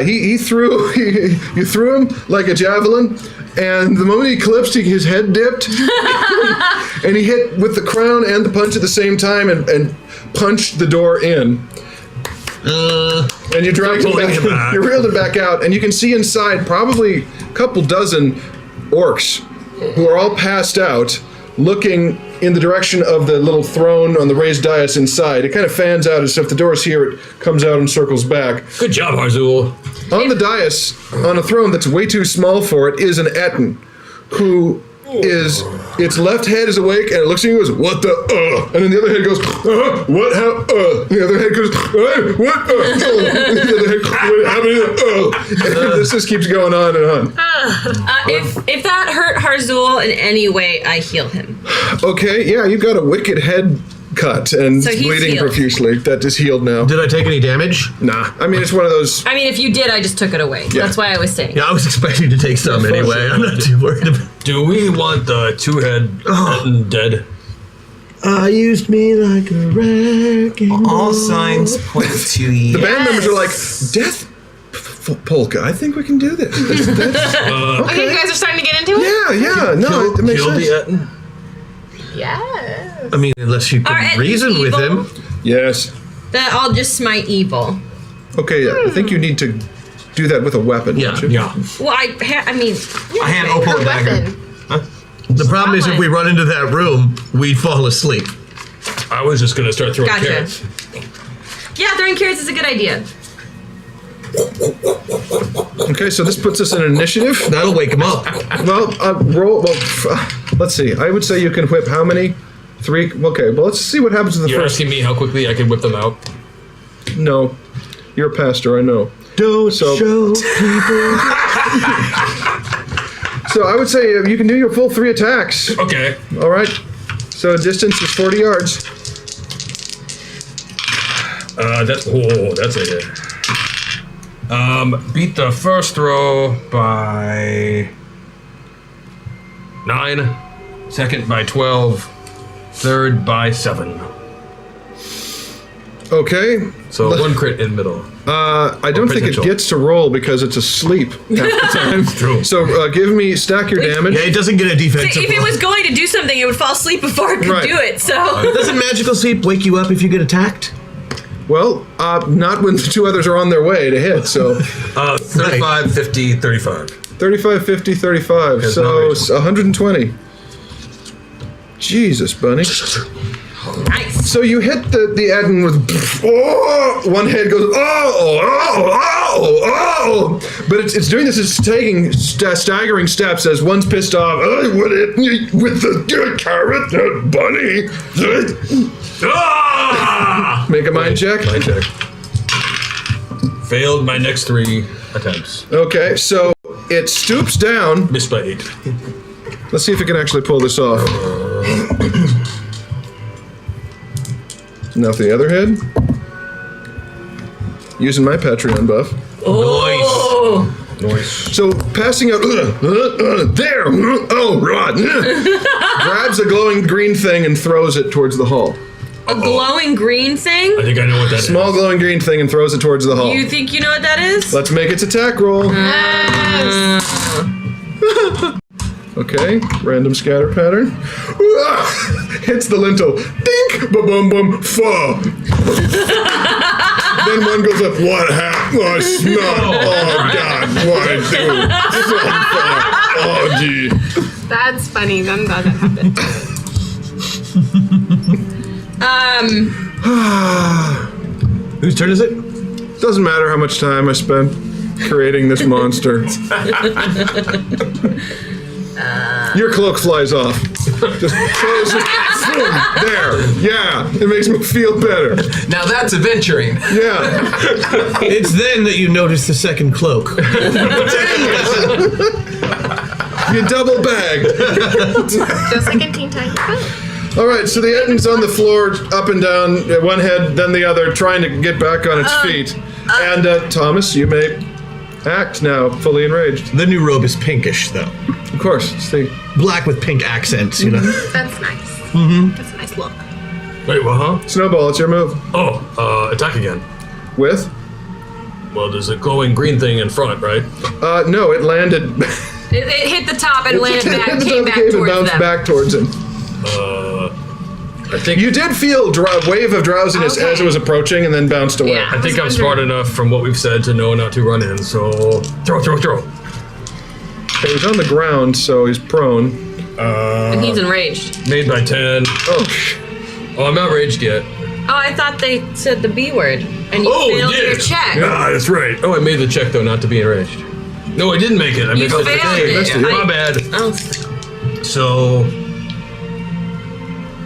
You threw him like a javelin, and the moment he collapsed, his head dipped, and he hit with the crown and the punch at the same time, and punched the door in. And you dragged him back. You reeled him back out, and you can see inside probably a couple dozen orcs who are all passed out, looking in the direction of the little throne on the raised dais inside. It kind of fans out as if the door's here, it comes out and circles back. Good job, Harzul. On the dais, on a throne that's way too small for it, is an Etten, who is, its left head is awake, and it looks at you and goes, what the, and then the other head goes, what, how, the other head goes, what, and the other head, what happened, and this just keeps going on and on. If that hurt Harzul in any way, I heal him. Okay, yeah, you got a wicked head cut, and So it's he's bleeding healed. profusely. That is healed now. Did I take any damage? Nah, I mean, it's one of those. I mean, if you did, I just took it away. Yeah. That's why I was saying. Yeah, I was expecting to take some anyway. I'm not too worried about it. Do we want the two-head dead? I used me like a wrecking All signs point to you. The band members are like, Death Polka, I think we can do this. That's, Okay, you guys are starting to get into it? yeah, no, it makes Kill sense. the Etten? Yeah. I mean, unless you Are can Ettins reason with evil? him. Yes. That I'll just smite evil. Okay, yeah, I think you need to do that with a weapon, don't you? Yeah. Well, I mean, A hand opal Her dagger. weapon. The problem is if we run into that room, we'd fall asleep. I was just gonna start throwing Gotcha. carrots. yeah, throwing carrots is a good idea. Okay, so this puts us in initiative. That'll wake him up. Well, roll. Well, let's see. I would say you can whip how many? 3. Okay, well, let's see what happens to the You're first. asking me how quickly I can whip them out? No, you're a pastor. I know. Don't So- show people. So I would say you can do your full 3 attacks. Okay. All right. So distance is 40 yards. That's a hit. Beat the first throw by 9, second by 12, third by 7. Okay. So 1 crit in middle. I don't think it potential. gets to roll because it's asleep half the time. True. So stack your damage. Yeah, it doesn't get a defensive. If it was going to do something, it would fall asleep before it could Right. do it. So Doesn't magical sleep wake you up if you get attacked? Well, not when the 2 others are on their way to hit. So 35, 50, 35. 35, 50, 35. Because So now it's 120. Jesus, bunny. nice. So you hit the Eden with one head goes but it's doing this. It's taking staggering steps as one's pissed off. I would hit you with the carrot, bunny. Ah! Make a mind check. Mind check. Failed my next 3 attempts. Okay, so it stoops down. Missed by 8. Let's see if it can actually pull this off. Now for the other head. Using my Patreon buff. Oh, Nice. So passing out there. Oh, Rod grabs a glowing green thing and throws it towards the hall. A glowing green thing? I think I know what that is. Small glowing green thing and throws it towards the hall. You think you know what that is? Let's make its attack roll. Okay, random scatter pattern. Hits the lintel. Dink! Ba-bum bum. Fa! Then one goes up. What happened? Oh, snot. Oh, God. What do? Oh, gee. That's funny. I'm glad that happened. Whose turn is it? Doesn't matter how much time I spent creating this monster. Your cloak flies off. Just close it. Boom, there. Yeah, it makes me feel better. Now that's adventuring. Yeah. It's then that you notice the second cloak. You double bag. Just like in Teen Titans. All right, so the Etton's on the floor, up and down, one head, then the other, trying to get back on its feet. And Thomas, you may act now, fully enraged. The new robe is pinkish, though. Of course, see. Black with pink accents, you know. That's nice. That's a nice look. Wait, what, huh? Snowball, it's your move. Oh, attack again. With? Well, there's a glowing green thing in front, right? No, it landed. It hit the top and landed back, came back and towards bounced them. back towards him. I think You did feel wave of drowsiness as it was approaching and then bounced away. Yeah. I think I'm smart enough from what we've said to know not to run in, so throw. Okay, he's on the ground, so he's prone. And he's enraged. Made by 10. Oh, I'm not raged yet. Oh, I thought they said the B word, and you failed your check. Ah, that's right. Oh, I made the check though, not to be enraged. No, I didn't make it. I missed failed it. My bad. Oh. So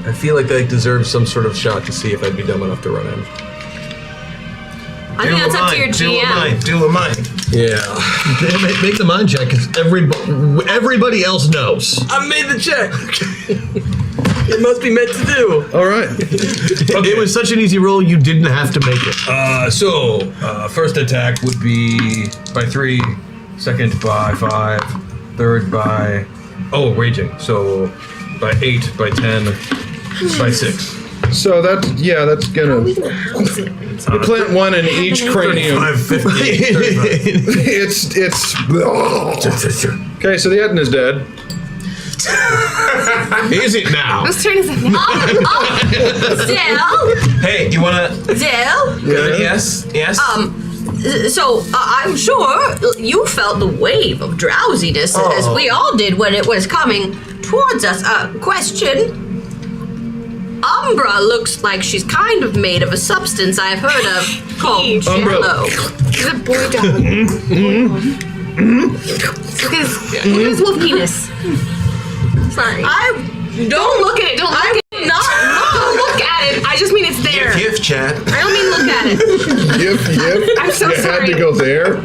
I feel like I deserve some sort of shot to see if I'd be dumb enough to run in. I think that's up to your GM. Do a mind. Yeah. Make the mind check, because everybody else knows. I made the check. It must be meant to do. All right. It was such an easy roll, you didn't have to make it. First attack would be by 3, second by 5, third by raging. So by 8, by 10, by 6. So that's gonna. You plant one in each cranium. 35, 50, 35. It's. Okay, so the Etton is dead. Is it now? Whose turn is it now? Zell? Hey, you wanna? Zell? Yes. So, I'm sure you felt the wave of drowsiness as we all did when it was coming towards us. Question. Umbra looks like she's kind of made of a substance I've heard of called jello. She's a boy dog. Look at his wolf penis. Sorry. Don't look at it. Don't look at it. Don't look at it. I just mean it's there. Gift chat. I don't mean look at it. Yep. I'm so You sorry. had to go there.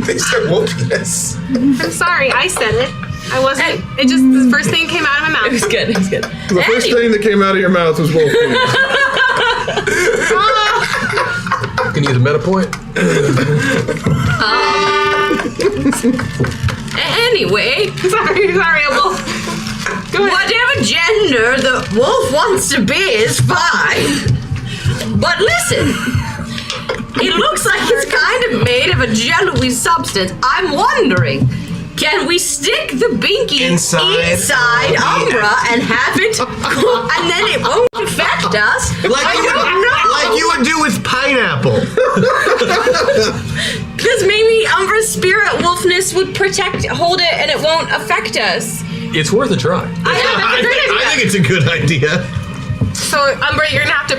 They said wolfiness. I'm sorry. I said it. I wasn't. It just the first thing came out of my mouth. It was good. The first thing that came out of your mouth was wolf penis. Can you use a meta point? Anyway, sorry, wolf. Go ahead. Whatever gender the wolf wants to be is fine. But listen, it looks like it's kind of made of a jello-y substance. I'm wondering, can we stick the binky inside Umbra and have it, and then it won't affect us? Like you would do with pineapple. Because maybe Umbra's spirit wolfness would hold it and it won't affect us. It's worth a try. I think it's a good idea. So, Umbra, you're gonna have to.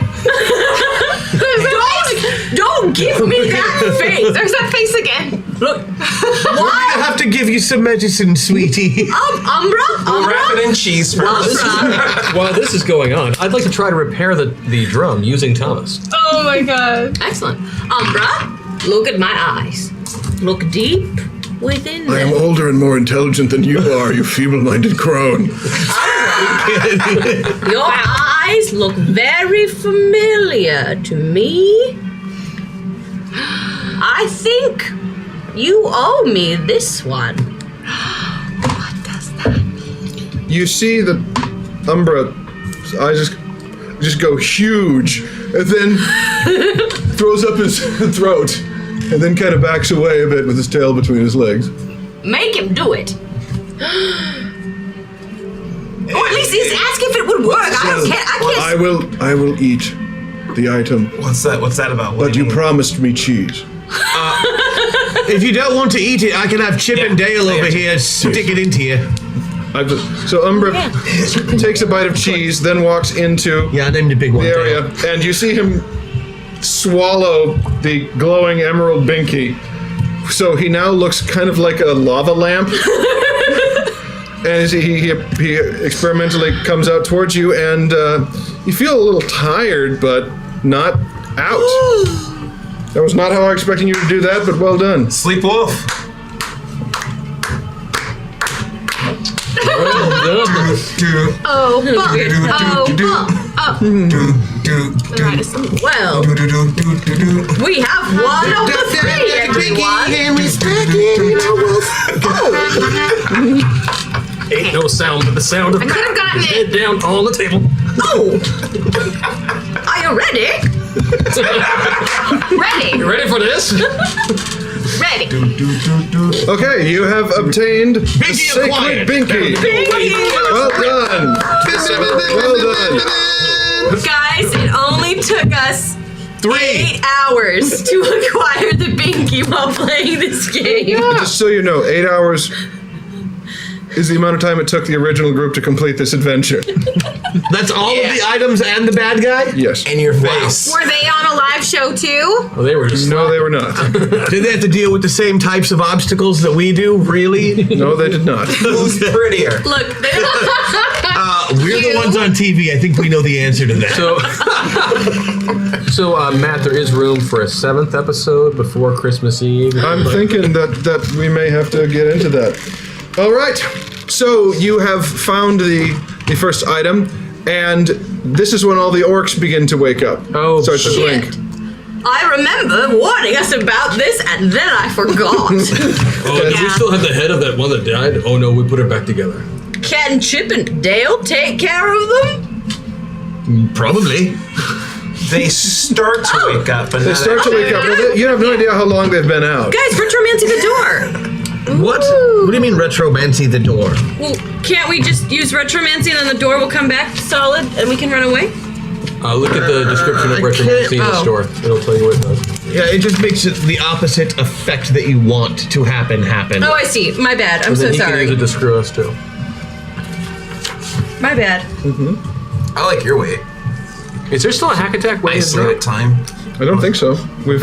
Don't give me that face. There's that face again. Look, We're gonna have to give you some medicine, sweetie. Umbra? We'll wrap it in cheese first. While this is going on, I'd like to try to repair the drum using Thomas. Oh my god. Excellent. Umbra, look at my eyes. Look deep within I am them. older and more intelligent than you are, you feeble-minded crone. Your eyes look very familiar to me. I think You owe me this one. What does that mean? You see the Umbra eyes just go huge, and then throws up his throat, and then kind of backs away a bit with his tail between his legs. Make him do it. Or at least he's asking if it would work. I can't. I will eat the item. What's that about? But you promised me cheese. If you don't want to eat it, I can have Chip and Dale over here stick it into you. So Umbra takes a bite of cheese, then walks into I named a big one, the area, and you see him swallow the glowing emerald binky. So he now looks kind of like a lava lamp. And he experimentally comes out towards you, and you feel a little tired, but not out. That was not how I was expecting you to do that, but well done. Sleep wolf. Well, we have one of the three, everyone. Ain't no sound but the sound of I could have gotten head it. down on the table. Oh! Are you ready? Ready. You ready for this? Ready. Okay, you have obtained the Binky sacred acquired. binky. Well done. Well done. Guys, it only took us 8 hours to acquire the binky while playing this game. Just so you know, 8 hours is the amount of time it took the original group to complete this adventure. That's all of the items and the bad guy? Yes. In your face. Were they on a live show too? Oh, they were just No, they were not. Did they have to deal with the same types of obstacles that we do? Really? No, they did not. Who's prettier? Look, We're the ones on TV. I think we know the answer to that. So Matt, there is room for a 7th episode before Christmas Eve. I'm thinking that we may have to get into that. All right. So you have found the first item, and this is when all the orcs begin to wake up. Oh, Start to shit. blink. I remember warning us about this, and then I forgot. Oh, and we still have the head of that one that died? Oh no, we put her back together. Can Chip and Dale take care of them? Probably. They start to wake up, and They start to wake up. Well, you have no idea how long they've been out. Guys, retromancy the door. What? What do you mean retromancy the door? Well, can't we just use retromancy and then the door will come back solid and we can run away? Look at the description of retromancy in the store. It'll tell you what it does. Yeah, it just makes it the opposite effect that you want to happen. Oh, I see. My bad. I'm And then so he sorry. can use it to screw us too. My bad. I like your way. Is there still a hack attack way? Isolate time. I don't think so. We've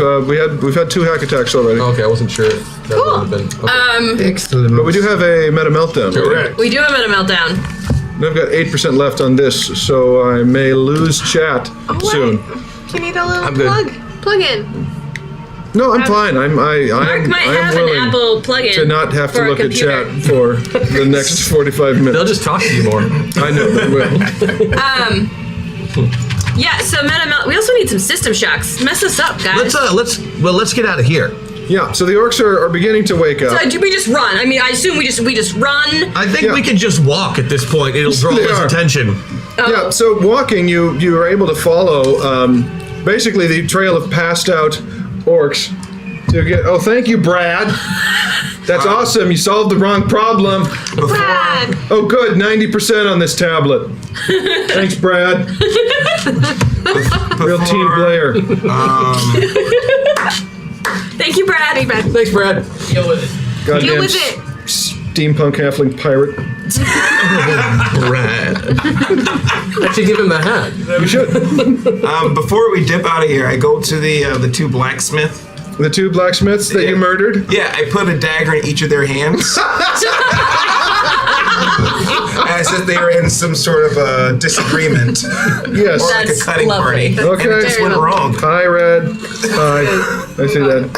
had 2 hack attacks already. Okay, I wasn't sure. That would have been. Okay. Excellent. But we do have a meta meltdown. Correct. We do have a meltdown. I've got 8% left on this, so I may lose chat soon. Do you need a little I'm good. plug in? No, I'm fine. I Mark might am have an willing Apple plug-in to not have to for a look at computer. chat for the next 45 minutes. They'll just talk to you more. I know they will. Yeah, so we also need some system shocks. Mess us up, guys. Let's get out of here. Yeah, so the orcs are beginning to wake up. So do we just run? I mean, I assume we just run. I think we can just walk at this point. It'll draw They less are. attention. Yeah, so walking, you are able to follow basically the trail of passed out orcs to get. Oh, thank you, Brad. That's awesome. You solved the wrong problem. Brad. Oh, good. 90% on this tablet. Thanks, Brad. Real team player. Thank you, Brad. Thanks, Brad. Deal Goddamn with it. steampunk halfling pirate. Brad. I should give him the hat. You should. Before we dip out of here, I go to the 2 blacksmith. The 2 blacksmiths that you murdered? Yeah, I put a dagger in each of their hands. As if they were in some sort of a disagreement. Yes. Or like a cutting party. Okay. And it just went wrong. Hi, Red. Hi. I see that.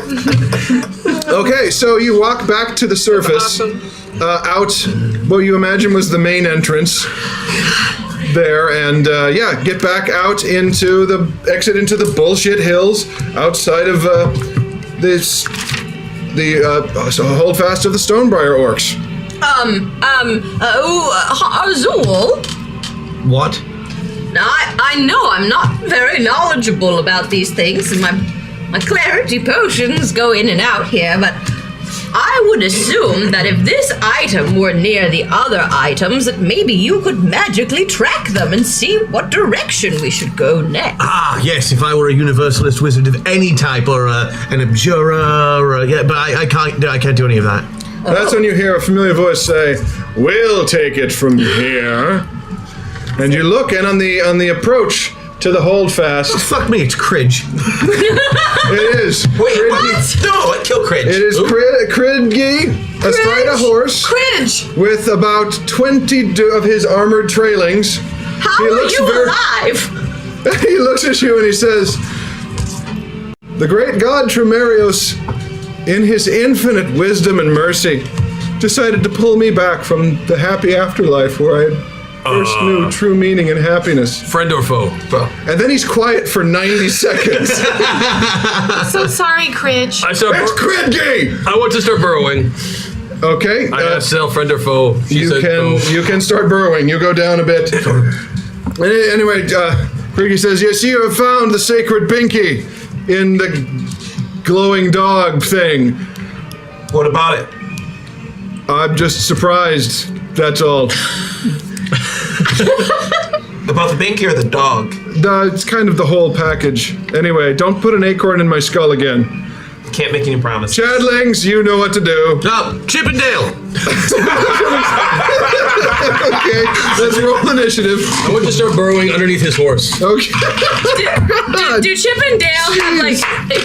Okay, so you walk back to the surface, out what you imagine was the main entrance there, and get back out into the exit into the bullshit hills outside of this so hold fast of the Stonebriar orcs. Azul. What? I know I'm not very knowledgeable about these things, and my clarity potions go in and out here, but I would assume that if this item were near the other items, that maybe you could magically track them and see what direction we should go next. Ah, yes, if I were a universalist wizard of any type, or an abjurer, but I can't do any of that. That's when you hear a familiar voice say, "We'll take it from here." And you look, and on the approach to the holdfast. Oh, fuck me, it's Cridge. It is. Wait, what? No, kill Cridge. It is Cridgy, astride a horse. Cridge! With about 20 of his armored trailings. How are you alive? He looks at you and he says, "The great god Tremerios, in his infinite wisdom and mercy, decided to pull me back from the happy afterlife where I first knew true meaning and happiness." Friend or foe? And then he's quiet for 90 seconds. So sorry, Cridge. I start It's Cridgy! I want to start burrowing. Okay. I asked Sel, friend or foe. She said foe. You can start burrowing. You go down a bit. Anyway, Cridgy says, "Yes, you have found the sacred binky in the glowing dog thing." What about it? I'm just surprised. That's all. About the binky or the dog? It's kind of the whole package. Anyway, don't put an acorn in my skull again. Can't make any promises. Chadlings, you know what to do. No, Chippendale. Okay, let's roll initiative. I want to start burrowing underneath his horse. Okay. Do Chip and Dale have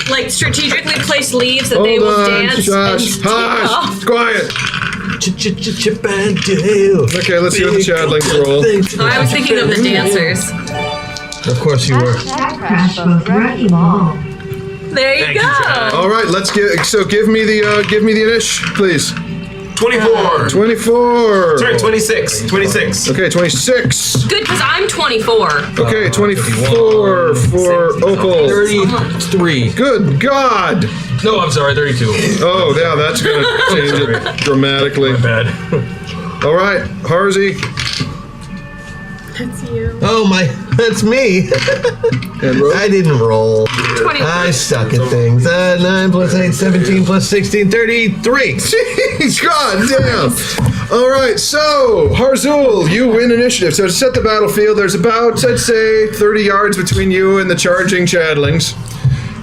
like strategically placed leaves that they will dance? Hush, quiet. Chip and Dale. Okay, let's hear the Chadlings roll. I was thinking of the dancers. Of course you were. Crash both wrecking ball. There you go. All right, let's give me the inish, please. 24. 24. Sorry, 26. 26. Okay, 26. Good, because I'm 24. Okay, 24 for Opal. 33. Good God. No, I'm sorry, 32. Oh, yeah, that's going to change it dramatically. My bad. All right, Harzy. That's you. Oh my, that's me. I didn't roll. 21. I suck at things. 9 plus 8, 17 plus 16, 33. Jeez, God damn. All right, so, Harzul, you win initiative. So to set the battlefield, there's about, I'd say, 30 yards between you and the charging Chadlings.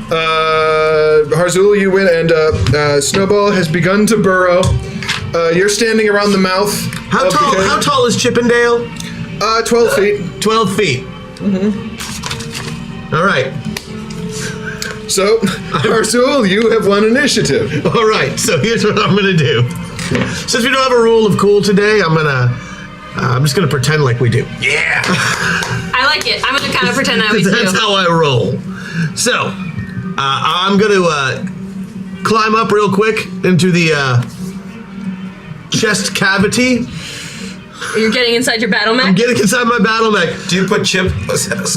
Harzul, you win, and Snowball has begun to burrow. You're standing around the mouth. How tall is Chippendale? 12 feet. 12 feet. Mm-hmm. All right. So, Harzul, you have won initiative. All right, so here's what I'm going to do. Since we don't have a rule of cool today, I'm just going to pretend like we do. Yeah. I like it. I'm going to kind of pretend that we do. That's how I roll. So, I'm going to climb up real quick into the chest cavity. You're getting inside your battle mech? I'm getting inside my battle mech. Do you put Chip?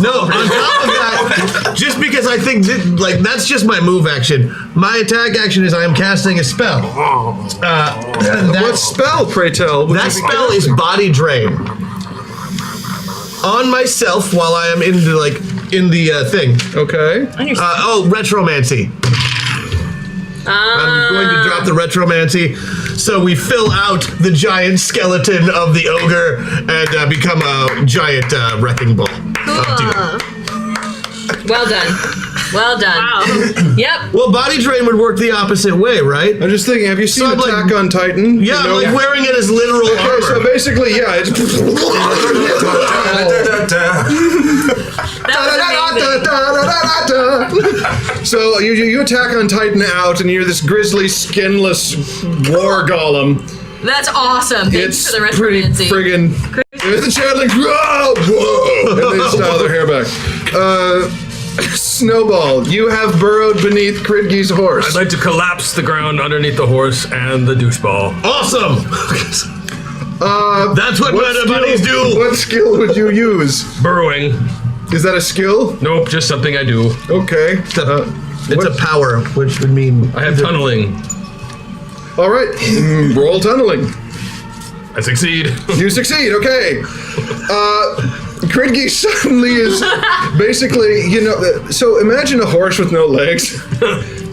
No, on top of that, just because I think that's just my move action. My attack action is I am casting a spell. What spell, pray tell? That spell is Body Drain. On myself while I am in the thing. Okay. Retromancy. I'm going to drop the Retromancy. So we fill out the giant skeleton of the ogre and become a giant wrecking ball. Well done. Well done. Wow. Yep. Well, Body Drain would work the opposite way, right? I'm just thinking, have you seen Attack on Titan? Yeah, I'm wearing it as literal armor. So basically, yeah, it's... So you attack on Titan out, and you're this grizzly, skinless war golem. That's awesome. Thanks for the retromancy. Friggin' the Chadlings, whoa, and they style their hair back. Snowball, you have burrowed beneath Cridgy's horse. I'd like to collapse the ground underneath the horse and the doucheball. Awesome. That's what meta bunnies do. What skill would you use? Burrowing. Is that a skill? Nope, just something I do. Okay. It's a power, which would mean I have tunneling. All right, roll tunneling. I succeed. You succeed, okay. Kridgi suddenly is basically, so imagine a horse with no legs.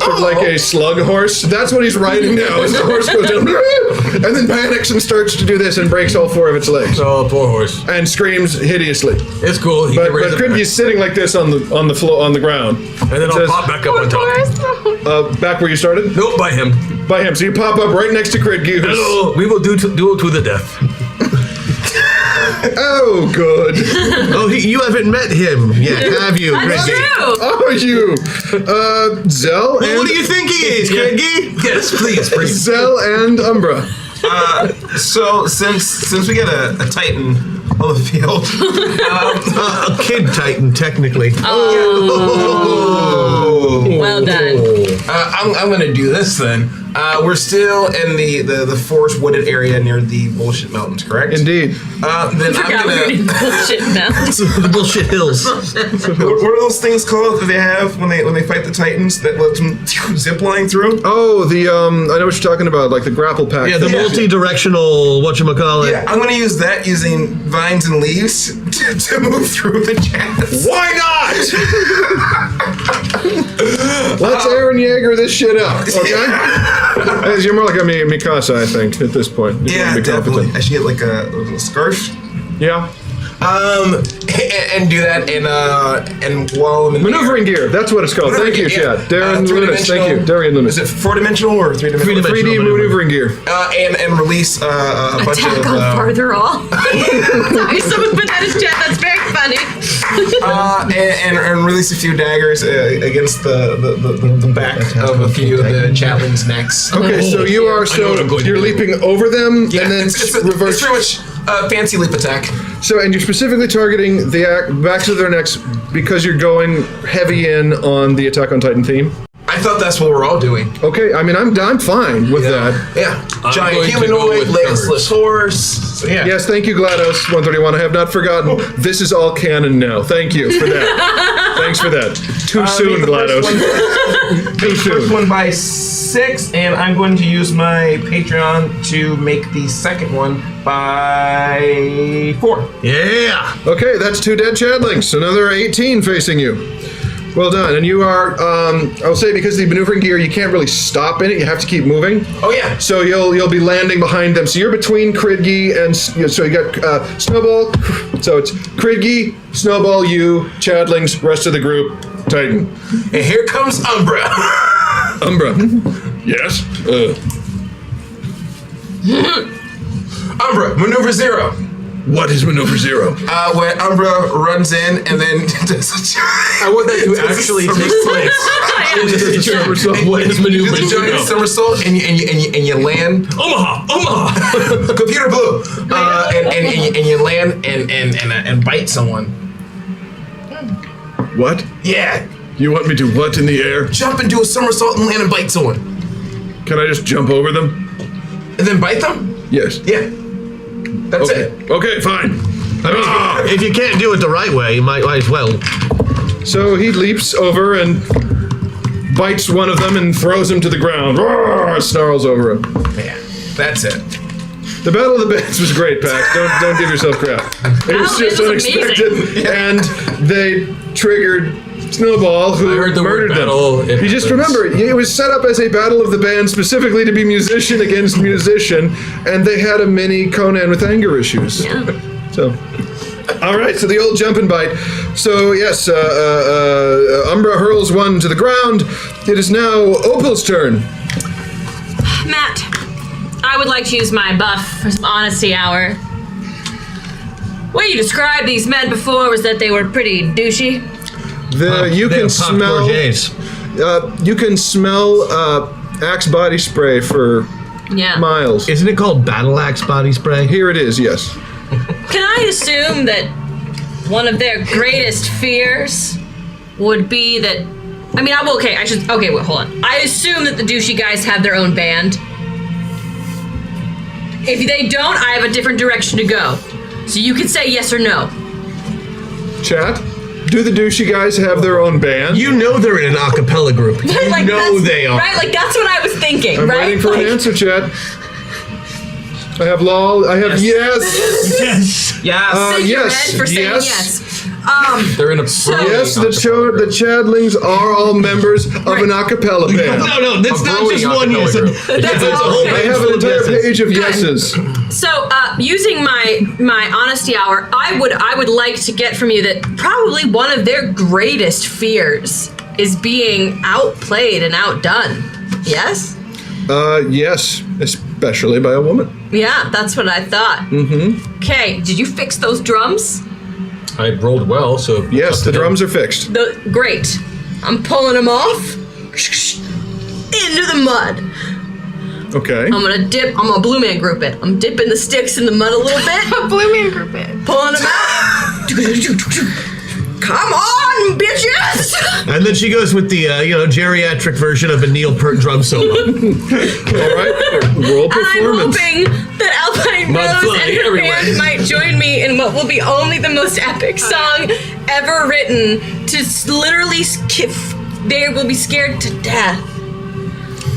Sort of like a slug horse. That's what he's riding now. As the horse goes down and then panics and starts to do this and breaks all 4 of its legs. Oh, poor horse. And screams hideously. It's cool. He But can raise it Kridgi's sitting like this on the floor on the ground. back. And then I'll pop back up on top. Back where you started? Nope, by him. By him. So you pop up right next to Kridgi. Hello, we will duel to the death. Oh, good. Oh, you haven't met him yet, have you, That's Kridgi? true. Oh, you. Zell and... What do you think he is, Kridgi? Yes, please. Zell and Umbra. So since we got a Titan on the field, A kid Titan, technically. Well done. I'm gonna do this then. We're still in the forest wooded area near the bullshit mountains, correct? Indeed. Then I'm gonna. Bullshit mountains. The bullshit hills. What are those things called that they have when they fight the Titans that lets them zip line through? Oh, I know what you're talking about, like the grapple pack. Yeah, the multi-directional, whatchamacallit. Yeah, I'm gonna use that using vines and leaves to move through the chats. Why not? Let's Aaron Yeager this shit up, okay? You're more like a Mikasa, I think, at this point. Yeah, definitely. I should get like a little scarf. Yeah. And do that, and while I'm in Maneuvering gear, that's what it's called. Thank you, Chad. Darren Lunas, thank you. Darian Lunas. Is it 4-dimensional or 3-dimensional? 3D maneuvering gear. And release a bunch Attack of... on Fartherall. Sorry, someone put that in chat. That's very funny. and release a few daggers against the back of a few of the chatlings' necks. Okay, so you are, you're leaping over them, Yeah, and then it's reverse. pretty much a fancy leap attack. So, and you're specifically targeting the backs of their necks because you're going heavy in on the Attack on Titan theme. I thought that's what we're all doing. Okay, I mean, I'm fine with that. Yeah. I'm Giant going to go humanoid, with legless horse. So, yeah. Yes, thank you, GLaDOS 131. I have not forgotten. This is all canon now. Thank you for that. Thanks for that. Too soon, GLaDOS. Too First soon. one by 6, and I'm going to use my Patreon to make the second one by 4. Yeah. Okay, that's 2 dead Chadlings. Another 18 facing you. Well done. And you are, I'll say, because the maneuvering gear, you can't really stop in it. You have to keep moving. Oh, yeah. So you'll be landing behind them. So you're between Kridgi and, so you got Snowball. So it's Kridgi, Snowball, you, Chadlings, rest of the group, Titan. And here comes Umbra. Umbra. Yes? Umbra, maneuver 0. What is maneuver 0? Where Umbra runs in and then does I want that to actually take place. What is maneuver you do the giant 0? somersault and you land. Omaha! Computer blue. And you land and bite someone. What? Yeah. You want me to what in the air? Jump and do a somersault and land and bite someone. Can I just jump over them? And then bite them? Yes. Yeah. That's Okay. it. Okay, fine. I mean, if you can't do it the right way, you might as well. So he leaps over and bites one of them and throws him to the ground. Roar, snarls over him. Yeah. That's it. The Battle of the Bands was great, Pat. Don't give yourself crap. It was just was unexpected, and they triggered Snowball, who I heard the word murdered them. battle. You just remember, it was set up as a battle of the band specifically to be musician against musician, and they had a mini Conan with anger issues. Yeah. So, all right, so the old jump and bite. So, yes, Umbra hurls one to the ground. It is now Opal's turn. Matt, I would like to use my buff for some honesty hour. What you described these men before was that they were pretty douchey. You can smell. You can smell Axe body spray for Yeah. miles. Isn't it called Battle Axe body spray? Here it is. Yes. Can I assume that one of their greatest fears would be that? I mean, okay, wait, hold on. I assume that the douchey guys have their own band. If they don't, I have a different direction to go. So you can say yes or no. Chat. Do the douchey guys have their own band? You know they're in an a cappella group. You Like, know that's- they are. Right, like that's what I was thinking, I'm right? waiting for an answer, chat. I have lol. I have yes. Yes. Thank you, yes. Red, for saying yes. yes. They're in a Yes, the Chadlings are all members of an a cappella band. No, that's A not growing just one acapella yes. group. That's It's a all. whole I page have full an of entire yeses. page of yeses. So, using my honesty hour, I would like to get from you that probably one of their greatest fears is being outplayed and outdone. Yes? Yes, especially by a woman. Yeah, that's what I thought. Mm-hmm. Okay, did you fix those drums? I rolled well, so Yes, the drums are fixed. Great. I'm pulling them off into the mud. Okay. I'm gonna Blue Man group it. I'm dipping the sticks in the mud a little bit, Blue Man group it. pulling them out. Come on, bitches! And then she goes with the geriatric version of a Neil Peart drum solo. All right. Roll I'm performance. hoping that Alpine Mud Rose flying and her everywhere. band might join me in what will be only the most epic song ever written. Literally, they will be scared to death.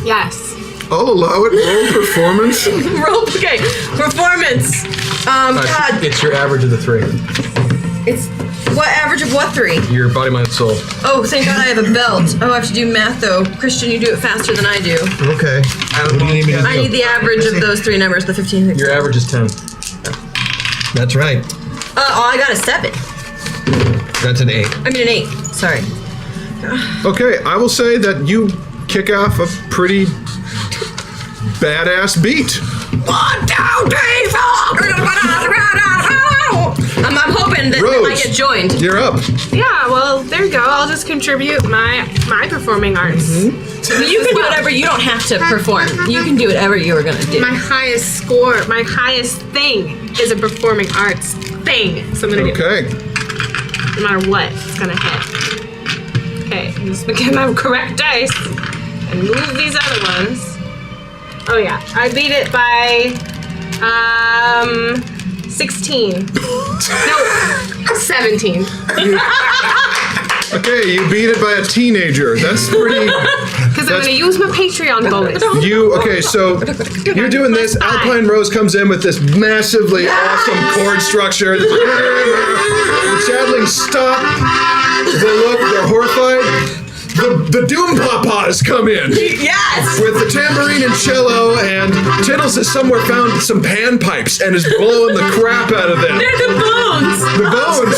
Yes. I'll allow it. Roll performance. Okay, performance. God, It's your average of the three. it's what average of what 3? Your body, mind, soul. Oh, thank God I have a belt. Oh, I have to do math though. Christian, you do it faster than I do. Okay. What do you need me to do? I need the average of those 3 numbers, the 15 and 16. Your average is 10. That's right. I got a 7. That's an 8. I mean an 8. Sorry. Okay, I will say that you kick off a pretty badass beat. 1, 2, 3, 4. I'm hoping that Rose, I get joined. You're up. Yeah, well, there you go. I'll just contribute my performing arts. You can do whatever. You don't have to perform. You can do whatever you were gonna do. My highest score, my highest thing is a performing arts thing. So I'm gonna do Okay. no matter what, it's gonna hit. Okay, I'm just gonna get my correct dice and move these other ones. Oh yeah, I beat it by 16. No, 17. Okay, you beat it by a teenager. That's pretty. Because I'm gonna use my Patreon bonus. Okay, so you're doing this. Alpine Rose comes in with this massively awesome chord structure. The Chadlings stop. They look, they're horrified. The Doom Papas come in. Yes! With the tambourine and cello, and Tittles has somewhere found some panpipes and is blowing the crap out of them. They're the bones! The bones!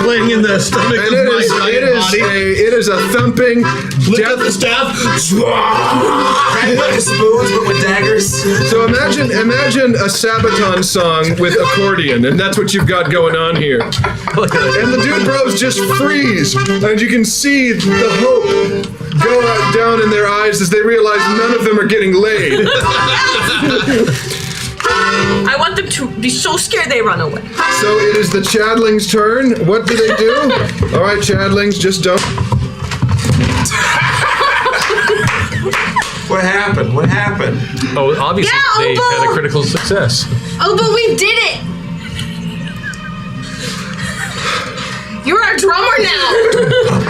Playing in the stomach And of my giant body. it is a thumping Lift up the staff. Like spoons, but with daggers. So imagine a Sabaton song with accordion, and that's what you've got going on here. And the dude bros just freeze, and you can see the hope go out down in their eyes as they realize none of them are getting laid. I want them to be so scared they run away. So it is the Chadlings' turn. What do they do? All right, Chadlings, just don't. What happened? What happened? Oh, obviously Yeah, they Obo! had a critical success. Oh, but we did it! You're our drummer now!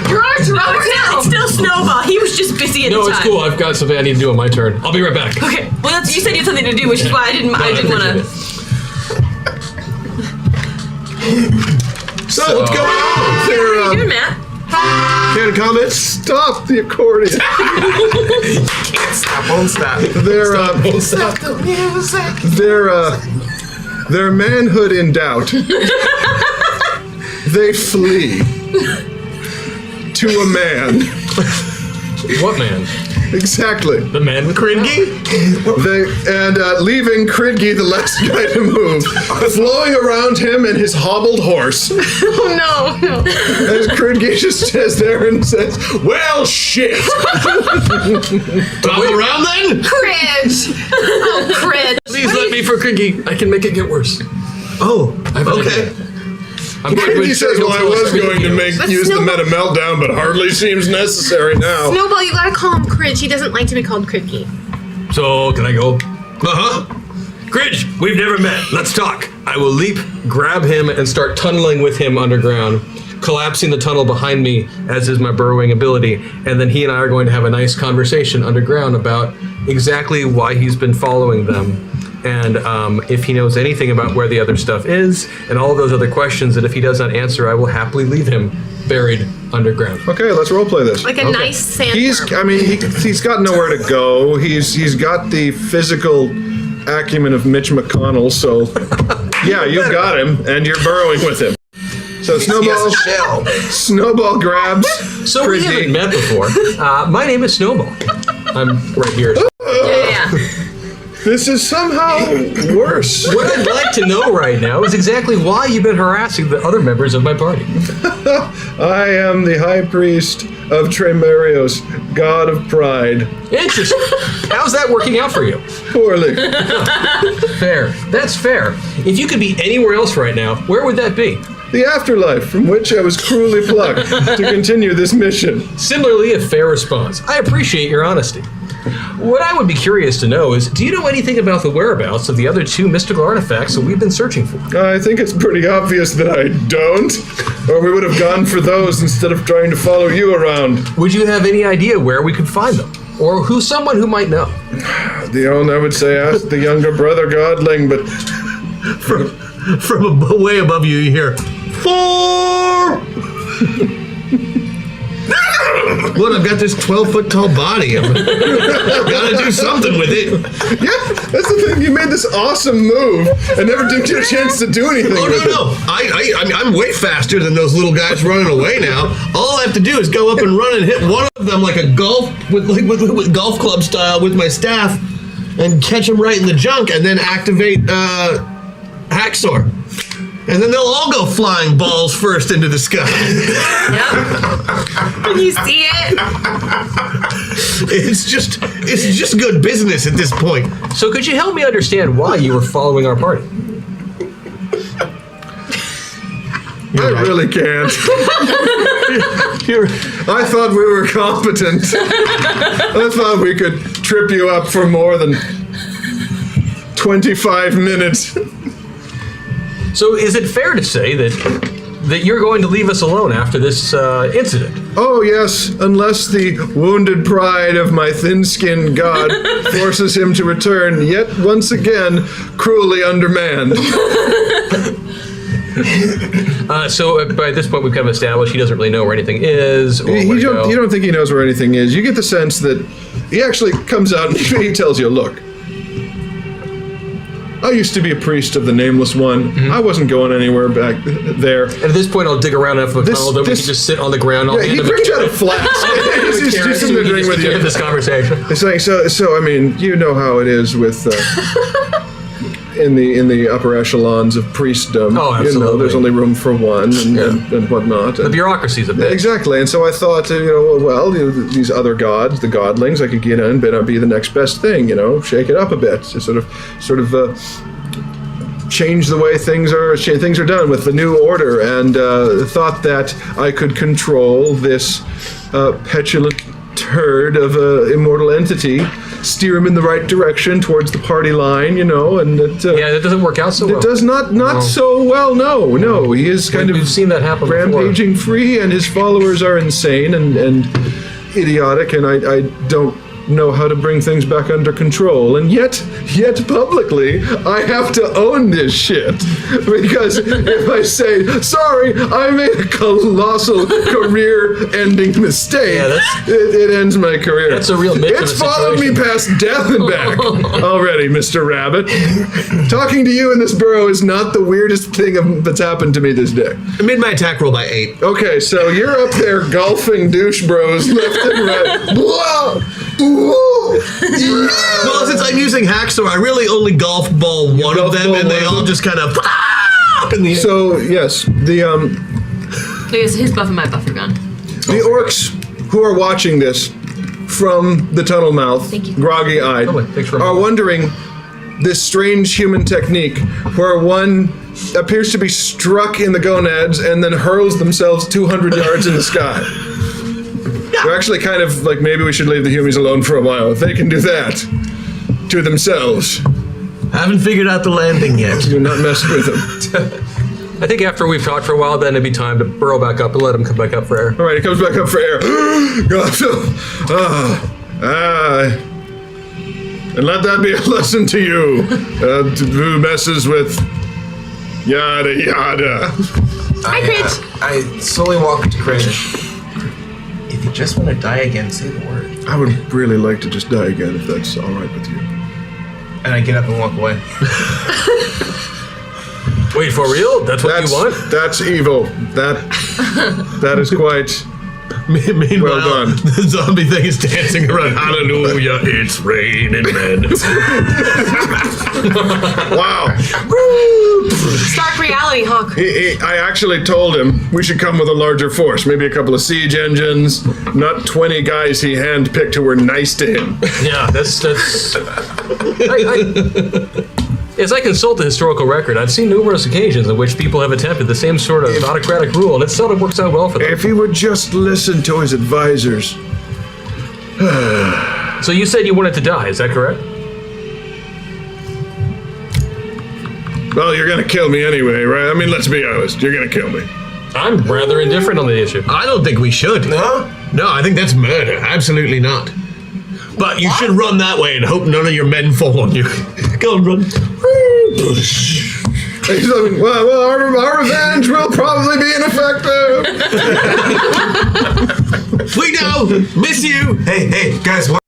You're our drummer now! It's still Snowball. He was just busy at No, the it's time. cool. I've got something I need to do on my turn. I'll be right back. Okay. Well, you said you had something to do, which is why I didn't want to. So what's going on? How are you doing, Matt? Can comments? Stop the accordion. Stop, won't stop. Their manhood in doubt. They flee to a man. What man? Exactly. The man with Cringy? Leaving Cridgy the last guy to move, flowing around him and his hobbled horse. Oh no, no. As Cridgy just stands there and says, "Well, shit." Top around then? Cringe! Oh, cringe. Please let me for Crinky. I can make it get worse. Oh, I have an okay. idea. I'm going to Cridgy says, "Well, I was going to use the Snowball- meta meltdown, but hardly seems necessary now." Snowball, you gotta call him Cringe. He doesn't like to be called Cringy. So, can I go? Uh-huh. Gridge, we've never met. Let's talk. I will leap, grab him, and start tunneling with him underground, collapsing the tunnel behind me, as is my burrowing ability, and then he and I are going to have a nice conversation underground about exactly why he's been following them, and if he knows anything about where the other stuff is, and all those other questions that if he does not answer, I will happily leave him buried underground. Okay, let's roleplay this. Like a nice sandworm. He's got nowhere to go. He's got the physical acumen of Mitch McConnell, so yeah, you've got him, and you're burrowing with him. So Snowball grabs. So we haven't met before. My name is Snowball. I'm right here. Yeah. This is somehow worse. What I'd like to know right now is exactly why you've been harassing the other members of my party. I am the High Priest of Tremerios, God of Pride. Interesting. How's that working out for you? Poorly. Fair. That's fair. If you could be anywhere else right now, where would that be? The afterlife, from which I was cruelly plucked to continue this mission. Similarly, a fair response. I appreciate your honesty. What I would be curious to know is, do you know anything about the whereabouts of the other 2 mystical artifacts that we've been searching for? I think it's pretty obvious that I don't, or we would have gone for those instead of trying to follow you around. Would you have any idea where we could find them? Or someone who might know? I would say ask the younger brother Godling, but From way above you, you hear 4. Look, I've got this 12-foot tall body. I've got to do something with it. Yeah, that's the thing. You made this awesome move and never did get a chance to do anything. Oh, with no. I'm way faster than those little guys running away now. All I have to do is go up and run and hit one of them like a golf, with golf club style with my staff and catch them right in the junk and then activate Hacksaw. And then they'll all go flying balls first into the sky. Yep. Can you see it? It's just good business at this point. So could you help me understand why you were following our party? I really can't. I thought we were competent. I thought we could trip you up for more than 25 minutes. So is it fair to say that you're going to leave us alone after this incident? Oh, yes, unless the wounded pride of my thin-skinned god forces him to return, yet once again, cruelly undermanned. So by this point, we've kind of established he doesn't really know where anything is. Or You don't think he knows where anything is. You get the sense that he actually comes out and he tells you, look, I used to be a priest of the Nameless One. Mm-hmm. I wasn't going anywhere back there. And at this point, I'll dig around enough of a tunnel that we can just sit on the ground. Yeah, he brings out a flask. He's just sitting there drinking with you. Have this conversation. It's like, so I mean, you know how it is with in the upper echelons of priestdom. Oh, absolutely. You know, there's only room for one and whatnot. The bureaucracy's a bit. Exactly. And so I thought, these other gods, the godlings, I could get in, but I'd be the next best thing. Shake it up a bit, to sort of change the way things are done with the new order, and thought that I could control this petulant turd of an immortal entity, steer him in the right direction towards the party line, and that doesn't work out so well. It does not so well. No, he is we've seen that happen rampaging before. Free, and his followers are insane and idiotic, and I don't know how to bring things back under control, and yet publicly I have to own this shit, because if I say sorry, I made a colossal career-ending mistake, it ends my career. That's a real myth. It's followed me past death and back already, Mr. Rabbit. Talking to you in this burrow is not the weirdest thing that's happened to me this day. I made my attack roll by 8. Okay, so you're up there golfing douche bros left and right. Blah! Well, since I'm using Hacksaw, I really only golf ball one of them, and they all just kind of up in the air. So yes, His buff and my buff are gone. The orcs who are watching this from the tunnel mouth, groggy-eyed, are wondering this strange human technique where one appears to be struck in the gonads and then hurls themselves 200 yards in the sky. They're actually kind of like, maybe we should leave the humans alone for a while. If they can do that to themselves. Haven't figured out the landing yet. Do not mess with him. I think after we've talked for a while, then it'd be time to burrow back up and let him come back up for air. All right, he comes back up for air. And let that be a lesson to you, who messes with yada yada. Hi, Critch. I slowly walk up to Critch. If you just want to die again, say the word. I would really like to just die again, if that's all right with you. And I get up and walk away. Wait, for real? That's what you want? That's evil. That is quite Meanwhile, well done. The zombie thing is dancing around. Hallelujah, it's raining men. Wow. Stark reality, Hawk. I actually told him we should come with a larger force, maybe a couple of siege engines, not 20 guys he handpicked who were nice to him. Yeah, that's. As I consult the historical record, I've seen numerous occasions in which people have attempted the same sort of autocratic rule, and it seldom works out well for them. If he would just listen to his advisors. So you said you wanted to die, is that correct? Well, you're gonna kill me anyway, right? I mean, let's be honest. You're gonna kill me. I'm rather indifferent on the issue. I don't think we should. No? No, I think that's murder. Absolutely not. But you should run that way and hope none of your men fall on you. Go and run. Well, our revenge will probably be ineffective. We know. Miss you. Hey, guys, what?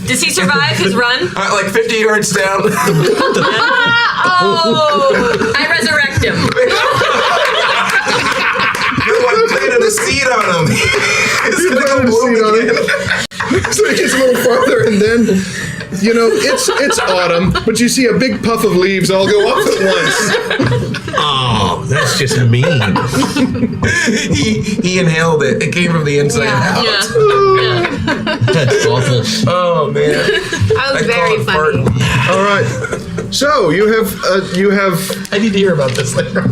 Does he survive his run? Like 50 yards down. I resurrect him. You're the one planted a seed on him. It's gonna go bloom again. So he gets a little farther, and then, it's autumn, but you see a big puff of leaves all go up at once. Oh, that's just mean. He inhaled it. It came from the inside out. Yeah. That's awful. Oh man, That was very funny. All right. So you have. I need to hear about this later.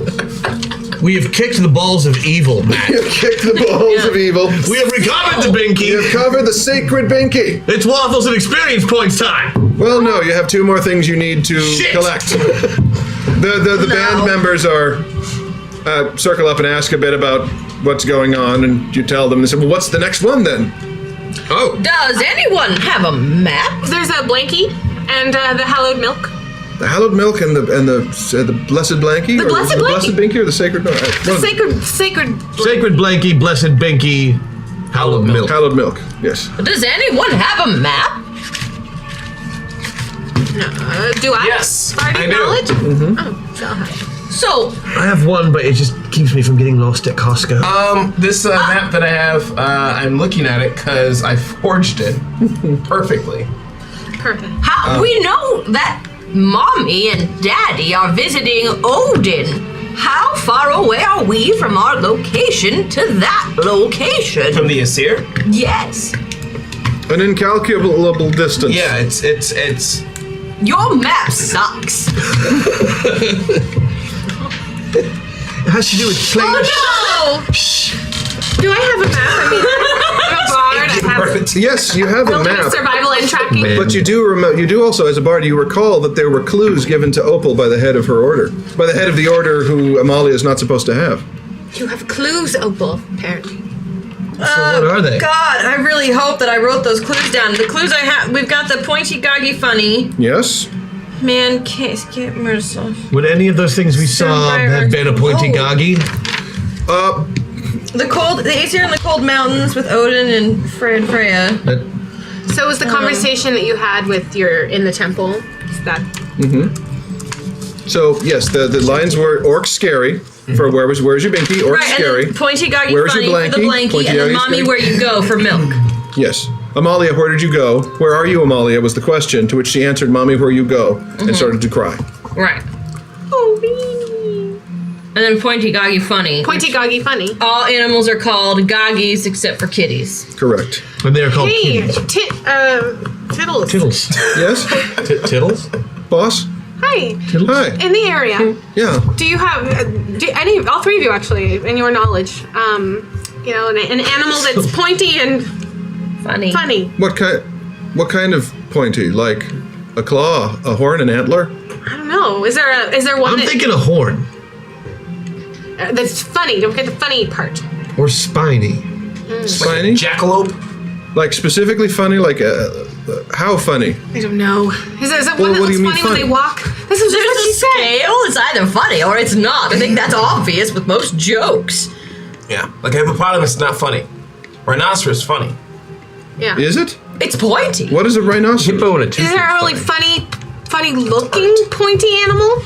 We have kicked the balls of evil, Matt. You have kicked the balls of evil. We have recovered the binky. You have covered the sacred binky. It's Waffles and experience points time. Well, no, you have 2 more things you need to collect. The band members are circle up and ask a bit about what's going on, and you tell them. They say, "Well, what's the next one then?" Oh, Does anyone have a map? There's a blankie and the hallowed milk. The hallowed milk and the blessed blankie, The blessed the blankie. blessed binky, or the sacred milk. Sacred blankie, blessed binky, hallowed milk. Hallowed milk. Yes. Does anyone have a map? do I? Yes, Bardic I do. knowledge? Mm-hmm. Oh, so high. So I have one, but it just keeps me from getting lost at Costco. This map that I have, I'm looking at it because I forged it perfectly. Perfect. how we know that Mommy and Daddy are visiting Odin. How far away are we from our location to that location? From the Asir? Yes. An incalculable distance. Yeah, it's Your map sucks. It has to do with playing. Oh no! Do I have a map? I mean, I'm a bard. I have Yes, you have a building map. survival and tracking. But you do also, as a bard, you recall that there were clues given to Opal by the head of her order, by the head of the order who Amalia is not supposed to have. You have clues, Opal, apparently. What are they? God, I really hope that I wrote those clues down. The clues I have, we've got the pointy goggy funny. Yes. Man, case, get merciful. Would any of those things we saw have been a pointy goggy? The Aesir in the cold mountains with Odin and Freya. So was the conversation that you had with your in the temple? Is that So yes, the lines were orc scary for where's your binky? Orc Right, scary. and then pointy goggy Where's funny your for the blankie, Pointy and then goggy mommy scary. where you go for milk. Yes. Amalia, where did you go? Where are you, Amalia? Was the question, to which she answered, Mommy, where you go? And started to cry. Right. Oh, Beanie. And then pointy goggy funny. pointy goggy funny? All animals are called goggies except for kitties. Correct. And they are called Hey, kitties. Tiddles. Tiddles. Yes? Tiddles? Boss? Hi. Hi. In the area, Yeah. do you have all three of you actually, in your knowledge, an animal that's pointy and Funny. funny? What kind of pointy? Like a claw, a horn, an antler? I don't know. Is there one? I'm thinking a horn. That's funny. Don't forget the funny part. Or spiny. Spiny? Jackalope? Like specifically funny? Like how funny? I don't know. Is there Well, one that what do looks you mean funny when they funny? walk? This is There's what a she said. scale. It's either funny or it's not. I think that's obvious with most jokes. Yeah. Like a hippopotamus is not funny. Rhinoceros is funny. Yeah. Is it? It's pointy. What is a rhinoceros? Hippo and a tooth. Is there a really funny looking pointy animal?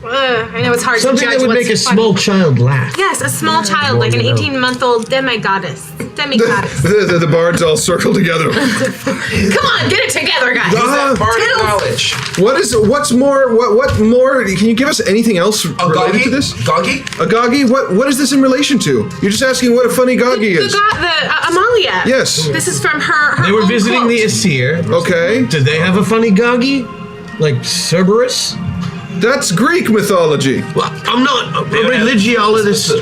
I know it's hard Something to judge that would what's make a funny. small child laugh. Yes, a small child, like an 18-month-old demigoddess. The bards all circle together. Come on, get it together, guys. Use that bardic Tiddles. knowledge. What's more? What more? Can you give us anything else related to this? Goggy? A goggy? What is this in relation to? You're just asking what a funny goggy is. The Amalia. Yes. This is from her They were own visiting quote. the Asir. Okay. Did they have a funny goggy? Like Cerberus? That's Greek mythology. Well, I'm not a religiologist.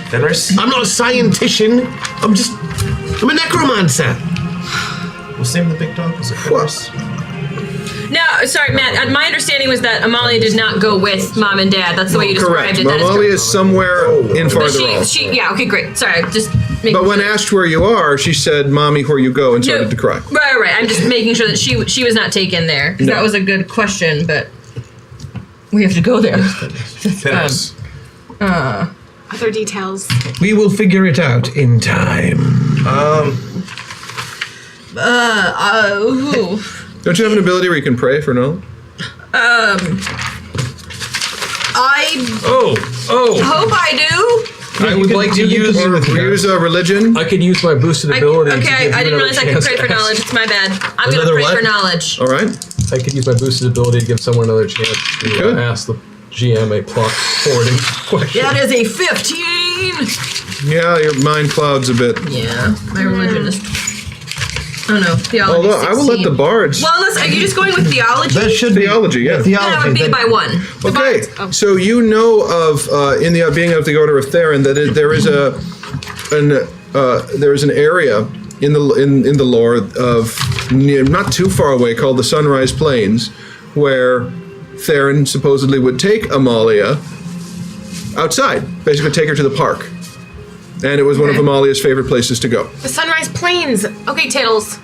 Fenris? I'm not a scientician. I'm a necromancer. What's the name of the big dog? Was it Fenris? No, sorry, Matt. My understanding was that Amalia did not go with mom and dad. That's the way you described Correct. it. That is Amalia correct. is somewhere in But Fartherall. yeah, okay, great. Sorry, just making But when sure. asked where you are, she said, "Mommy, where you go," and started to cry. Right. I'm just making sure that she was not taken there. 'Cause that was a good question, but we have to go there. Fenris. Other details. We will figure it out in time. Who? Don't you have an ability where you can pray for knowledge? I hope I do. I would like to use. Use a religion. I could use my boosted ability. to Okay, give I you didn't another realize I could chance pray to for ask. knowledge. It's my bad. I'm gonna Another pray what? for knowledge. All right. I could use my boosted ability to give someone another chance to Good. ask the GM a plot forwarding question. That is a 15. Yeah, your mind clouds a bit. Yeah, my religion is. Oh no, theology. Although I will let the bards. Well, unless are you just going with theology? That should Theology, yeah. Then I would be by one. Okay, so you know of in the being of the Order of Theron that there is an area in the lore of not too far away called the Sunrise Plains, where Theron supposedly would take Amalia outside, basically take her to the park, and it was one of Amalia's favorite places to go. The Sunrise Plains. Okay, Tiddles.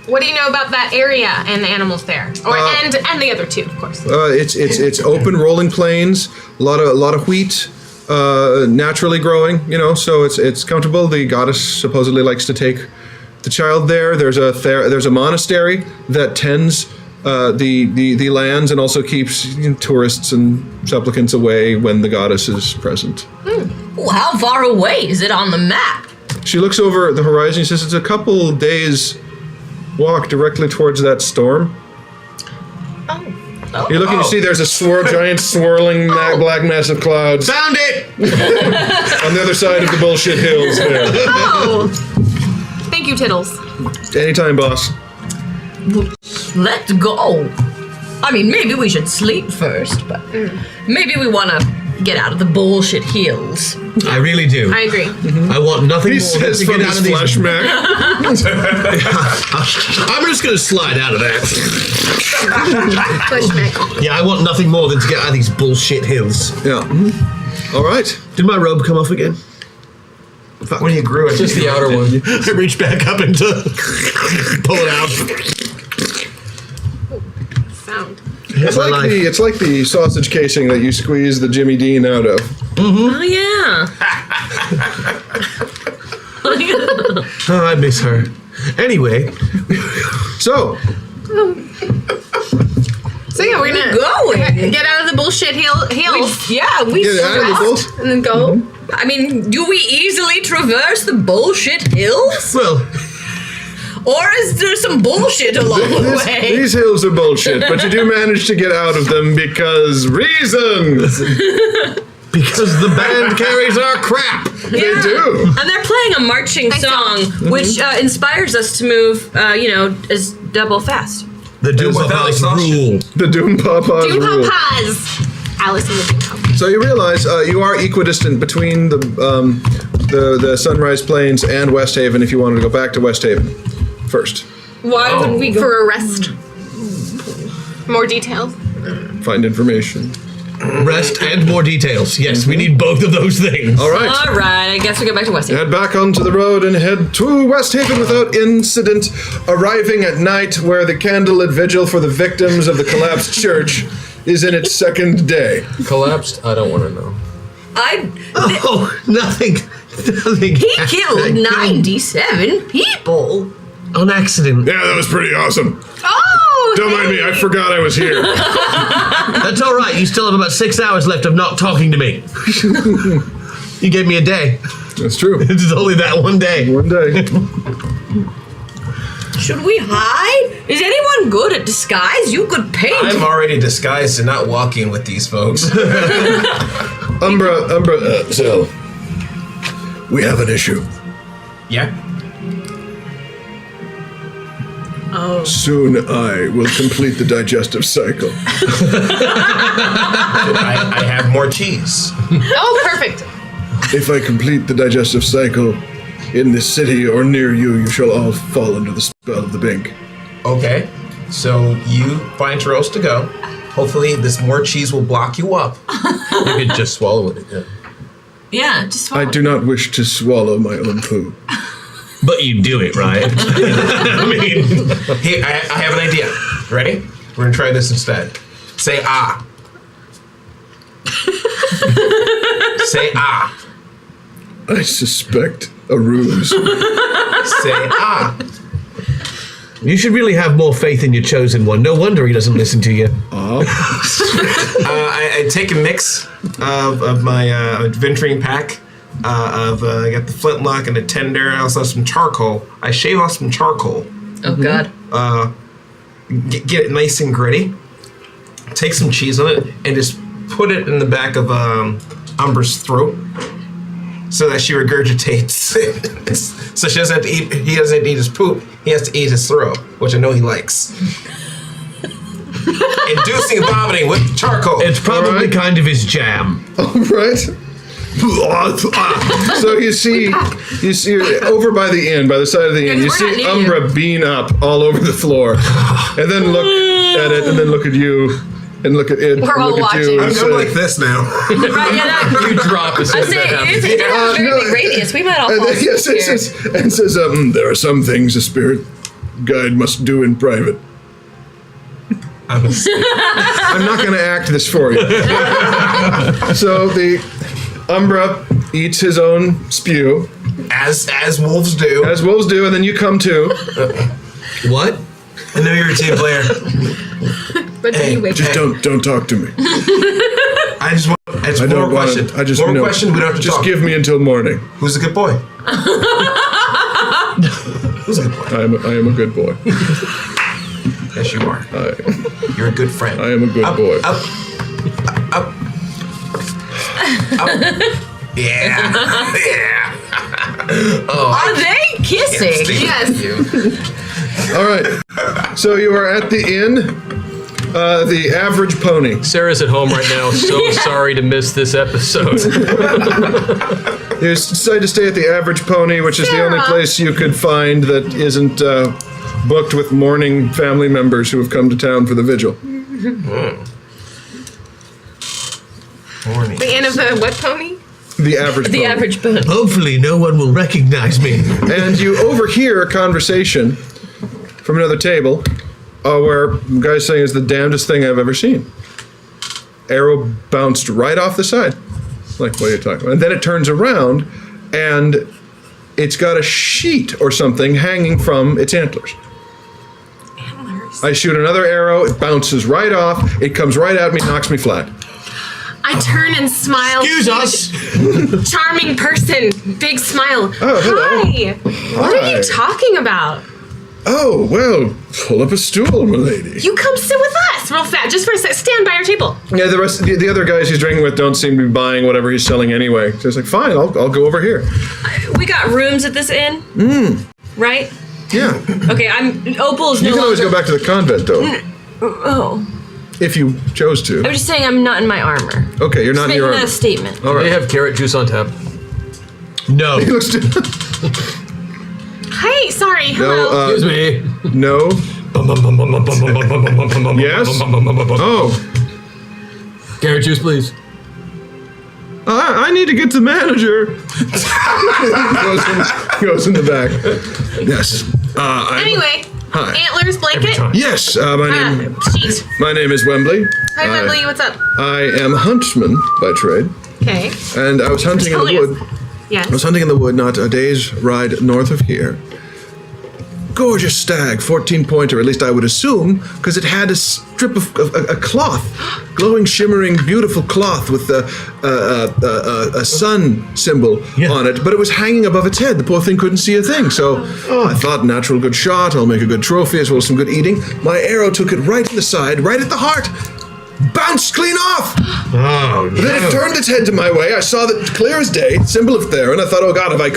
What do you know about that area and the animals there? And the other two, of course. It's open rolling plains, a lot of wheat, naturally growing. So it's comfortable. The goddess supposedly likes to take the child there. There's a monastery that tends the lands and also keeps tourists and supplicants away when the goddess is present. Well, how far away is it on the map? She looks over the horizon. She says it's a couple days walk directly towards that storm. Oh. You're looking to see there's a giant swirling black mass of clouds. Found it! On the other side of the bullshit hills there. Oh! Thank you, Tiddles. Anytime, boss. Let's go. I mean, maybe we should sleep first, but maybe we want to get out of the bullshit hills. I really do. I agree. I want nothing He more says than from to get out his of these. flesh Mac. I'm just gonna slide out of that. Push me. Yeah, I want nothing more than to get out of these bullshit hills. Yeah. All right. Did my robe come off again? When you grew it. Just the outer one. I reached back up and pull it out. Sound. It's like the sausage casing that you squeeze the Jimmy Dean out of. Oh, yeah. Oh, I miss her. Anyway, So, So yeah, we're gonna Going. get out of the bullshit hills Yeah, we get out of the rest. bull. and then go. I mean, do we easily traverse the bullshit hills? well, Or is there some bullshit along the way? These hills are bullshit, but you do manage to get out of them because reasons. because the band carries our crap. They do. And they're playing a marching song, which inspires us to move, as double fast. The Doom without Papas exhaustion. rule. The Doom Papas Doom rule. Papas. Alice and the Doom Papas. So you realize you are equidistant between the Sunrise Plains and West Haven if you wanted to go back to West Haven first. Why would we go? For a rest. More details. Find information. Rest and more details. Yes, we need both of those things. All right. All right, I guess we go back to West Haven. Head back onto the road and head to West Haven without incident, arriving at night where the candlelit vigil for the victims of the collapsed church is in its second day. Collapsed? I don't want to know. Nothing. He killed 97 people. On accident. Yeah, that was pretty awesome. Oh! Don't mind me, I forgot I was here. That's all right. You still have about 6 hours left of not talking to me. You gave me a day. That's true. It's only that one day. One day. Should we hide? Is anyone good at disguise? You could paint. I'm already disguised and not walking with these folks. Umbra, Zell. We have an issue. Yeah? Oh. Soon I will complete the digestive cycle. I have more cheese. Oh, perfect. If I complete the digestive cycle in this city or near you, you shall all fall under the spell of the bink. Okay. So you find Taros to go. Hopefully this more cheese will block you up. You could just swallow it. Yeah. Yeah, just I do not wish to swallow my own poo. But you do it, right? I mean... Here, I have an idea. Ready? We're going to try this instead. Say ah. Say ah. I suspect a ruse. Say ah. You should really have more faith in your chosen one. No wonder he doesn't listen to you. I take a mix of my adventuring pack. I got the flintlock and a tinder. I also have some charcoal. I shave off some charcoal. Oh, God. Get it nice and gritty. Take some cheese on it and just put it in the back of Umbra's throat so that she regurgitates. So she doesn't have to eat. He doesn't have to eat his poop. He has to eat his throat, which I know he likes. Inducing vomiting with charcoal. It's probably kind of his jam. All right. So you see over by the inn, by the side of the inn, you see Umbra bean up all over the floor, and then look at it, and then look at you, and look at it, We're and all look at you. watching. And I'm like this now. Right, yeah, You drop as soon as that happens. it's a very big radius. We might all fall yes, asleep here. and says, there are some things a spirit guide must do in private. I'm not going to act this for you. So the Umbra eats his own spew. As wolves do. As wolves do, and then you come to. What? I know you're a team player. But then you wake Just up. don't talk to me. I just want. It's one more question. I just one more no, question. We don't have to just talk. give me until morning. Who's a good boy? Who's a good boy? I am a good boy. Yes, you are. You're a good friend. I am a good boy. Up. Yeah. Yeah. Are they kissing? Yes. All right. So you are at the inn. The average pony. Sarah's at home right now. So sorry to miss this episode. You decided to stay at the average pony, which is the only place you could find that isn't booked with mourning family members who have come to town for the vigil. The end of the what pony? The average pony. The average pony. Hopefully no one will recognize me. And you overhear a conversation from another table where the guy's saying it's the damnedest thing I've ever seen. Arrow bounced right off the side. Like, what are you talking about? And then it turns around and it's got a sheet or something hanging from its antlers. Antlers. I shoot another arrow, it bounces right off, it comes right at me, knocks me flat. I turn and smile. Excuse us. Charming person. Big smile. Oh, hello. Hi. What are you talking about? Oh, well, pull up a stool, milady. You come sit with us real fast. Just for a sec. Stand by our table. Yeah, the rest, the other guys he's drinking with don't seem to be buying whatever he's selling anyway. So it's like, fine, I'll go over here. We got rooms at this inn, right? Yeah. Okay, Opal's no You can always longer. go back to the convent, though, Oh, if you chose to. I'm just saying I'm not in my armor. Okay, you're not in Making your that a armor. statement. All They right. have carrot juice on tap. No. He looks Hey, sorry. Hello. no, Excuse me. no, Yes? Oh, Carrot juice, please. I need to get to the manager. goes in the back. Yes. Anyway, Hi. antlers, blanket. Yes, Sheet. my name is Wembley. Hi, Wembley. What's up? I am a huntsman by trade, Okay. and I was hunting in the Tell wood. us. Yes. I was hunting in the wood, not a day's ride north of here. Gorgeous stag, 14-pointer, at least I would assume, because it had a strip of a cloth, glowing, shimmering, beautiful cloth with a sun symbol on it, but it was hanging above its head. The poor thing couldn't see a thing, so I thought, natural good shot, I'll make a good trophy as well as some good eating. My arrow took it right in the side, right at the heart, bounced clean off! Oh, But then it turned its head to my way. I saw that clear as day, symbol of there, and I thought, oh God, have I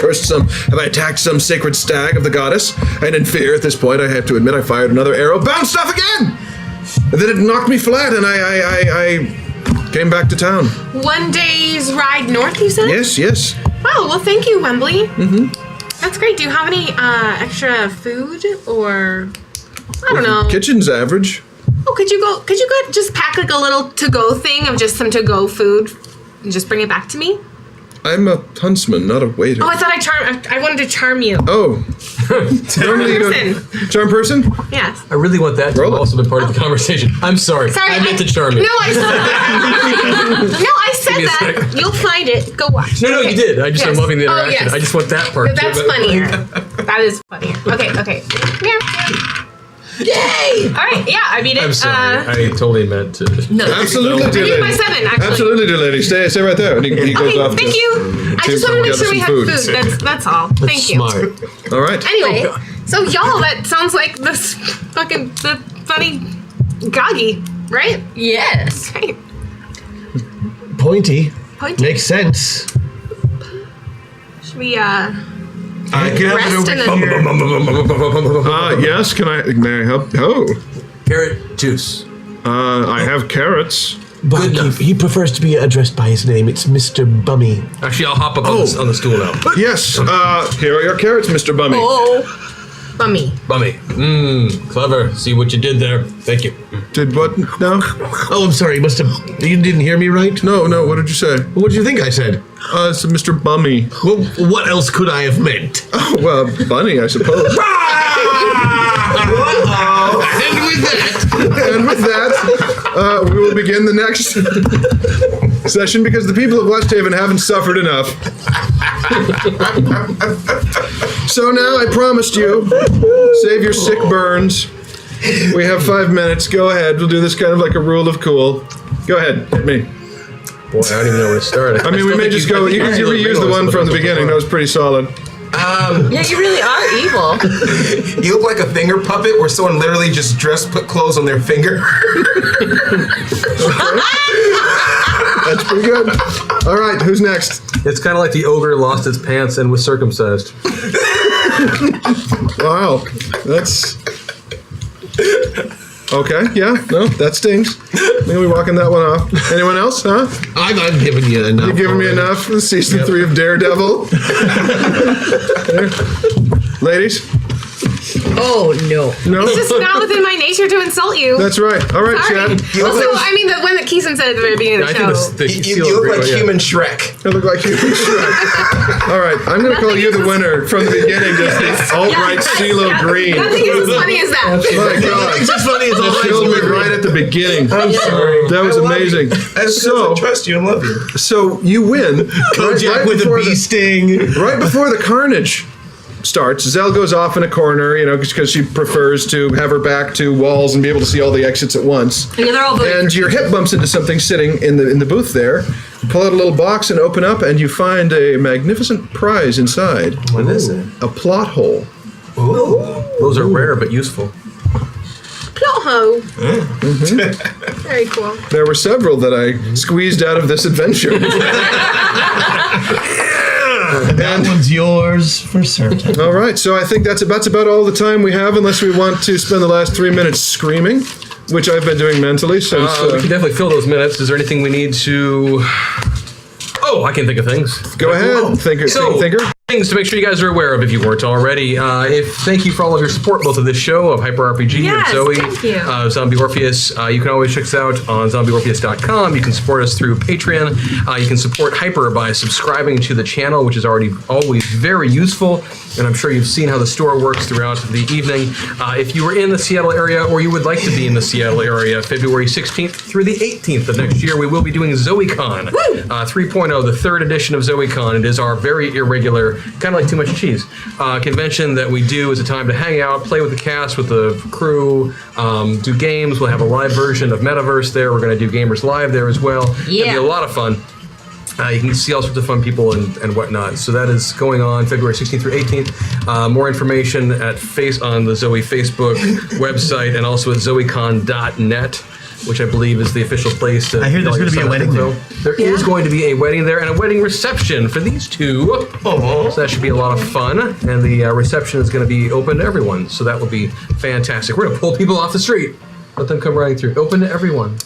attacked some sacred stag of the goddess? And in fear, at this point, I have to admit, I fired another arrow, bounced off again! And then it knocked me flat, and I came back to town. 1 day's ride north, you said? Yes. Wow, well, thank you, Wembley. Mm-hmm. That's great. Do you have any extra food or, I don't know. Kitchen's average. Oh, could you go just pack like a little to-go thing of just some to-go food and just bring it back to me? I'm a huntsman, not a waiter. Oh, I thought I wanted to charm you. Oh. Normally you don't... Charm person? Yes. I really want that to have also been part of the conversation. I'm sorry. Sorry, I meant to charm you. No, I said me a that. sec. You'll find it. Go watch. No, you did. I'm Yes. loving the Oh, interaction. yes. I just want that part. That's too, but- funnier. That is funnier. Okay. Meow. Yay! All right, yeah, I mean it. I'm sorry. I totally meant to. No. Absolutely, I dear need lady. my 7, actually. Absolutely, dear lady. Stay right there. And he goes Okay, off thank to you. I just wanted to make sure we had food. That's all. Thank you. Smart. All right. Anyway, so y'all, that sounds like the funny Goggy, right? Yes. Right. Pointy. Makes sense. Should we I can rest in the Yes, may I help? Oh. Carrot juice. I have carrots. But he prefers to be addressed by his name. It's Mr. Bummy. Actually, I'll hop up on the stool now. Yes, here are your carrots, Mr. Bummy. Oh, Bummy. Bummy. Clever. See what you did there. Thank you. Did what now? Oh, I'm sorry. You didn't hear me right? No, what did you say? What did you think I said? It's Mr. Bummy. Well, what else could I have meant? Oh, well, bunny, I suppose. And with that, we will begin the next session because the people of West Haven haven't suffered enough. So now I promised you, save your sick burns. We have 5 minutes. Go ahead. We'll do this kind of like a rule of cool. Go ahead. Hit me. Boy, I don't even know where to start. I mean, we may just go. You can reuse the one from the beginning. That was pretty solid. Yeah, you really are evil. You look like a finger puppet where someone literally just put clothes on their finger. That's pretty good. All right, who's next? It's kind of like the ogre lost its pants and was circumcised. Wow, that's okay. Yeah, no, that stings. Maybe we walking that one off. Anyone else? Huh? I've given you enough. You've given me enough. Season 3 of Daredevil. There. Ladies. Oh no. No. It's just not within my nature to insult you. That's right. All right, Sorry. Chad. Also, I mean, the one that Keeson said at the very beginning of the show. You look like human Shrek. I look like human Shrek. All right, I'm going to call you the winner from the beginning. Just the alt-right CeeLo Green. Nothing is as funny as that. My God. It's as funny as That killed me right at the beginning. I'm sorry. That was amazing. So I trust you and love you. So you win. Kojak with a bee sting. Right before the carnage starts, Zell goes off in a corner, because she prefers to have her back to walls and be able to see all the exits at once. And they're all voting. And your hip bumps into something sitting in the booth there. You pull out a little box and open up, and you find a magnificent prize inside. What is it? A plot hole. Ooh. Those are rare but useful. Plot hole. Very cool. There were several that I squeezed out of this adventure. That one's yours for certain. All right, so I think that's about all the time we have, unless we want to spend the last 3 minutes screaming, which I've been doing mentally since. We can definitely fill those minutes. Is there anything we need to? Oh, I can think of things. Go ahead, thinker. things to make sure you guys are aware of if you weren't already. Thank you for all of your support, both of this show, of Hyper RPG Yes, and Zoe, thank you. Zombie Orpheus. You can always check us out on zombieorpheus.com. You can support us through Patreon. You can support Hyper by subscribing to the channel, which is always very useful. And I'm sure you've seen how the store works throughout the evening. If you were in the Seattle area, or you would like to be in the Seattle area, February 16th through the 18th of next year, we will be doing ZoeCon 3.0, the third edition of ZoeCon. It is our very irregular, kind of like Too Much Cheese, convention that we do as a time to hang out, play with the cast, with the crew, do games. We'll have a live version of Metaverse there. We're going to do Gamers Live there as well. Yeah. It'll be a lot of fun. You can see all sorts of fun people and whatnot. So that is going on February 16th through 18th. More information on the Zoe Facebook website, and also at zoecon.net, which I believe is the official place to. I hear there's going to be a wedding there. There is going to be a wedding there, and a wedding reception for these two. So that should be a lot of fun. And the reception is going to be open to everyone. So that will be fantastic. We're going to pull people off the street. Let them come riding through. Open to everyone.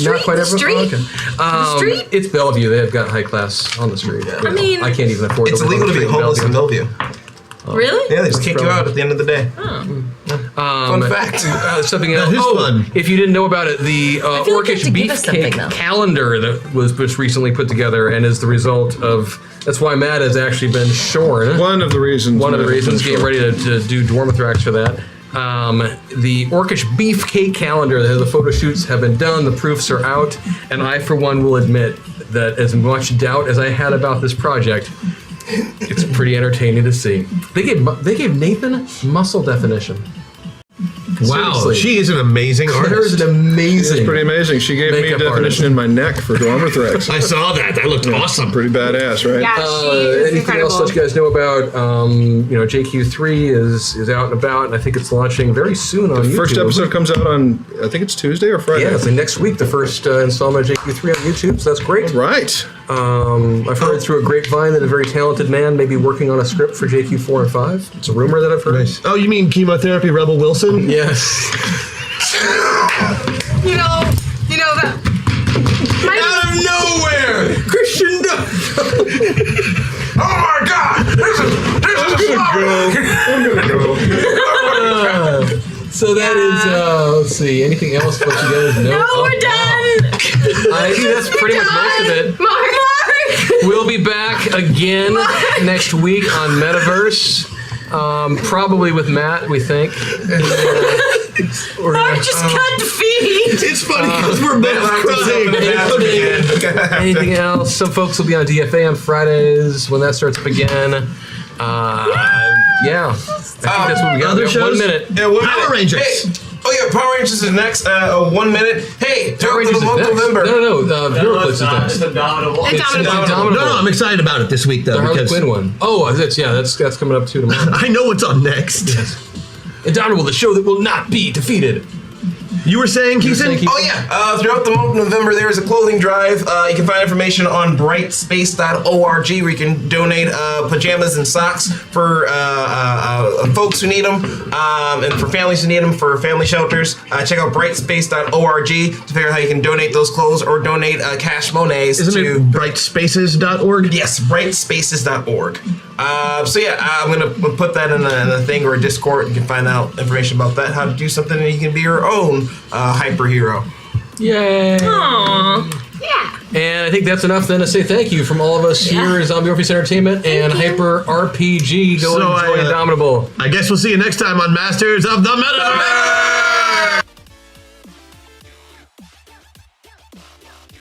Not quite everyone. Okay. The street? It's Bellevue. They've got high class on the street. I mean, I can't even afford. It's illegal to be homeless in Bellevue. Really? Yeah, they just kick you out at the end of the day. Fun fact. Something else. If you didn't know about it, the Orcish Beefcake calendar that was just recently put together, and is the result of. That's why Matt has actually been shorn. One of the reasons. Getting ready to do Dwarmathrax for that. The Orcish Beefcake calendar, the photo shoots have been done, the proofs are out, and I, for one, will admit that as much doubt as I had about this project, it's pretty entertaining to see. They gave Nathan muscle definition. Wow, Seriously. she is an amazing artist. Claire's an amazing. It's pretty amazing. She gave me a makeup definition artist. in my neck for Dwarmathrax. I saw that. That looked awesome. Pretty badass, right? Yeah, she is Anything incredible. else that you guys know about? JQ3 is out and about, and I think it's launching very soon on YouTube. First episode comes out on, I think it's Tuesday or Friday. Yeah, it's like next week, the first installment of JQ3 on YouTube, so that's great. Right. I've heard through a grapevine that a very talented man may be working on a script for JQ4 and 5. It's a rumor that I've heard. Nice. Oh, you mean Chemotherapy Rebel Wilson? Yes. You know that. Out of nowhere, Christian. Oh my God! So that is. Let's see. Anything else? What you guys know? No, we're done. I think that's pretty much most of it. Mark. We'll be back again next week on Metaverse. Probably with Matt, we think. Mark just got defeated. It's funny because we're both crying. Anything else? Some folks will be on DFA on Fridays when that starts up again. Yeah. I think that's what we got. Other We have shows? 1 minute. Yeah, 1 minute. Power Rangers. Hey. Oh yeah, Power Rangers is next. 1 minute. Hey, Power throughout Rangers the is month of next. November. No, Bureaucrats is next. It's Indomitable. It's No, I'm excited about it this week though. The Harley because Quinn one. Oh, that's coming up too tomorrow. I know what's on next. Indomitable, the show that will not be defeated. You were saying, Keeson? Oh yeah, throughout the month of November there is a clothing drive. You can find information on brightspace.org where you can donate pajamas and socks for folks who need them and for families who need them for family shelters. Check out brightspace.org to figure out how you can donate those clothes or donate cash monnaies Isn't to it brightspaces.org? Yes, brightspaces.org. I'm gonna put that in the thing or a Discord. You can find out information about that, how to do something, and you can be your own hyper hero. Yay! Aww. Yeah. And I think that's enough then to say thank you from all of us here at Zombie Orpheus Entertainment and Hyper RPG. Go and enjoy Indomitable. I guess we'll see you next time on Masters of the Metaverse!